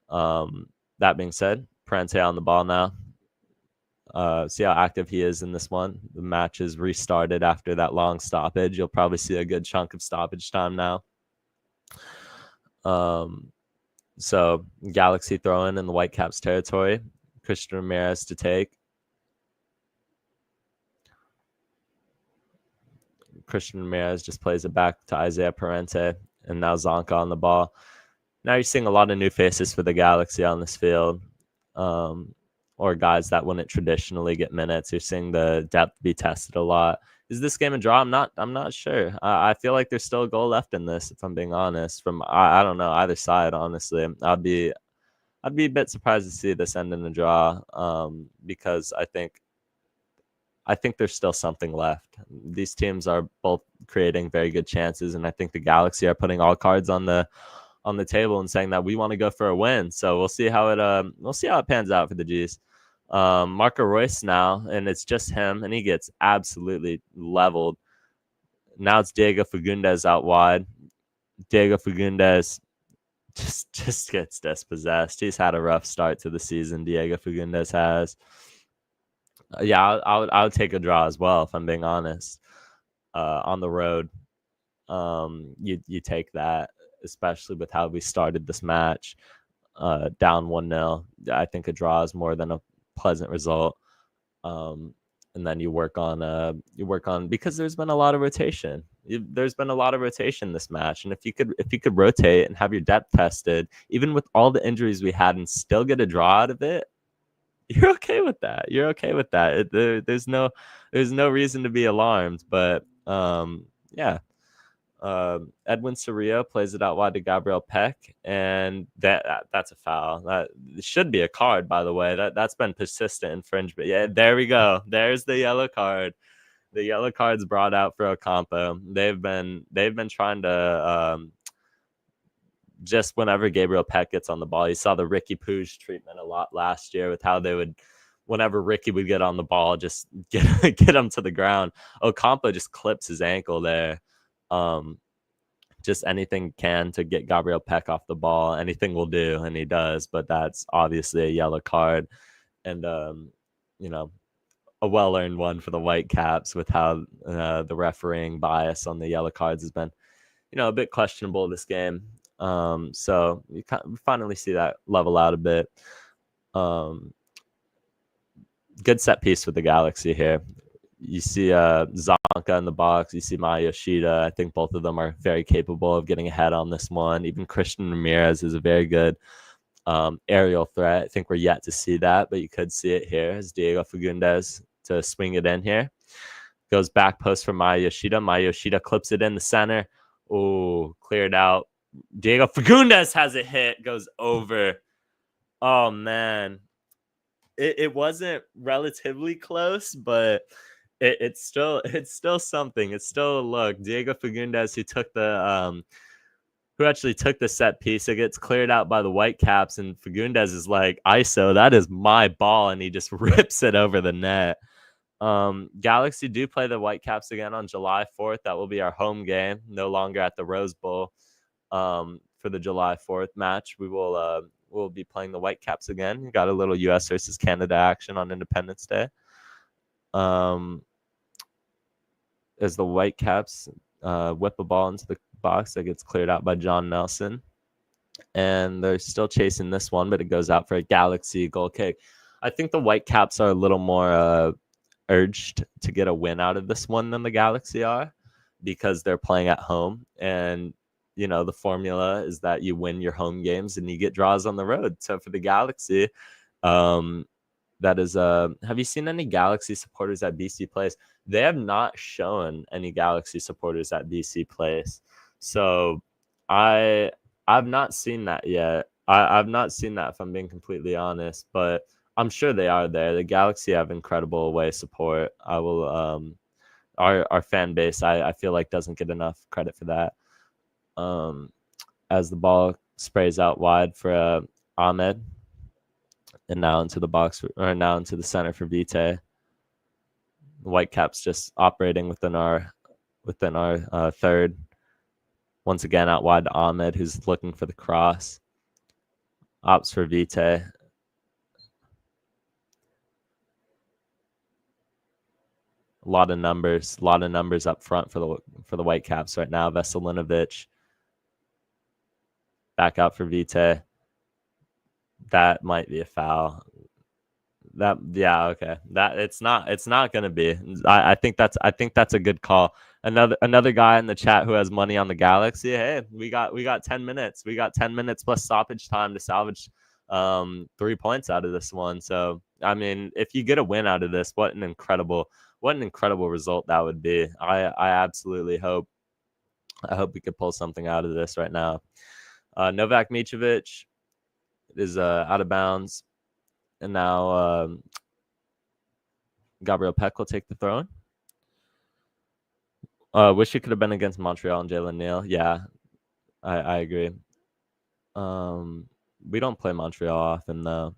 that being said, Parente on the ball now. See how active he is in this one. The match is restarted after that long stoppage. You'll probably see a good chunk of stoppage time now. So Galaxy throw in the Whitecaps territory. Christian Ramirez to take. Christian Ramirez just plays it back to Isaiah Parente, and now Zonka on the ball. Now you're seeing a lot of new faces for the Galaxy on this field, or guys that wouldn't traditionally get minutes. You're seeing the depth be tested a lot. Is this game a draw? I'm not sure. I feel like there's still a goal left in this, if I'm being honest. I don't know either side, honestly. I'd be a bit surprised to see this end in a draw, because I think there's still something left. These teams are both creating very good chances, and I think the Galaxy are putting all cards on the table and saying that we want to go for a win. So we'll see how it pans out for the G's. Marco Royce now, and it's just him, and he gets absolutely leveled. Now it's Diego Fagundes out wide. Diego Fagundes just gets dispossessed. He's had a rough start to the season. Diego Fagundes has. Yeah, I would take a draw as well, if I'm being honest. On the road, you take that, especially with how we started this match, down 1-0. I think a draw is more than a pleasant result. And then you work on because there's been a lot of rotation. There's been a lot of rotation this match, and if you could rotate and have your depth tested, even with all the injuries we had, and still get a draw out of it, you're okay with that. There's no reason to be alarmed. But yeah. Edwin Cerrillo plays it out wide to Gabriel Peck, and that's a foul. That should be a card, by the way. That's been persistent infringement. Yeah, there we go. There's the yellow card. The yellow card's brought out for Ocampo. They've been trying to just whenever Gabriel Peck gets on the ball. You saw the Ricky Puig treatment a lot last year with how they would, whenever Ricky would get on the ball, just get him to the ground. Ocampo just clips his ankle there. Just anything can to get Gabriel Peck off the ball. Anything will do, and he does. But that's obviously a yellow card. And a well-earned one for the Whitecaps with how the refereeing bias on the yellow cards has been, a bit questionable this game. So we finally see that level out a bit. Good set piece for the Galaxy here. You see Zonka in the box. You see Maya Yoshida. I think both of them are very capable of getting ahead on this one. Even Christian Ramirez is a very good aerial threat. I think we're yet to see that, but you could see it here as Diego Fagundes to swing it in here. Goes back post for Maya Yoshida. Maya Yoshida clips it in the center. Oh, cleared out. Diego Fagundes has it hit. Goes over. Oh, man. It wasn't relatively close, but it's still something. It's still a look. Diego Fagundes, who actually took the set piece. It gets cleared out by the Whitecaps, and Fagundes is like, ISO, that is my ball, and he just rips it over the net. Galaxy do play the Whitecaps again on July 4th. That will be our home game, no longer at the Rose Bowl. For the July 4th match, we'll be playing the Whitecaps again. You got a little U.S. versus Canada action on Independence Day. As the Whitecaps whip a ball into the box that gets cleared out by John Nelson. And they're still chasing this one, but it goes out for a Galaxy goal kick. I think the Whitecaps are a little more urged to get a win out of this one than the Galaxy are because they're playing at home. And, the formula is that you win your home games and you get draws on the road. So for the Galaxy, that is have you seen any Galaxy supporters at BC Place? They have not shown any Galaxy supporters at BC Place. So I've not seen that yet. I've not seen that, if I'm being completely honest, but I'm sure they are there. The Galaxy have incredible away support. I will our fan base, I feel like doesn't get enough credit for that. As the ball sprays out wide for Ahmed. And now into the box, or now into the center for Vite. The Whitecaps just operating within our third. Once again, out wide to Ahmed, who's looking for the cross. Opts for Vite. A lot of numbers up front for the Whitecaps right now. Veselinovic back out for Vite. That might be a foul. Okay. That it's not gonna be. I think that's a good call. Another guy in the chat who has money on the Galaxy. Hey, we got 10 minutes. We got 10 minutes plus stoppage time to salvage 3 points out of this one. So I mean, if you get a win out of this, what an incredible result that would be. I absolutely hope we could pull something out of this right now. Novak Mitrovic is out of bounds, and now Gabriel Peck will take the throw in. Wish it could have been against Montreal and Jalen Neal. Yeah, I agree. We don't play Montreal often though.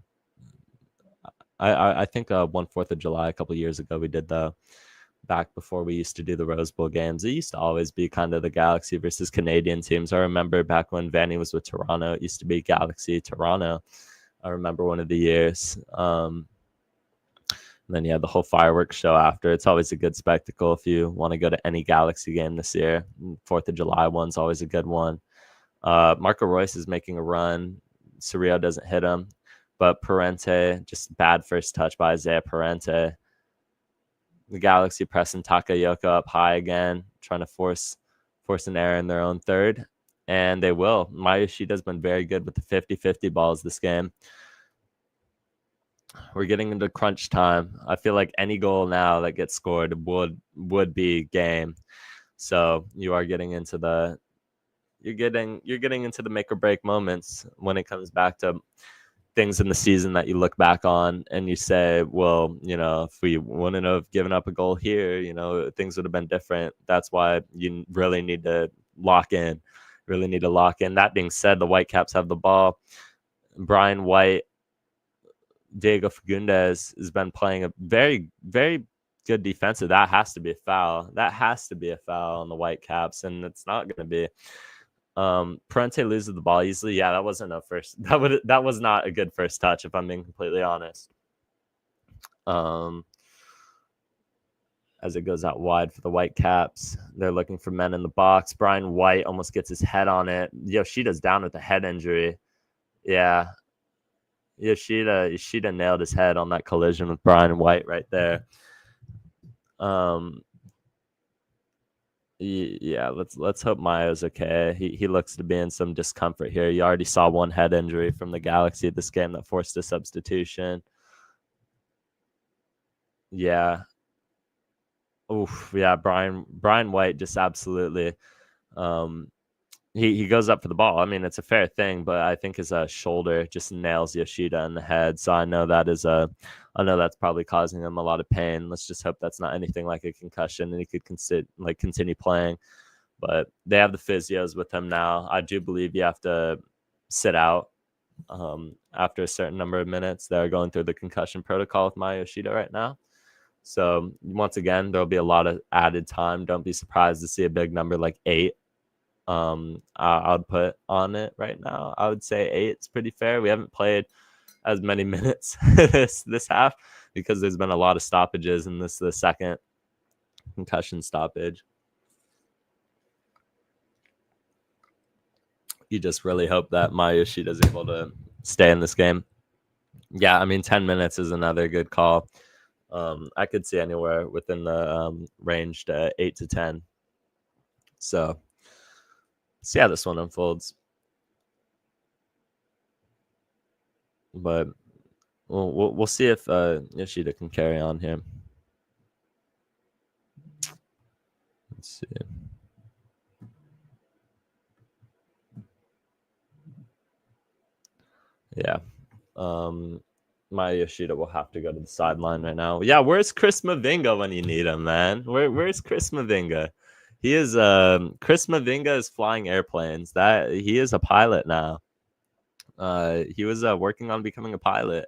I think 1/4 of July a couple years ago we did the back before we used to do the Rose Bowl games. It used to always be kind of the Galaxy versus Canadian teams. I remember back when Vanny was with Toronto, it used to be Galaxy Toronto. I remember one of the years. And then the whole fireworks show after. It's always a good spectacle if you want to go to any Galaxy game this year. 4th of July one's always a good one. Marco Royce is making a run. Cerrillo doesn't hit him. But Parente, just bad first touch by Isaiah Parente. The Galaxy pressing Takayoko up high again, trying to force an error in their own third. And they will. Maya Yoshida's been very good with the 50-50 balls this game. We're getting into crunch time. I feel like any goal now that gets scored would be game. So you are getting into the make or break moments when it comes back to things in the season that you look back on and you say, well, if we wouldn't have given up a goal here, things would have been different. That's why you really need to lock in. That being said, the Whitecaps have the ball. Brian White, Diego Fagundes has been playing a very, very good defensive. That has to be a foul. On the Whitecaps, and it's not going to be. Parente loses the ball easily. Yeah, that wasn't a first. That was not a good first touch, if I'm being completely honest. as it goes out wide for the Whitecaps. They're looking for men in the box. Brian White almost gets his head on it. Yoshida's down with a head injury. Yeah. Yoshida nailed his head on that collision with Brian White right there. Yeah, let's hope Mayo's okay. He looks to be in some discomfort here. You already saw one head injury from the Galaxy this game that forced a substitution. Yeah. Oof, yeah, Brian White just absolutely he goes up for the ball. I mean, it's a fair thing, but I think his shoulder just nails Yoshida in the head. So I know I know that's probably causing him a lot of pain. Let's just hope that's not anything like a concussion and he could continue playing. But they have the physios with him now. I do believe you have to sit out after a certain number of minutes. They're going through the concussion protocol with Maya Yoshida right now. So once again, there'll be a lot of added time. Don't be surprised to see a big number like 8. I would put on it right now. I would say 8 is pretty fair. We haven't played as many minutes this half because there's been a lot of stoppages, and this is the second concussion stoppage. You just really hope that Maya Yoshida is able to stay in this game. Yeah, I mean, 10 minutes is another good call. I could see anywhere within the range to 8 to 10. So see how this one unfolds. But we'll see if Yoshida can carry on here. Let's see. Yeah. Maya Yoshida will have to go to the sideline right now. Yeah, where's Chris Mavinga when you need him, man? Where's Chris Mavinga? He is Chris Mavinga is flying airplanes. That he is a pilot now. He was working on becoming a pilot.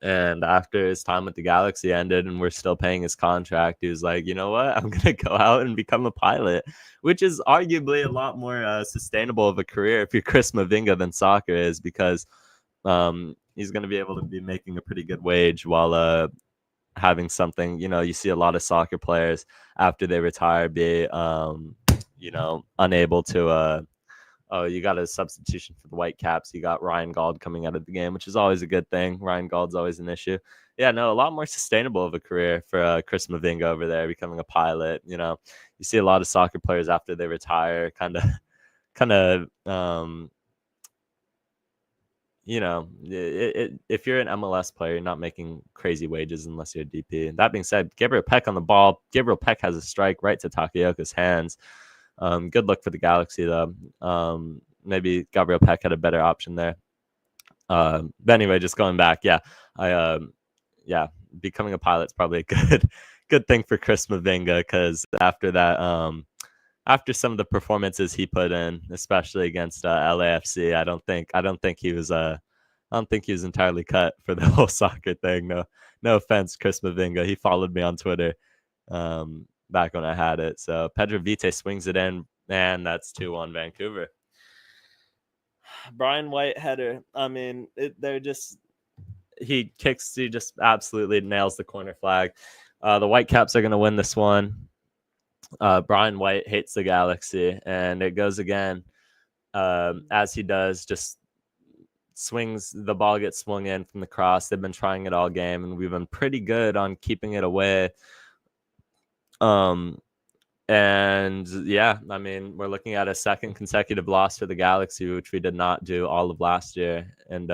And after his time with the Galaxy ended and we're still paying his contract, he was like, you know what? I'm going to go out and become a pilot, which is arguably a lot more sustainable of a career if you're Chris Mavinga than soccer is, because he's going to be able to be making a pretty good wage while having something, you see a lot of soccer players after they retire be, unable to you got a substitution for the Whitecaps. You got Ryan Gauld coming out of the game, which is always a good thing. Ryan Gauld's always an issue. Yeah, no, a lot more sustainable of a career for Chris Mavinga over there, becoming a pilot. You see a lot of soccer players after they retire, kind of, if you're an MLS player, you're not making crazy wages unless you're a DP. That being said, Gabriel Peck on the ball. Gabriel Peck has a strike right to Takayoka's hands. Good luck for the Galaxy, though. Maybe Gabriel Peck had a better option there. But anyway, just going back, becoming a pilot's probably a good thing for Chris Mavinga, because after that, after some of the performances he put in, especially against LAFC, I don't think he was entirely cut for the whole soccer thing. No offense, Chris Mavinga. He followed me on Twitter. Back when I had it. So Pedro Vite swings it in, and that's 2-1 Vancouver. Brian White header. I mean, he just absolutely nails the corner flag. The Whitecaps are going to win this one. Brian White hates the Galaxy, and it goes again as he does, just swings, the ball gets swung in from the cross. They've been trying it all game, and we've been pretty good on keeping it away. And yeah, I mean, we're looking at a second consecutive loss for the Galaxy, which we did not do all of last year. And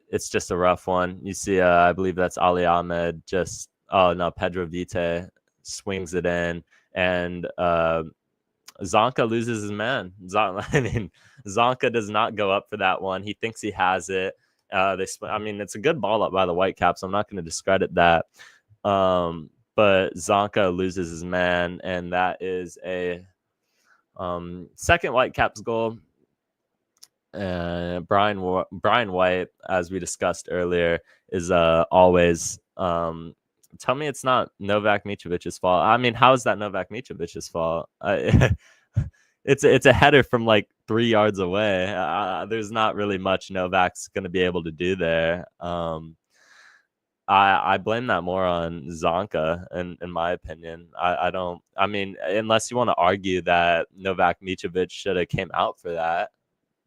it's just a rough one. You see, I believe that's Ali Ahmed Pedro Vite swings it in, and Zonka loses his man. Zonka does not go up for that one. He thinks he has it. It's a good ball up by the Whitecaps. I'm not going to discredit that. But Zonka loses his man, and that is a second Whitecaps goal. Brian White, as we discussed earlier, is always. Tell me it's not Novak Mitrovic's fault. I mean, how is that Novak Mitrovic's fault? It's a header from like 3 yards away. There's not really much Novak's going to be able to do there. I blame that more on Zonka, in my opinion. I mean, unless you want to argue that Novak Mitrovic should have came out for that,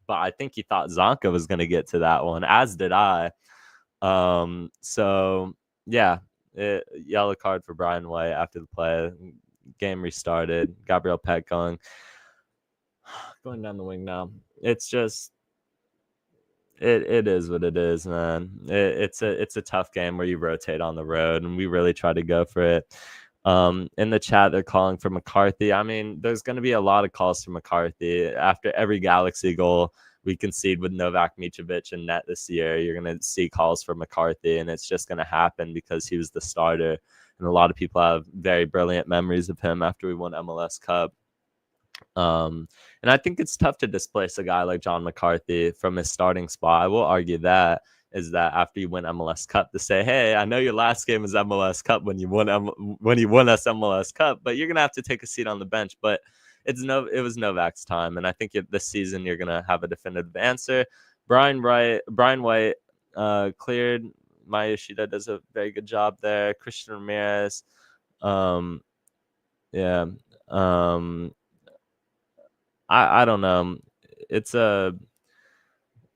but I think he thought Zonka was going to get to that one, as did I. So yeah, yellow card for Brian White after the play. Game restarted. Gabriel Peck going down the wing now. It's just it is what it is, man. It's a tough game where you rotate on the road, and we really try to go for it. In the chat, they're calling for McCarthy. I mean, there's going to be a lot of calls for McCarthy after every Galaxy goal we concede with Novak Mitrovic and net this year. You're going to see calls for McCarthy, and it's just going to happen because he was the starter. And a lot of people have very brilliant memories of him after we won MLS Cup. And I think it's tough to displace a guy like John McCarthy from his starting spot. I will argue that is that after you win MLS Cup, to say, hey, I know your last game was MLS Cup when you won us MLS Cup, but you're gonna have to take a seat on the bench. But it was Novak's time, and I think this season you're gonna have a definitive answer. Brian White cleared. Maya Yoshida does a very good job there. Christian Ramirez, yeah. I don't know. It's a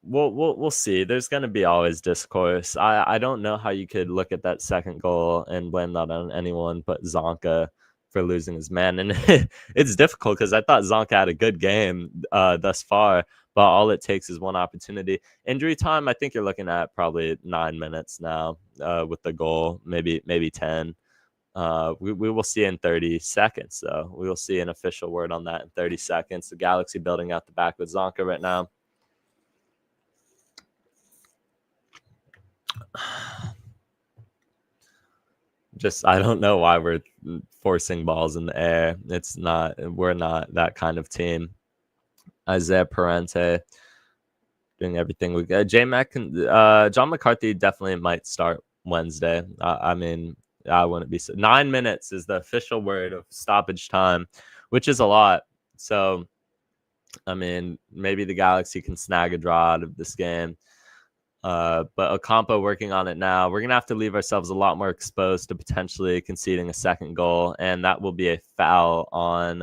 we'll see. There's going to be always discourse. I don't know how you could look at that second goal and blame that on anyone but Zonka for losing his man. And it's difficult because I thought Zonka had a good game thus far, but all it takes is one opportunity. Injury time, I think you're looking at probably 9 minutes now with the goal, maybe 10. We will see in 30 seconds, though. We will see an official word on that in 30 seconds. The Galaxy building out the back with Zonka right now. Just, I don't know why we're forcing balls in the air. We're not that kind of team. Isaiah Parente doing everything we got. John McCarthy definitely might start Wednesday. I mean, I wouldn't be 9 minutes is the official word of stoppage time, which is a lot. So, I mean, maybe the Galaxy can snag a draw out of this game. But Ocampo working on it now. We're going to have to leave ourselves a lot more exposed to potentially conceding a second goal. And that will be a foul on,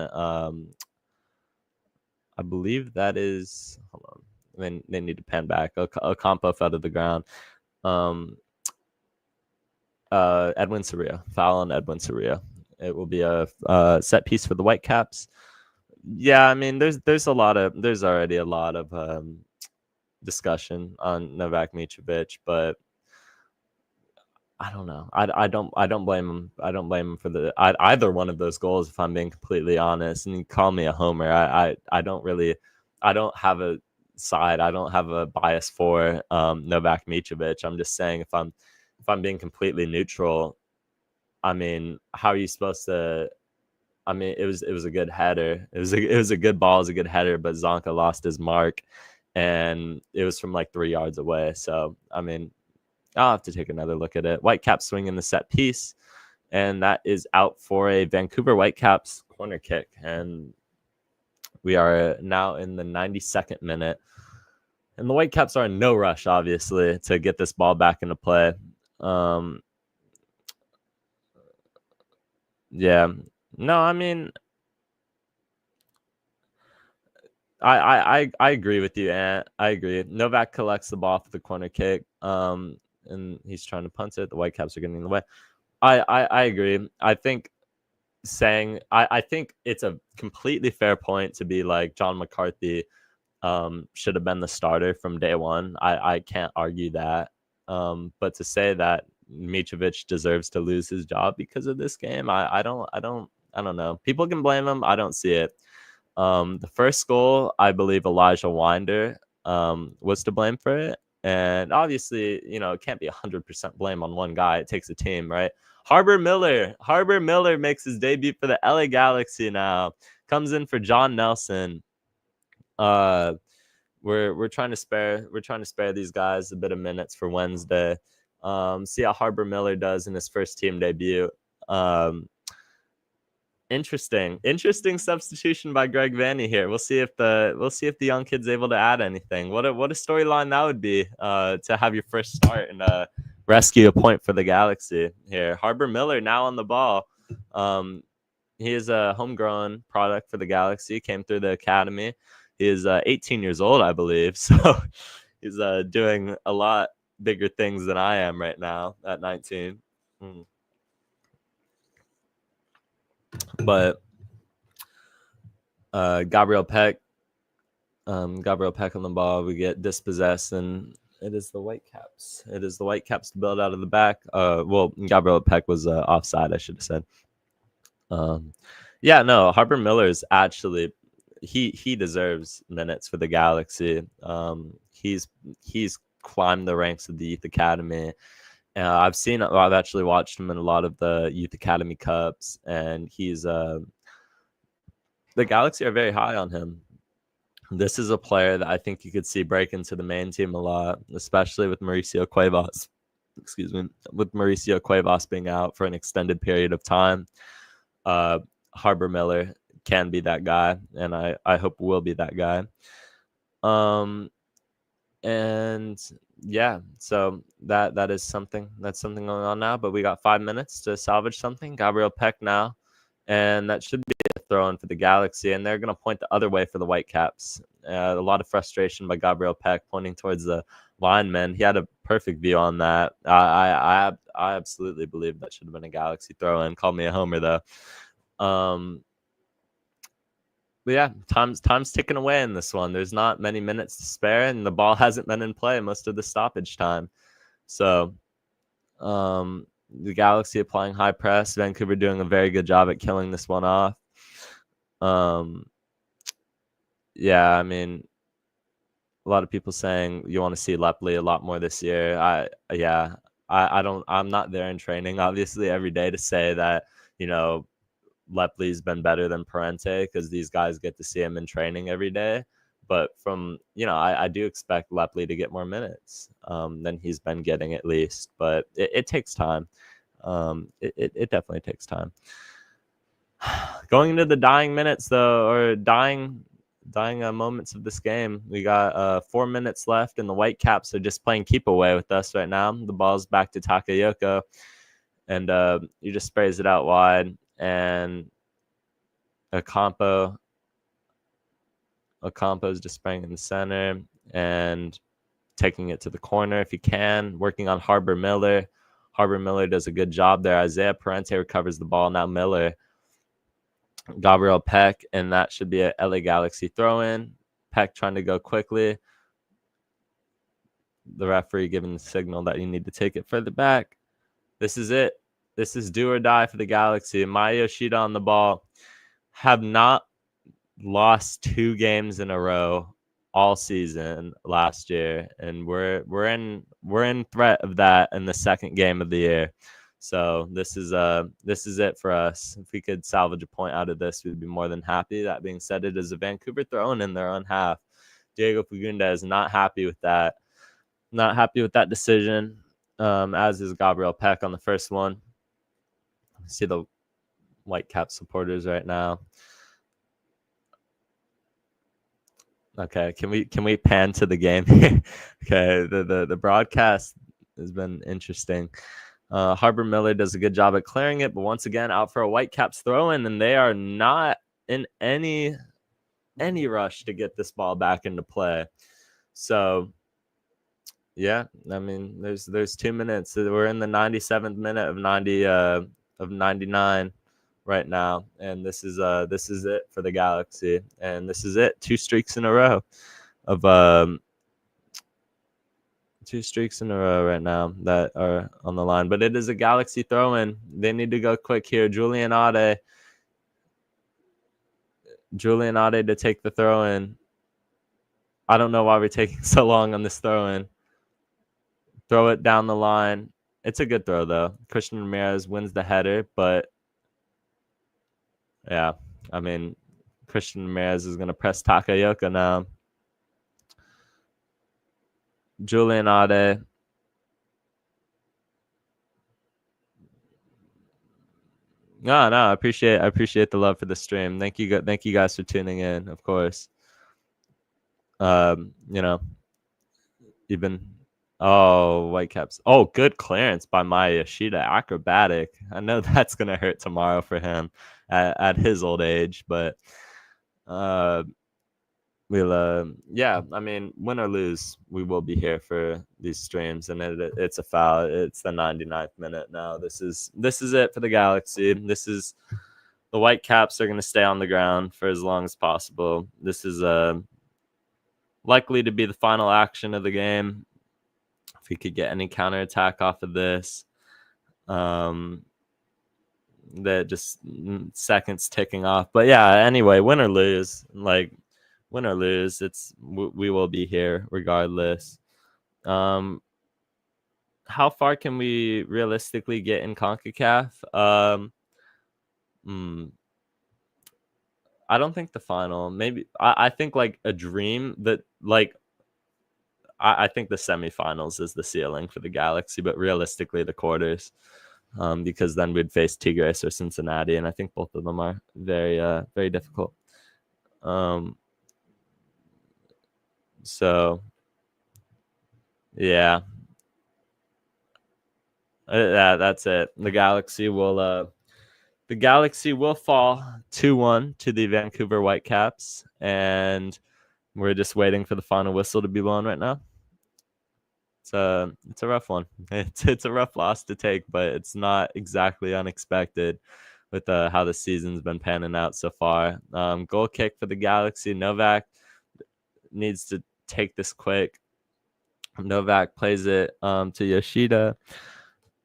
I believe that is, hold on. They need to pan back. Ocampo fell to the ground. Edwin Cerrillo, foul on Edwin Cerrillo. It will be a set piece for the Whitecaps. Yeah, I mean, there's already a lot of discussion on Novak Mitrovic, but I don't know. I don't blame him. I don't blame him for either one of those goals, if I'm being completely honest. And you call me a homer. I don't have a side. I don't have a bias for Novak Mitrovic. I'm just saying if I'm being completely neutral, I mean, how are you supposed to? I mean, it was a good header. It was a good ball. It was a good header, but Zonka lost his mark, and it was from like 3 yards away. So, I mean, I'll have to take another look at it. Whitecaps swinging the set piece, and that is out for a Vancouver Whitecaps corner kick. And we are now in the 92nd minute. And the Whitecaps are in no rush, obviously, to get this ball back into play. Yeah. No, I mean, I agree with you, Ant. I agree. Novak collects the ball for the corner kick, and he's trying to punt it. The Whitecaps are getting in the way. I agree. I think it's a completely fair point to be like John McCarthy should have been the starter from day one. I can't argue that. But to say that Mitrovic deserves to lose his job because of this game, I don't know. People can blame him. I don't see it. The first goal, I believe Elijah Winder was to blame for it. And obviously, it can't be 100% blame on one guy. It takes a team, right? Harbor Miller makes his debut for the LA Galaxy now. Comes in for John Nelson. We're trying to spare these guys a bit of minutes for Wednesday. See how Harbor Miller does in his first team debut. Interesting substitution by Greg Vanney here. We'll see if the young kid's able to add anything. What a storyline that would be to have your first start in a rescue a point for the Galaxy here. Harbor Miller now on the ball. He is a homegrown product for the Galaxy, came through the academy. He is 18 years old, I believe. So he's doing a lot bigger things than I am right now at 19. But Gabriel Peck on the ball. We get dispossessed, and it is the Whitecaps. It is the Whitecaps to build out of the back. Well, Gabriel Peck was offside, I should have said. Yeah, no, Harbor Miller is actually he deserves minutes for the Galaxy. He's climbed the ranks of the youth academy. I've actually watched him in a lot of the youth academy cups, and he's the Galaxy are very high on him. This is a player that I think you could see break into the main team a lot, especially with Mauricio Cuevas. Excuse me, with Mauricio Cuevas being out for an extended period of time. Harbor Miller can be that guy, and I hope will be that guy. And yeah, so that is something going on now. But we got 5 minutes to salvage something. Gabriel Peck now, and that should be a throw in for the Galaxy, and they're going to point the other way for the Whitecaps. A lot of frustration by Gabriel Peck pointing towards the lineman. He had a perfect view on that. I absolutely believe that should have been a Galaxy throw in. Call me a homer though. But yeah, time's ticking away in this one. There's not many minutes to spare, and the ball hasn't been in play most of the stoppage time. So the Galaxy applying high press. Vancouver doing a very good job at killing this one off. Yeah, I mean, a lot of people saying you want to see Lepley a lot more this year. I'm not there in training, obviously, every day to say that, Lepley's been better than Parente because these guys get to see him in training every day. But I do expect Lepley to get more minutes than he's been getting at least. But it takes time. It definitely takes time. Going into the dying minutes, though, or dying moments of this game, we got 4 minutes left, and the Whitecaps are just playing keep away with us right now. The ball's back to Takayoko, and he just sprays it out wide. And Ocampo is just spraying in the center and taking it to the corner if he can, working on Harbor Miller. Harbor Miller does a good job there. Isaiah Parente recovers the ball. Now Miller. Gabriel Peck, and that should be a LA Galaxy throw-in. Peck trying to go quickly. The referee giving the signal that you need to take it further back. This is it. This is do or die for the Galaxy. Maya Yoshida on the ball. Have not lost 2 games in a row all season last year, and we're in threat of that in the second game of the year. So this is it for us. If we could salvage a point out of this, we'd be more than happy. That being said, it is a Vancouver throw in their own half. Diego Fagunda is not happy with that. Not happy with that decision. As is Gabriel Peck on the first one. See the Whitecap supporters right now. Okay, can we pan to the game here? Okay, the broadcast has been interesting. Harbor Miller does a good job at clearing it, but once again out for a Whitecaps throw-in, and they are not in any rush to get this ball back into play. So yeah, I mean, there's 2 minutes. We're in the 97th minute of 99 right now, and this is it for the Galaxy, and this is it. 2 streaks in a row of 2 streaks in a row right now that are on the line, but it is a Galaxy throw-in. They need to go quick here. Julian Ade to take the throw-in. I don't know why we're taking so long on this throw-in. Throw it down the line. It's a good throw, though. Christian Ramirez wins the header, but yeah, I mean, Christian Ramirez is going to press Takayoko now. Julian Ade. No, I appreciate the love for the stream. Thank you guys for tuning in, of course. You've been Oh, Whitecaps. Oh, good clearance by my Yoshida. Acrobatic. I know that's gonna hurt tomorrow for him at his old age, but uh we'll yeah, I mean, win or lose, we will be here for these streams, and it's a foul. It's the 99th minute now. This is it for the Galaxy. This is the Whitecaps are gonna stay on the ground for as long as possible. This is likely to be the final action of the game. If we could get any counterattack off of this, that just seconds ticking off. But yeah, anyway, win or lose, we will be here regardless. How far can we realistically get in CONCACAF? I don't think the final. Maybe I think like a dream that like I think the semifinals is the ceiling for the Galaxy, but realistically the quarters, because then we'd face Tigres or Cincinnati, and I think both of them are very very difficult. So yeah, that's it. The Galaxy will fall 2-1 to the Vancouver Whitecaps, and we're just waiting for the final whistle to be blown right now. It's a rough one. It's a rough loss to take, but it's not exactly unexpected with how the season's been panning out so far. Goal kick for the Galaxy. Novak needs to take this quick. Novak plays it to Yoshida.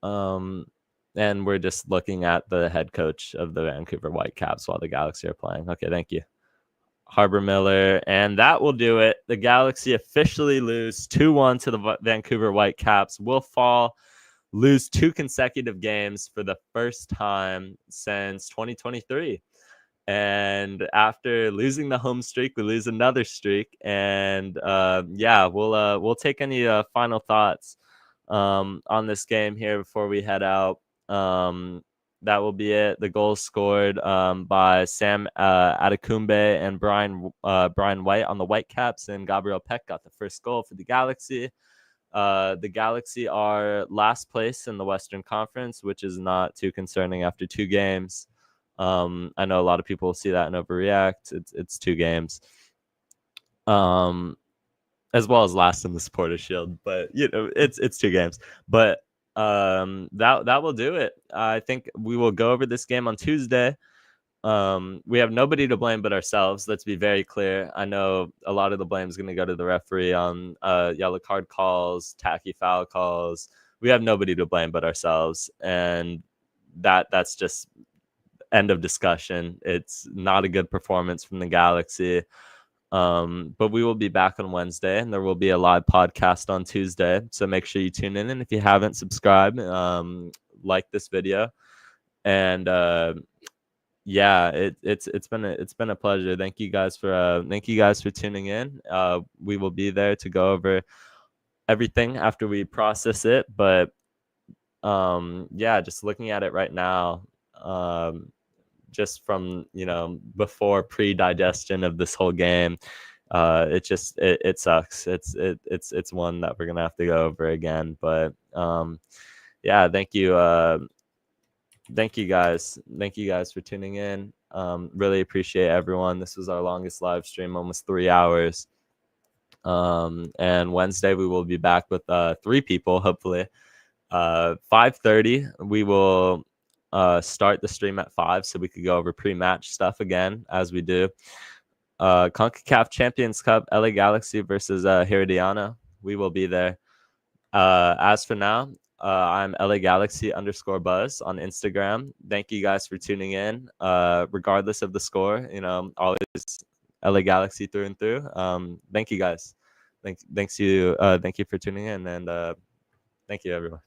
And we're just looking at the head coach of the Vancouver Whitecaps while the Galaxy are playing. Okay, thank you. Harbor Miller, and that will do it. The Galaxy officially lose 2-1 to the Vancouver Whitecaps. Will lose 2 consecutive games for the first time since 2023. And after losing the home streak, we lose another streak. And yeah, we'll take any final thoughts on this game here before we head out. That will be it. The goals scored by Sam Adekumbe and Brian White on the Whitecaps, and Gabriel Peck got the first goal for the Galaxy. The Galaxy are last place in the Western Conference, which is not too concerning after 2 games. I know a lot of people will see that and overreact. It's 2 games. As well as last in the Supporters Shield, but it's 2 games. But that will do it. I think we will go over this game on Tuesday. We have nobody to blame but ourselves. Let's be very clear. I know a lot of the blame is going to go to the referee on yellow card calls, tacky foul calls. We have nobody to blame but ourselves, and that's just end of discussion. It's not a good performance from the Galaxy. But we will be back on Wednesday, and there will be a live podcast on Tuesday. So make sure you tune in. And if you haven't subscribed, like this video. And yeah, it's been a pleasure. Thank you guys for tuning in. We will be there to go over everything after we process it. But yeah, just looking at it right now, just from before pre-digestion of this whole game, it sucks. It's one that we're gonna have to go over again. But yeah, thank you guys for tuning in. Really appreciate everyone. This was our longest live stream, almost 3 hours. And Wednesday we will be back with 3 people, hopefully. 5:30 we will start the stream at 5, so we could go over pre-match stuff again, as we do. CONCACAF Champions Cup, LA Galaxy versus Herediano. We will be there. As for now, I'm LA Galaxy _buzz on Instagram. Thank you guys for tuning in. Regardless of the score, always LA Galaxy through and through. Thank you guys. Thank you for tuning in, and thank you everyone.